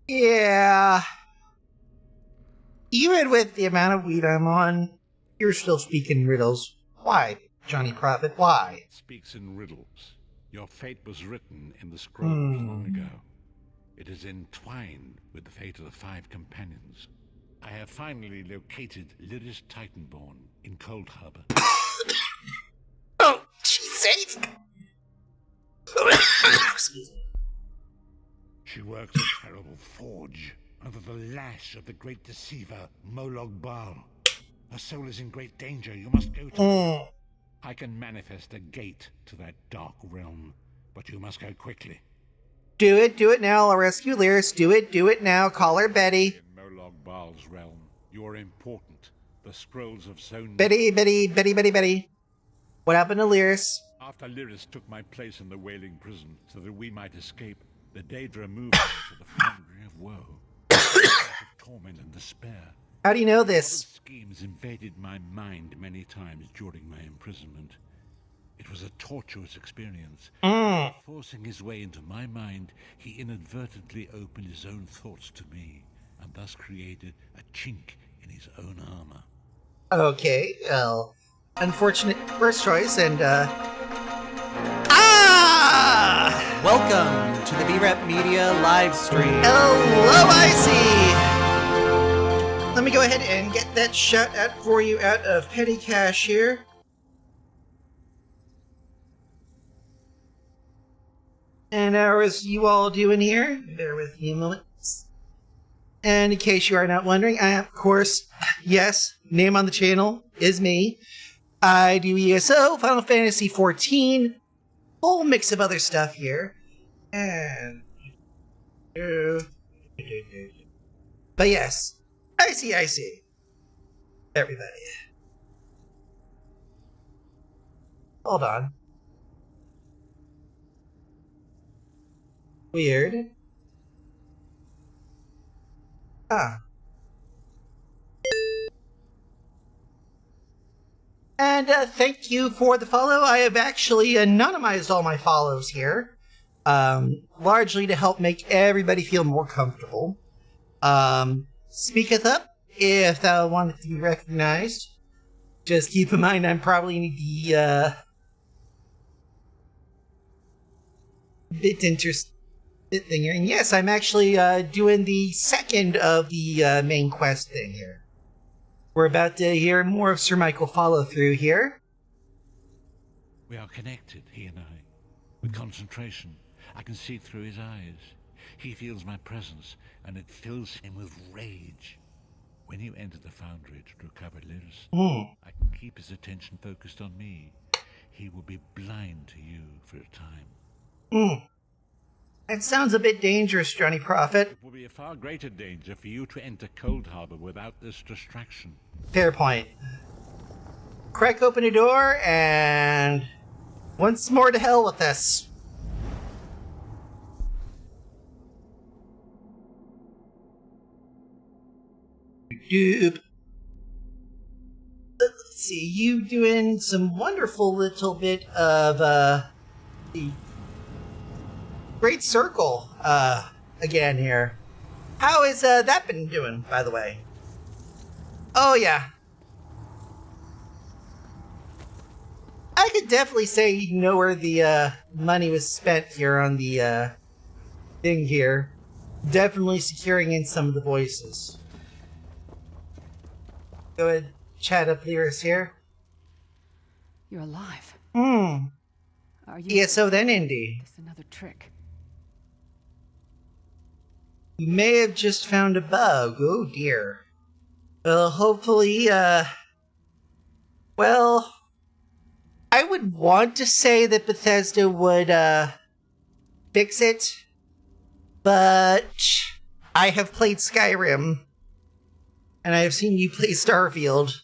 Yeah. Even with the amount of weed I'm on, you're still speaking riddles. Why, Johnny Prophet? Why? It speaks in riddles. Your fate was written in the scrolls long ago. It is entwined with the fate of the 5 companions. I have finally located Lyris Titanborn in Cold Harbor. Oh, she's safe! Excuse me. She works a terrible forge under the lash of the great deceiver Molog Baal. Her soul is in great danger. You must go to her. I can manifest a gate to that dark realm, but you must go quickly. Do it now. I'll rescue Lyris. Do it now. Call her Betty. In Molog Baal's realm, you are important. The scrolls of Zone... Betty. What happened to Lyris? After Lyris took my place in the Wailing Prison so that we might escape, the Daedra moved her to the Foundry of Woe. A place of torment and despair. How do you know this? Schemes invaded my mind many times during my imprisonment. It was a tortuous experience. Forcing his way into my mind, he inadvertently opened his own thoughts to me, and thus created a chink in his own armor. Okay, well, unfortunate first choice, and Welcome to the B-Rep Media live stream. Hello, Icy! Let me go ahead and get that shout out for you out of petty cash here. And how is you all doing here? Bear with me a moment. And in case you are not wondering, I am, of course, yes, name on the channel is me. I do ESO, Final Fantasy XIV, whole mix of other stuff here. And... But yes, I see. Everybody. Hold on. Weird. Ah. And thank you for the follow. I have actually anonymized all my follows here, largely to help make everybody feel more comfortable. Speaketh up if thou wanted to be recognized. Just keep in mind I'm probably the bit thing here. And yes, I'm actually doing the second of the main quest thing here. We're about to hear more of Sir Michael follow through here. We are connected, he and I. With concentration, I can see through his eyes. He feels my presence, and it fills him with rage. When you enter the foundry to recover Lyris, I can keep his attention focused on me. He will be blind to you for a time. That sounds a bit dangerous, Johnny Prophet. It will be a far greater danger for you to enter Cold Harbor without this distraction. Fair point. Crack open a door, and once more to hell with this. Doop. Let's see, you doing some wonderful little bit of the Great Circle again here. How has that been doing, by the way? Oh yeah. I could definitely say you know where the money was spent here on the thing here. Definitely securing in some of the voices. Go ahead, chat up Lyris here. You're alive. Are you ESO then, Indy? It's another trick. You may have just found a bug. Oh dear. Well, hopefully, well, I would want to say that Bethesda would, fix it, but I have played Skyrim, and I have seen you play Starfield.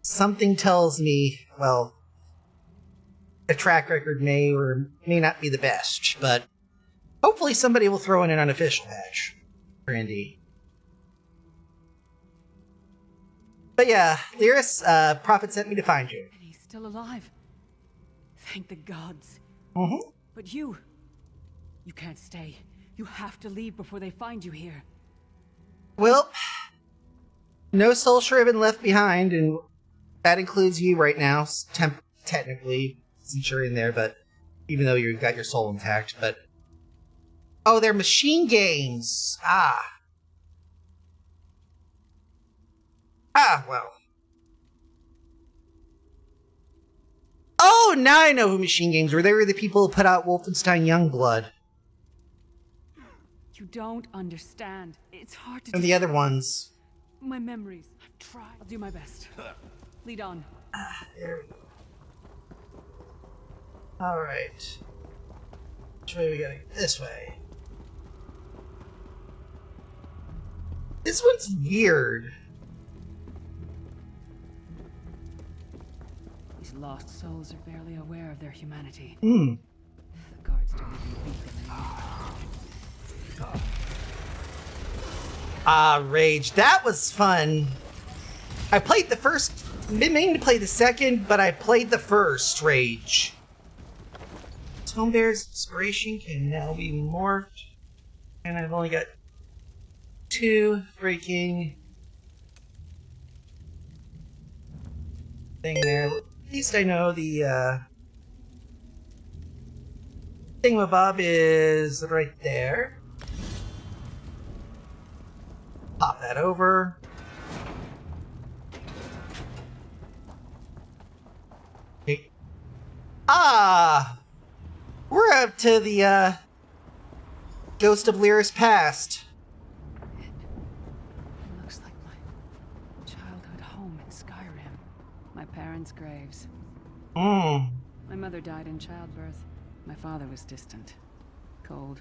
Something tells me, well, the track record may or may not be the best, but hopefully somebody will throw in an unofficial patch for Indy. But yeah, Lyris, Prophet sent me to find you. And he's still alive. Thank the gods. Mm-hmm. But you can't stay. You have to leave before they find you here. Well, no soul should have been left behind, and that includes you right now, technically, since you're in there, but even though you've got your soul intact, but... Oh, they're machine games! Ah, well. Oh, now I know who Machine Games were. They were the people who put out Wolfenstein Youngblood. You don't understand. It's hard to... And the other ones. My memories. I've tried. I'll do my best. Lead on. There we go. Alright. Which way we gotta go? This way. This one's weird. These lost souls are barely aware of their humanity. The guards don't even beat them anymore. Ah, Rage. That was fun. I played the first... Been meaning to play the second, but I played the first Rage. Tonebear's inspiration can now be morphed. And I've only got 2 freaking... thing there. At least I know the, thingamabob is right there. Pop that over. Okay. Ah! We're up to the, Ghost of Lyris Past. It looks like my childhood home in Skyrim. My parents' graves. My mother died in childbirth. My father was distant. Cold.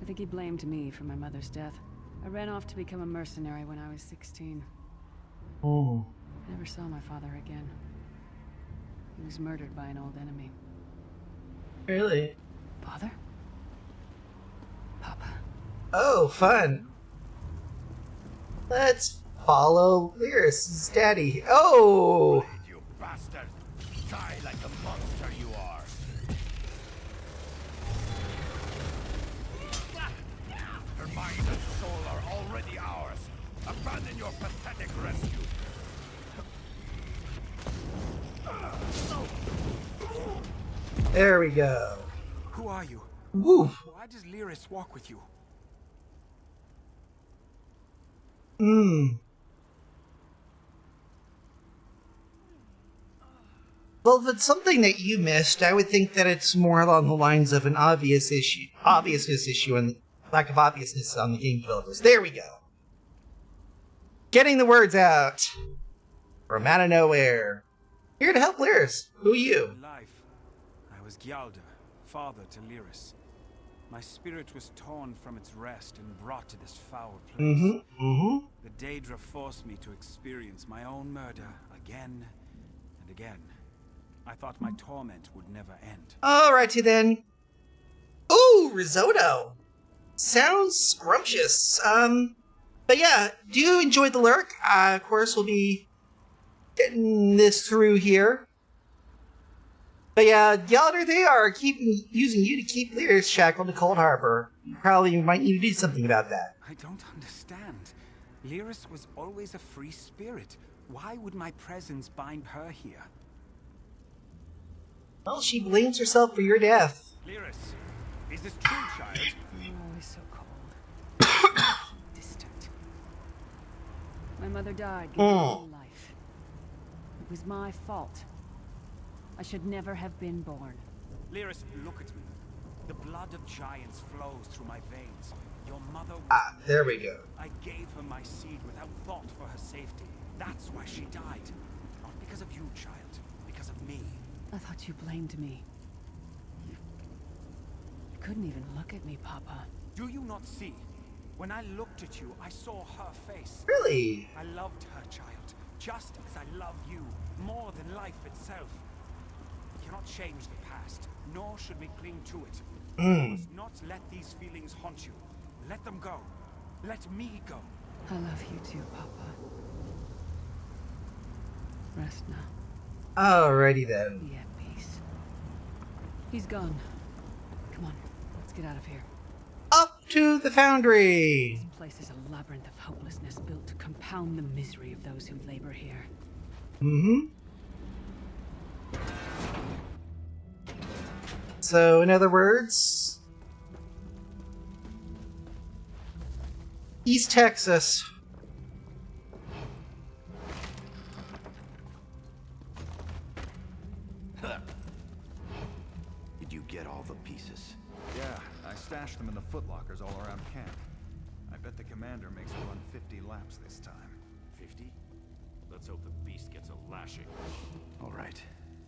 I think he blamed me for my mother's death. I ran off to become a mercenary when I was 16. I never saw my father again. He was murdered by an old enemy. Really? Father? Oh, fun. Let's follow Lyris' daddy. Oh! You bastard! Die like the monster you are! Her mind and soul are already ours. Abandon your pathetic rescue. There we go. Who are you? Woo! Why does Lyris walk with you? Well, if it's something that you missed, I would think that it's more along the lines of an obviousness issue and lack of obviousness on the game developers. There we go. Getting the words out from out of nowhere. Here to help Lyris. Who are you? Life. I was Gyalda, father to Lyris. My spirit was torn from its rest and brought to this foul place. The Daedra forced me to experience my own murder again and again. I thought my torment would never end. Alrighty then. Ooh, risotto. Sounds scrumptious. But yeah, do enjoy the lurk. Of course, we'll be getting this through here. But yeah, Gyalda, they are using you to keep Lyris shackled to Cold Harbor. You probably might need to do something about that. I don't understand. Lyris was always a free spirit. Why would my presence bind her here? Well, she blames herself for your death. Lyris, is this true, child? You're always so cold. Distant. My mother died giving me life. It was my fault. I should never have been born. Lyris, look at me. The blood of giants flows through my veins. Your mother was there we go. I gave her my seed without thought for her safety. That's why she died. Not because of you, child. Because of me. I thought you blamed me. You couldn't even look at me, Papa. Do you not see? When I looked at you, I saw her face. Really? I loved her, child. Just as I love you. More than life itself. We cannot change the past. Nor should we cling to it. We must not let these feelings haunt you. Let them go. Let me go. I love you too, Papa. Rest now. Alrighty then. Be at peace. He's gone. Come on, let's get out of here. Up to the foundry! This place is a labyrinth of hopelessness built to compound the misery of those who labor here. So, in other words, East Texas. Did you get all the pieces? Yeah, I stashed them in the footlockers all around camp. I bet the commander makes it run 50 laps this time. 50? Let's hope the beast gets a lashing. All right,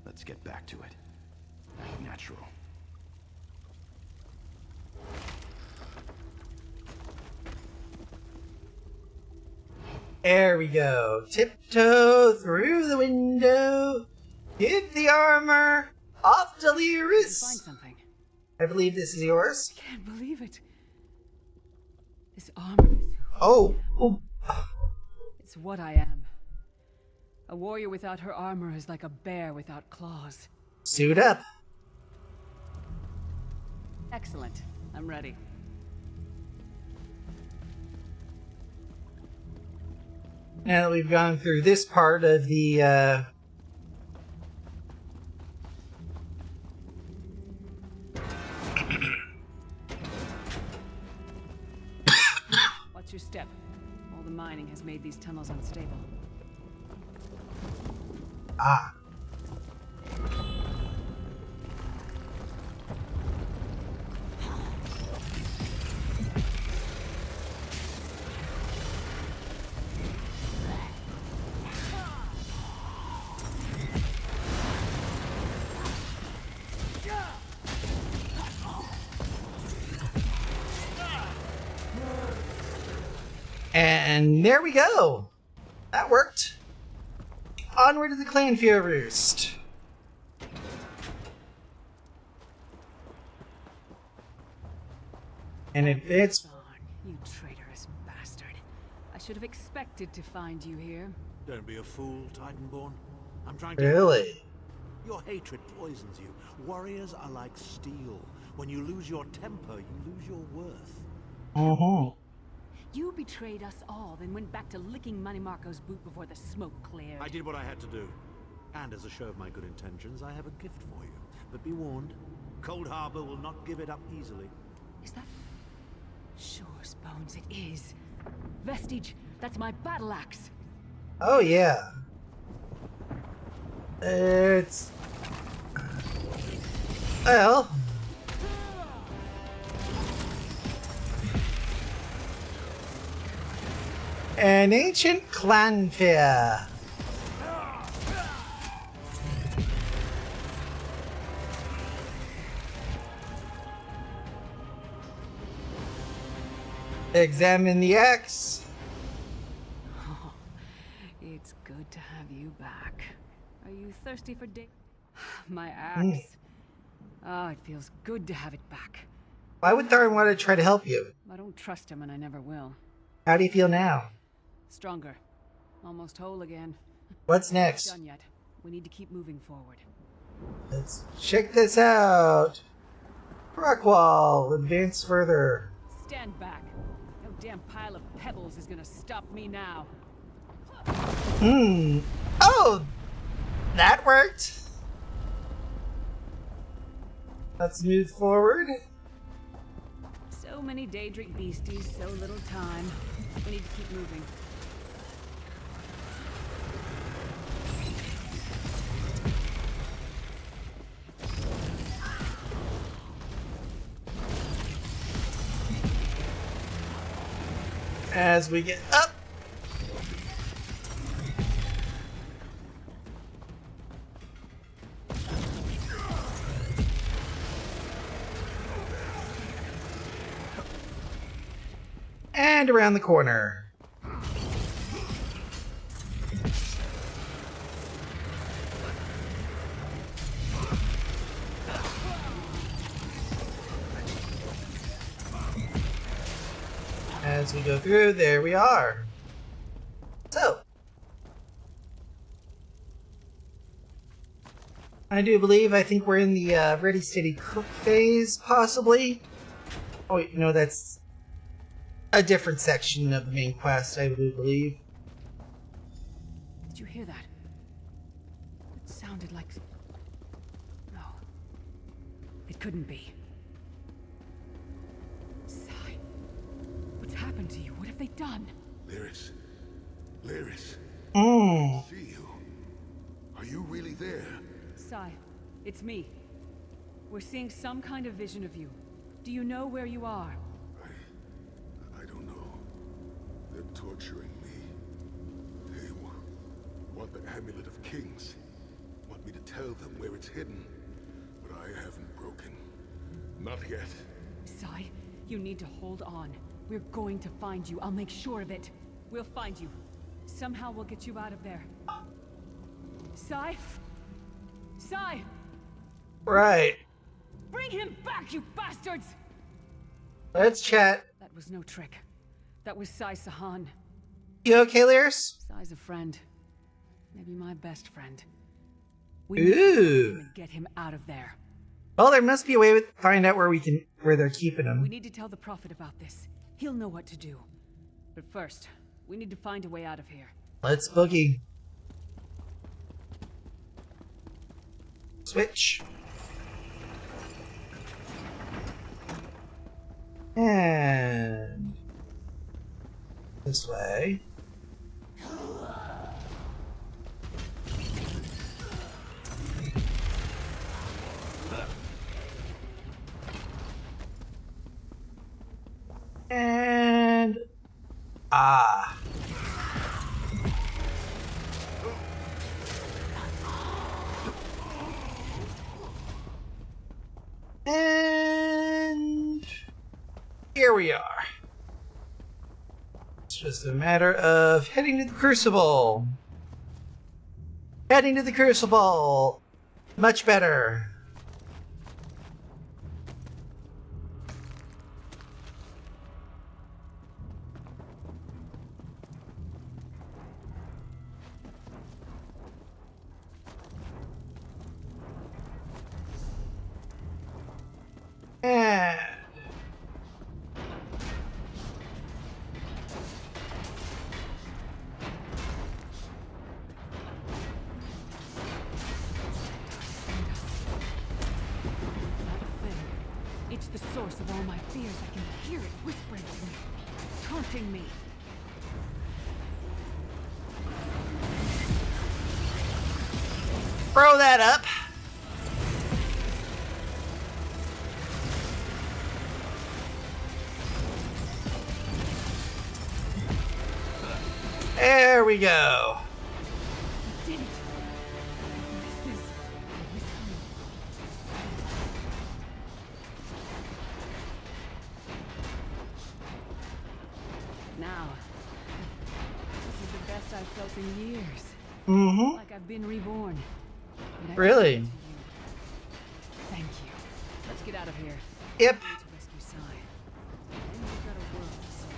let's get back to it. Act natural. There we go. Tiptoe through the window. Hit the armor. Off to Lyris. Find something. I believe this is yours. I can't believe it. This armor is Oh. It's what I am. A warrior without her armor is like a bear without claws. Suit up. Excellent. I'm ready. Now that we've gone through this part of the, Watch your step. All the mining has made these tunnels unstable. Ah. And there we go. That worked. Onward to the Clanfield Roost. And it's should have expected to find you here. Don't be a fool, Titanborn. I'm trying to... Really? Your hatred poisons you. Warriors are like steel. When you lose your temper, you lose your worth. You betrayed us all, then went back to licking Manny Marco's boot before the smoke cleared. I did what I had to do. And as a show of my good intentions, I have a gift for you. But be warned, Cold Harbor will not give it up easily. Is that... Sure as bones it is. Vestige, that's my battle axe. Oh yeah. It's... Well... An ancient clan fear. Examine the axe. Oh, it's good to have you back. Are you thirsty for my axe? Oh, it feels good to have it back. Why would Tharn want to try to help you? I don't trust him and I never will. How do you feel now? Stronger. Almost whole again. What's next? Done yet. We need to keep moving forward. Let's check this out. Rock wall. Advance further. Stand back. No damn pile of pebbles is gonna stop me now. Oh! That worked! Let's move forward. So many Daedric beasties, so little time. We need to keep moving. As we get up. And around the corner. As we go through, there we are. So, I think we're in the ready, steady, cook phase, possibly. Oh, wait, no, that's a different section of the main quest, I do believe. Did you hear that? It sounded like... No. It couldn't be. Sai. What's happened to you? What have they done? Lyris. Lyris. Mm. I see you. Are you really there? Sai, it's me. We're seeing some kind of vision of you. Do you know where you are? I don't know. They're torturing me. They want the Amulet of Kings. Want me to tell them where it's hidden. But I haven't broken. Not yet. Sai, you need to hold on. We're going to find you. I'll make sure of it. We'll find you. Somehow we'll get you out of there. Sai? Sai! Right. Bring him back, you bastards! Let's chat. That was no trick. That was Sai Sahan. You okay, Lyris? Sai's a friend. Maybe my best friend. We Ooh. need to find him and get him out of there. Well, there must be a way to find out where they're keeping him. We need to tell the Prophet about this. He'll know what to do. But first, we need to find a way out of here. Let's boogie. Switch. And this way. And and here we are. It's just a matter of heading to the Crucible. Heading to the Crucible. Much better. The source of all my fears, I can hear it whispering to me, taunting me. Throw that up. There we go. You did it. This is whispering. Now, this is the best I've felt in years. Mm-hmm. Like I've been reborn. And I Really? owe it to you. Thank you. Let's get out of here. Yep. I need to rescue Sai. And we've got a world to save.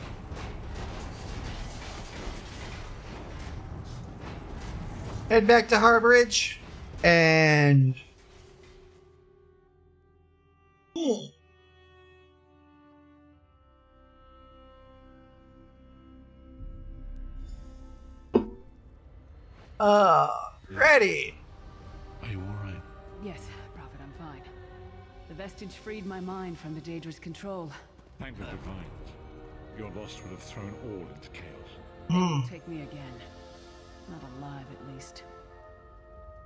Head back to Harborage and ready. Are you all right? Yes, Prophet, I'm fine. The vestige freed my mind from the Daedra's control. Thank the divines. Your loss would have thrown all into chaos. They will take me again. Not alive, at least.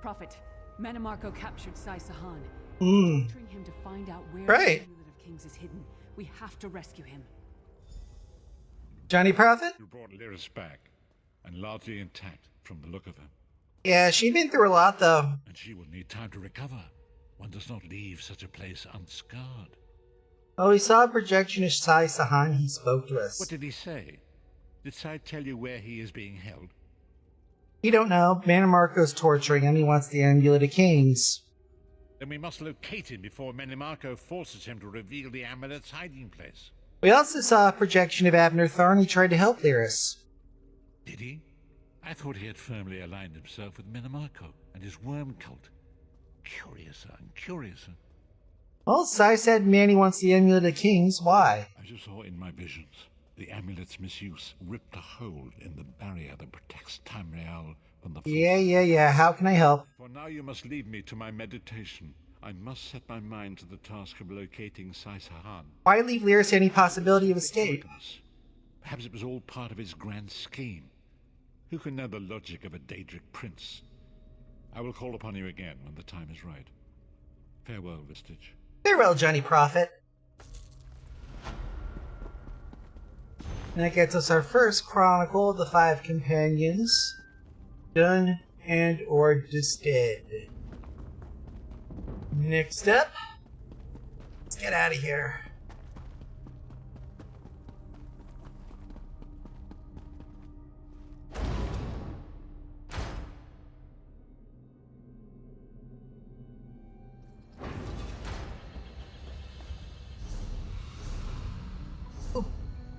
Prophet, Manamarco captured Sai Sahan. He's torturing him to find out where the Amulet of Kings is hidden. We have to rescue him. Johnny Prophet? You brought Lyris back, and largely intact from the look of her. Yeah, she'd been through a lot, though. And she will need time to recover. One does not leave such a place unscarred. Oh, we saw a projection of Sai Sahan. He spoke to us. What did he say? Did Sai tell you where he is being held? You don't know. Manamarco's torturing him. He wants the Amulet of Kings. Then we must locate him before Manamarco forces him to reveal the amulet's hiding place. We also saw a projection of Abner Thorn. He tried to help Lyris. Did he? I thought he had firmly aligned himself with Manamarco and his worm cult. Curiouser and curiouser. Well, Sai said Manny wants the Amulet of Kings. Why? As you saw in my visions, the amulet's misuse ripped a hole in the barrier that protects Tamriel from the force. Yeah. How can I help? For now you must leave me to my meditation. I must set my mind to the task of locating Sai Sahan. Why leave Lyris any possibility of escape? Perhaps it was all part of his grand scheme. Who can know the logic of a Daedric prince? I will call upon you again when the time is right. Farewell, Vestige. Farewell, Johnny Prophet. And that gets us our first Chronicle of the Five Companions. Done and or dead. Next up, let's get out of here.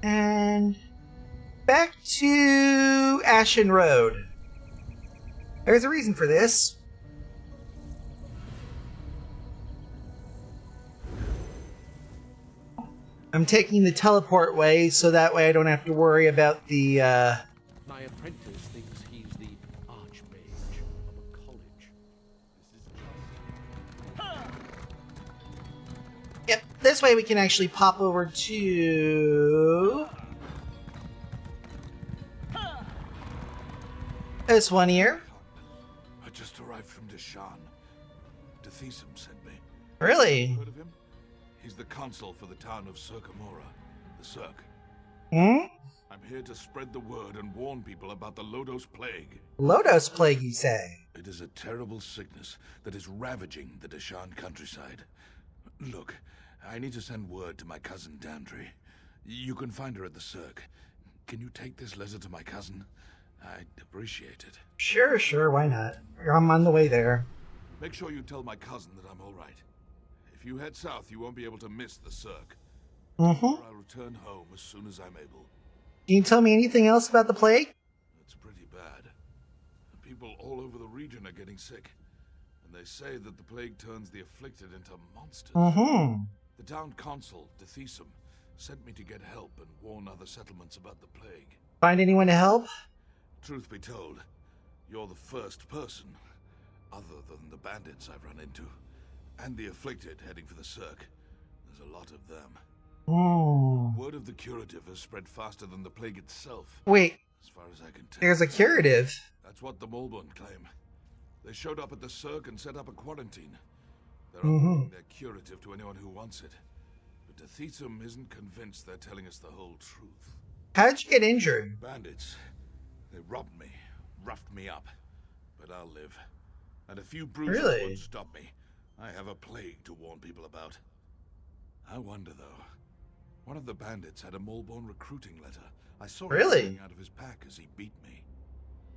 And back to Ashen Road. There's a reason for this. I'm taking the teleport way, so that way I don't have to worry about the, My apprentice thinks he's the archmage of a college. Yep, this way we can actually pop over to this one here. I just arrived from Deshan. Dethesim sent me. Really? Heard of him? He's the consul for the town of Circamora, the Cirque. I'm here to spread the word and warn people about the Lodos Plague. Lodos Plague, you say? It is a terrible sickness that is ravaging the Deshan countryside. Look, I need to send word to my cousin Dandri. You can find her at the Cirque. Can you take this letter to my cousin? I'd appreciate it. Sure, why not? I'm on the way there. Make sure you tell my cousin that I'm all right. If you head south, you won't be able to miss the Cirque. I'll return home as soon as I'm able. Can you tell me anything else about the plague? It's pretty bad. People all over the region are getting sick. And they say that the plague turns the afflicted into monsters. The town consul, Dethesim, sent me to get help and warn other settlements about the plague. Find anyone to help? Truth be told, you're the first person, other than the bandits I've run into, and the afflicted heading for the Cirque. There's a lot of them. Oh. Word of the curative has spread faster than the plague itself. Wait. As far as I can tell. There's a curative. That's what the Mulborn claim. They showed up at the Cirque and set up a quarantine. They're offering their curative to anyone who wants it. But the Thetum isn't convinced they're telling us the whole truth. How'd you get injured? Bandits. They robbed me, roughed me up. But I'll live. And a few bruises won't stop me. I have a plague to warn people about. I wonder, though. One of the bandits had a Mulborn recruiting letter. I saw him coming out of his pack as he beat me.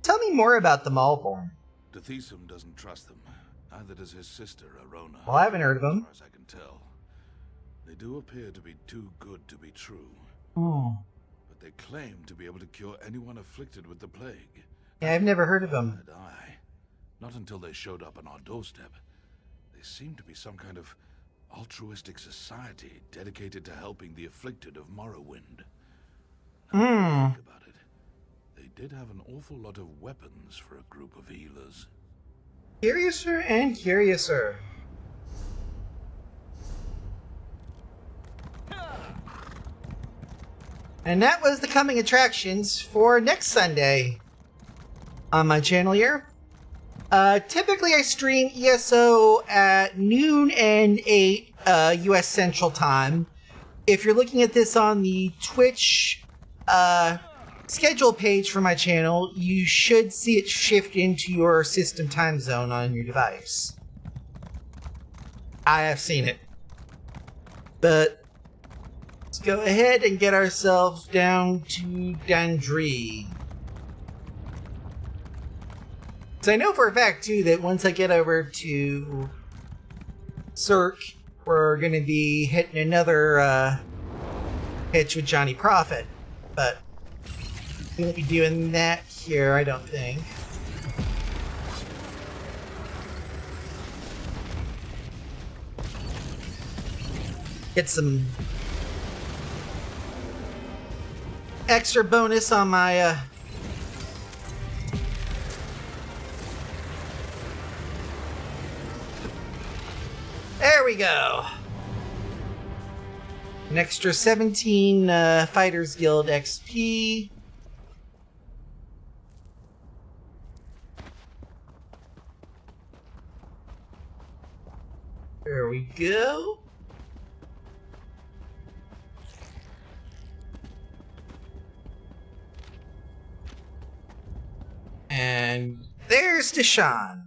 Tell me more about the Mulborn. The Thetum doesn't trust them. Neither does his sister, Arona. Well, I haven't heard of them. As far as I can tell. They do appear to be too good to be true. Oh. But they claim to be able to cure anyone afflicted with the plague. Yeah, I've never heard of them. And not until they showed up on our doorstep. They seem to be some kind of altruistic society dedicated to helping the afflicted of Morrowind. Now, think about it. They did have an awful lot of weapons for a group of healers. Curiouser and curiouser. And that was the coming attractions for next Sunday on my channel here. Typically I stream ESO at noon and 8 US Central Time. If you're looking at this on the Twitch schedule page for my channel, you should see it shift into your system time zone on your device. I have seen it. But let's go ahead and get ourselves down to Dandri. So I know for a fact, too, that once I get over to Cirque, we're going to be hitting another hitch with Johnny Prophet. But we won't be doing that here, I don't think. Get some extra bonus on my there we go. An extra 17 Fighters Guild XP. There we go. And there's Deshaun.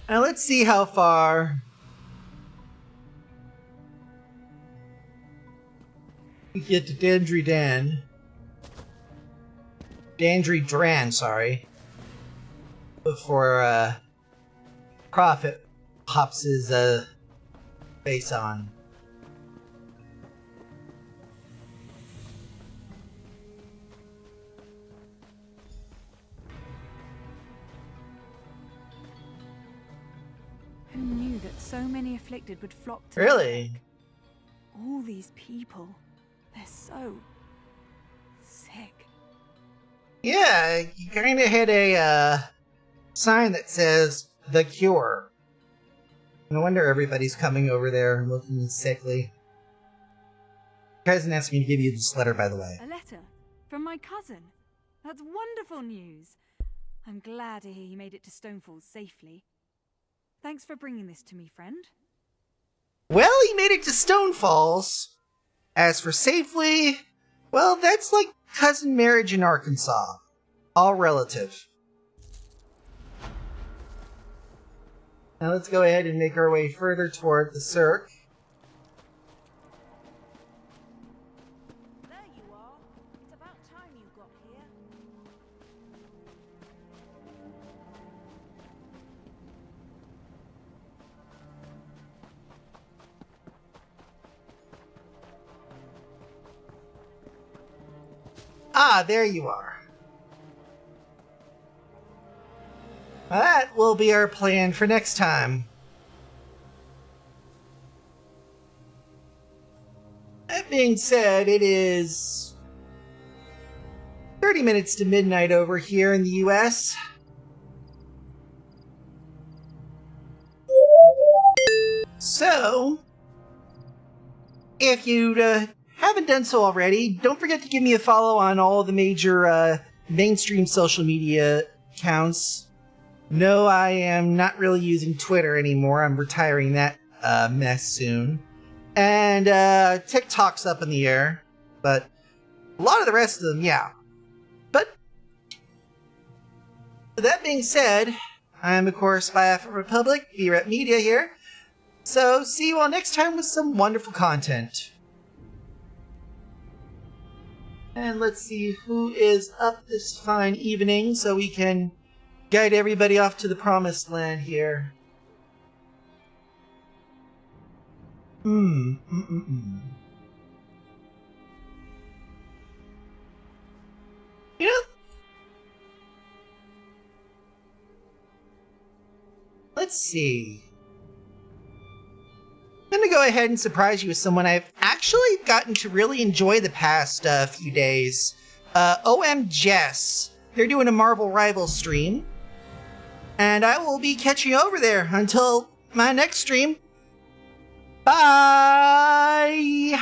Now let's see how far we get to Dandri Dran, sorry, before Prophet pops his face on. Who knew that so many afflicted would flock to Really? all these people? They're so sick. Yeah, you kind of hit a sign that says "The Cure." No wonder everybody's coming over there looking sickly. Cousin asked me to give you this letter, by the way. A letter from my cousin. That's wonderful news. I'm glad to hear he made it to Stonefalls safely. Thanks for bringing this to me, friend. Well, he made it to Stonefalls. As for safely, well, that's like cousin marriage in Arkansas. All relative. Now let's go ahead and make our way further toward the Cirque. There you are. It's about time you got here. Ah, there you are. That will be our plan for next time. That being said, it is 30 minutes to midnight over here in the US. So, if you haven't done so already, don't forget to give me a follow on all the major mainstream social media accounts. No, I am not really using Twitter anymore. I'm retiring that mess soon. And TikTok's up in the air, but a lot of the rest of them, yeah. But that being said, I'm of course by Alpha Republic, VREP Media here. So see you all next time with some wonderful content. And let's see who is up this fine evening so we can guide everybody off to the promised land here. You know, let's see. I'm gonna go ahead and surprise you with someone I've actually gotten to really enjoy the past few days. OM Jess. They're doing a Marvel Rivals stream. And I will be catching you over there until my next stream. Bye!